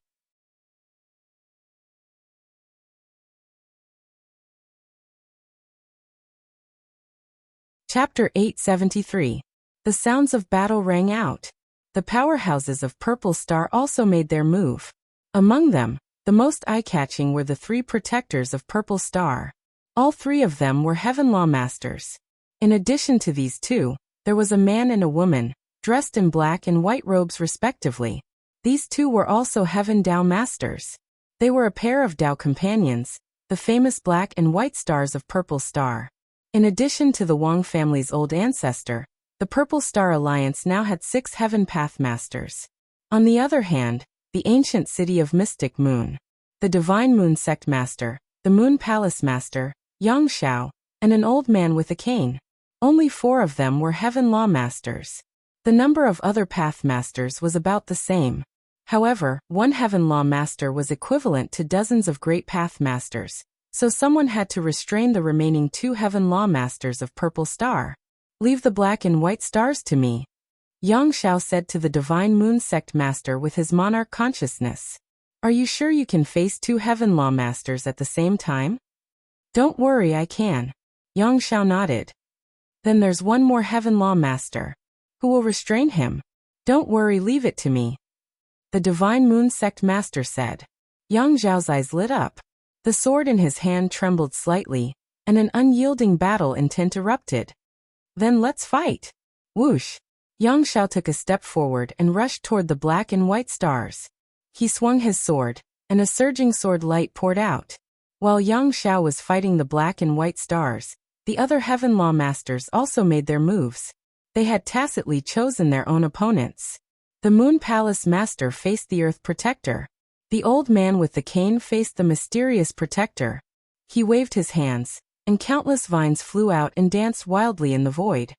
[SPEAKER 1] Chapter 873. The sounds of battle rang out. The powerhouses of Purple Star also made their move. Among them, the most eye-catching were the three protectors of Purple Star. All three of them were Heaven Law Masters. In addition to these two, there was a man and a woman, dressed in black and white robes respectively. These two were also Heaven Dao Masters. They were a pair of Dao companions, the famous black and white stars of Purple Star. In addition to the Wang family's old ancestor, the Purple Star Alliance now had 6 Heaven Path Masters. On the other hand, the ancient city of Mystic Moon, the Divine Moon Sect Master, the Moon Palace Master, Yang Xiao, and an old man with a cane. Only 4 of them were Heaven Law Masters. The number of other Path Masters was about the same. However, one Heaven Law Master was equivalent to dozens of Great Path Masters, so someone had to restrain the remaining 2 Heaven Law Masters of Purple Star. Leave the black and white stars to me, Yang Xiao said to the divine moon sect master with his monarch consciousness. Are you sure you can face 2 heaven law masters at the same time? Don't worry, I can. Yang Xiao nodded. Then there's one more heaven law master. Who will restrain him? Don't worry, leave it to me, the divine moon sect master said. Yang Xiao's eyes lit up. The sword in his hand trembled slightly, and an unyielding battle intent erupted. Then let's fight. Whoosh! Yang Xiao took a step forward and rushed toward the black and white stars. He swung his sword, and a surging sword light poured out. While Yang Xiao was fighting the black and white stars, the other heaven law masters also made their moves. They had tacitly chosen their own opponents. The Moon Palace master faced the Earth Protector. The old man with the cane faced the mysterious protector. He waved his hands, and countless vines flew out and danced wildly in the void.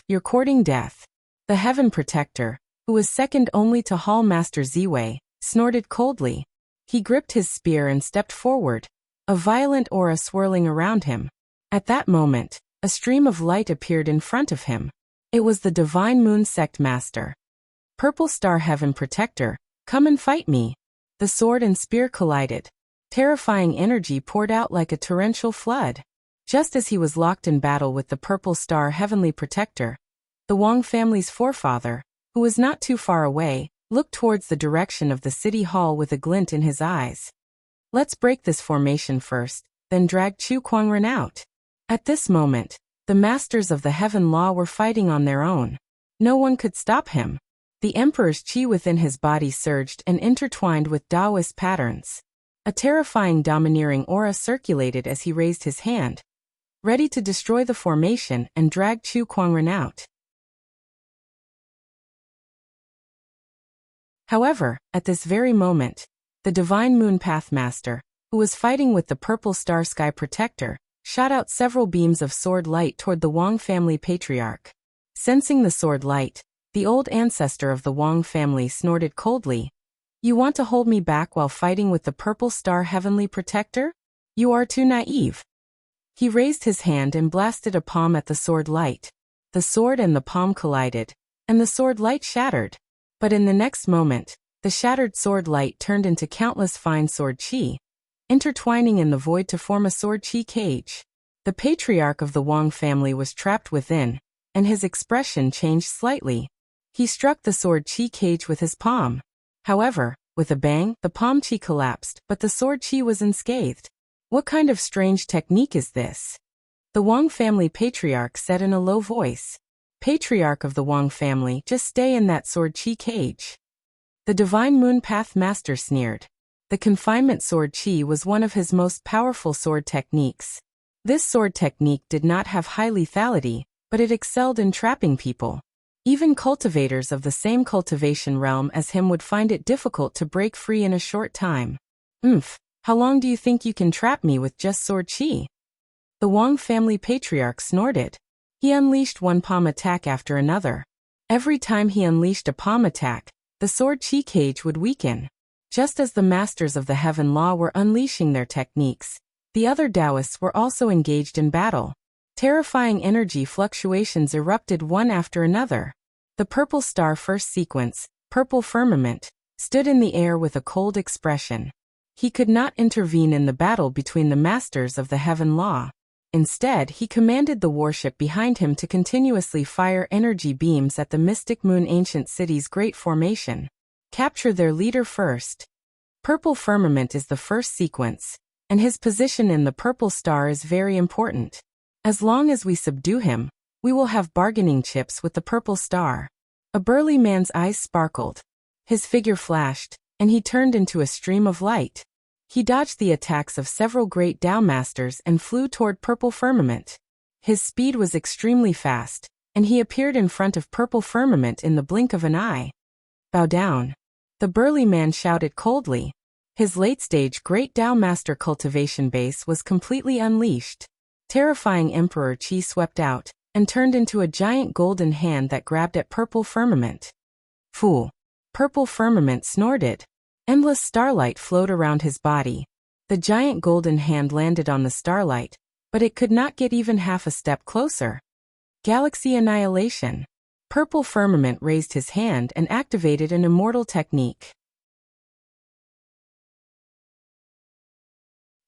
[SPEAKER 1] You're courting death. The Heaven Protector, who was second only to Hall Master Ziwei, snorted coldly. He gripped his spear and stepped forward, a violent aura swirling around him. At that moment, a stream of light appeared in front of him. It was the Divine Moon Sect Master. Purple Star Heaven Protector, come and fight me. The sword and spear collided. Terrifying energy poured out like a torrential flood. Just as he was locked in battle with the Purple Star Heavenly Protector, the Wang family's forefather, who was not too far away, looked towards the direction of the city hall with a glint in his eyes. Let's break this formation first, then drag Chu Kuangren out. At this moment, the masters of the Heaven Law were fighting on their own. No one could stop him. The Emperor's chi within his body surged and intertwined with Taoist patterns. A terrifying domineering aura circulated as he raised his hand, ready to destroy the formation and drag Chu Kuangren out. However, at this very moment, the Divine Moon Path Master, who was fighting with the Purple Star Sky Protector, shot out several beams of sword light toward the Wang family patriarch. Sensing the sword light, the old ancestor of the Wang family snorted coldly. You want to hold me back while fighting with the Purple Star Heavenly Protector? You are too naive. He raised his hand and blasted a palm at the sword light. The sword and the palm collided, and the sword light shattered. But in the next moment, the shattered sword light turned into countless fine sword chi, intertwining in the void to form a sword chi cage. The patriarch of the Wang family was trapped within, and his expression changed slightly. He struck the sword chi cage with his palm. However, with a bang, the palm chi collapsed, but the sword chi was unscathed. What kind of strange technique is this? The Wang family patriarch said in a low voice. Patriarch of the Wang family, just stay in that sword chi cage. The Divine Moon Path Master sneered. The confinement sword chi was one of his most powerful sword techniques. This sword technique did not have high lethality, but it excelled in trapping people. Even cultivators of the same cultivation realm as him would find it difficult to break free in a short time. How long do you think you can trap me with just sword chi? The Wang family patriarch snorted. He unleashed one palm attack after another. Every time he unleashed a palm attack, the sword chi cage would weaken. Just as the masters of the Heaven Law were unleashing their techniques, the other Taoists were also engaged in battle. Terrifying energy fluctuations erupted one after another. The Purple Star First Sequence, Purple Firmament, stood in the air with a cold expression. He could not intervene in the battle between the masters of the Heaven Law. Instead, he commanded the warship behind him to continuously fire energy beams at the Mystic Moon Ancient City's Great Formation. Capture their leader first. Purple Firmament is the first sequence, and his position in the Purple Star is very important. As long as we subdue him, we will have bargaining chips with the Purple Star. A burly man's eyes sparkled. His figure flashed, and he turned into a stream of light. He dodged the attacks of several great Tao masters and flew toward Purple Firmament. His speed was extremely fast, and he appeared in front of Purple Firmament in the blink of an eye. Bow down. The burly man shouted coldly. His late-stage Great Tao Master cultivation base was completely unleashed. Terrifying Emperor Qi swept out, and turned into a giant golden hand that grabbed at Purple Firmament. Fool! Purple Firmament snorted. Endless starlight flowed around his body. The giant golden hand landed on the starlight, but it could not get even half a step closer. Galaxy annihilation. Purple Firmament raised his hand and activated an immortal technique.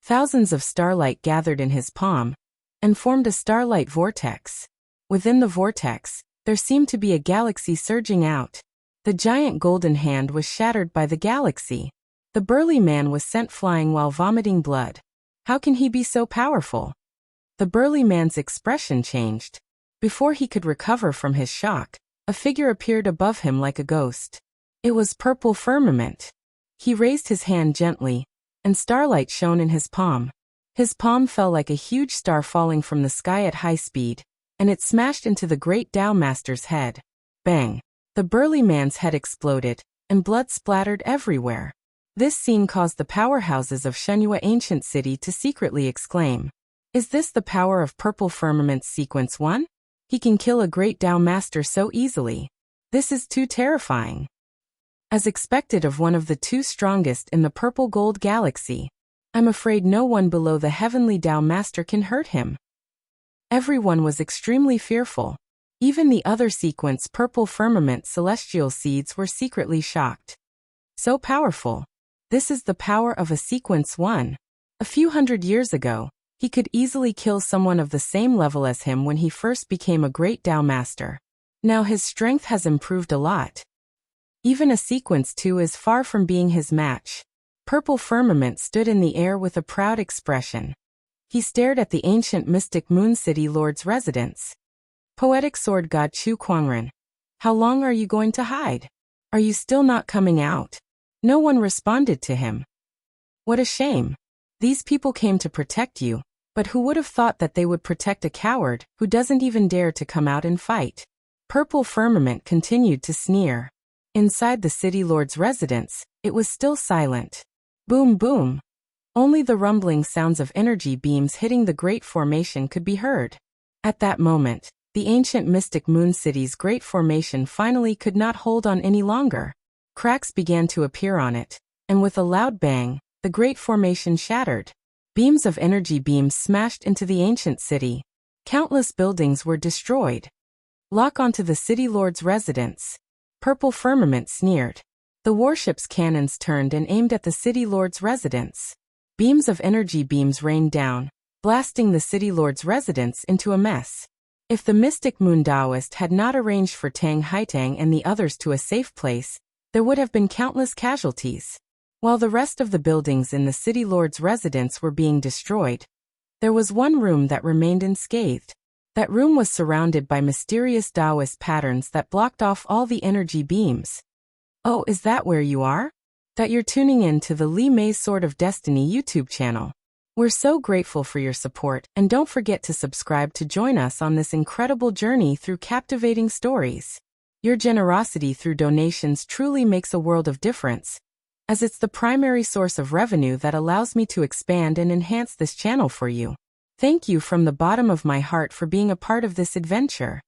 [SPEAKER 1] Thousands of starlight gathered in his palm and formed a starlight vortex. Within the vortex, there seemed to be a galaxy surging out. The giant golden hand was shattered by the galaxy. The burly man was sent flying while vomiting blood. How can he be so powerful? The burly man's expression changed. Before he could recover from his shock, a figure appeared above him like a ghost. It was Purple Firmament. He raised his hand gently, and starlight shone in his palm. His palm fell like a huge star falling from the sky at high speed, and it smashed into the great Tao Master's head. Bang! The burly man's head exploded, and blood splattered everywhere. This scene caused the powerhouses of Shenhua Ancient City to secretly exclaim, "Is this the power of Purple Firmament's Sequence 1? He can kill a great Tao Master so easily. This is too terrifying." As expected of one of the two strongest in the Purple Gold Galaxy, I'm afraid no one below the Heavenly Tao Master can hurt him. Everyone was extremely fearful. Even the other sequence Purple Firmament celestial seeds were secretly shocked. So powerful. This is the power of a Sequence 1. A few hundred years ago, he could easily kill someone of the same level as him when he first became a great Tao Master. Now his strength has improved a lot. Even a Sequence 2 is far from being his match. Purple Firmament stood in the air with a proud expression. He stared at the ancient mystic Moon City Lord's residence. Poetic Sword God Chu Kuangren, how long are you going to hide? Are you still not coming out? No one responded to him. What a shame. These people came to protect you, but who would have thought that they would protect a coward who doesn't even dare to come out and fight? Purple Firmament continued to sneer. Inside the City Lord's residence, it was still silent. Boom boom. Only the rumbling sounds of energy beams hitting the Great Formation could be heard. At that moment, the ancient mystic Moon City's Great Formation finally could not hold on any longer. Cracks began to appear on it, and with a loud bang, the Great Formation shattered. Beams of energy beams smashed into the ancient city. Countless buildings were destroyed. Lock onto the City Lord's residence. Purple Firmament sneered. The warship's cannons turned and aimed at the City Lord's residence. Beams of energy beams rained down, blasting the City Lord's residence into a mess. If the mystic Moon Taoist had not arranged for Tang Haitang and the others to a safe place, there would have been countless casualties. While the rest of the buildings in the City Lord's residence were being destroyed, there was one room that remained unscathed. That room was surrounded by mysterious Taoist patterns that blocked off all the energy beams. Oh, is that where you are? That you're tuning in to the Li Mei's Sword of Destiny YouTube channel. We're so grateful for your support, and don't forget to subscribe to join us on this incredible journey through captivating stories. Your generosity through donations truly makes a world of difference, as it's the primary source of revenue that allows me to expand and enhance this channel for you. Thank you from the bottom of my heart for being a part of this adventure.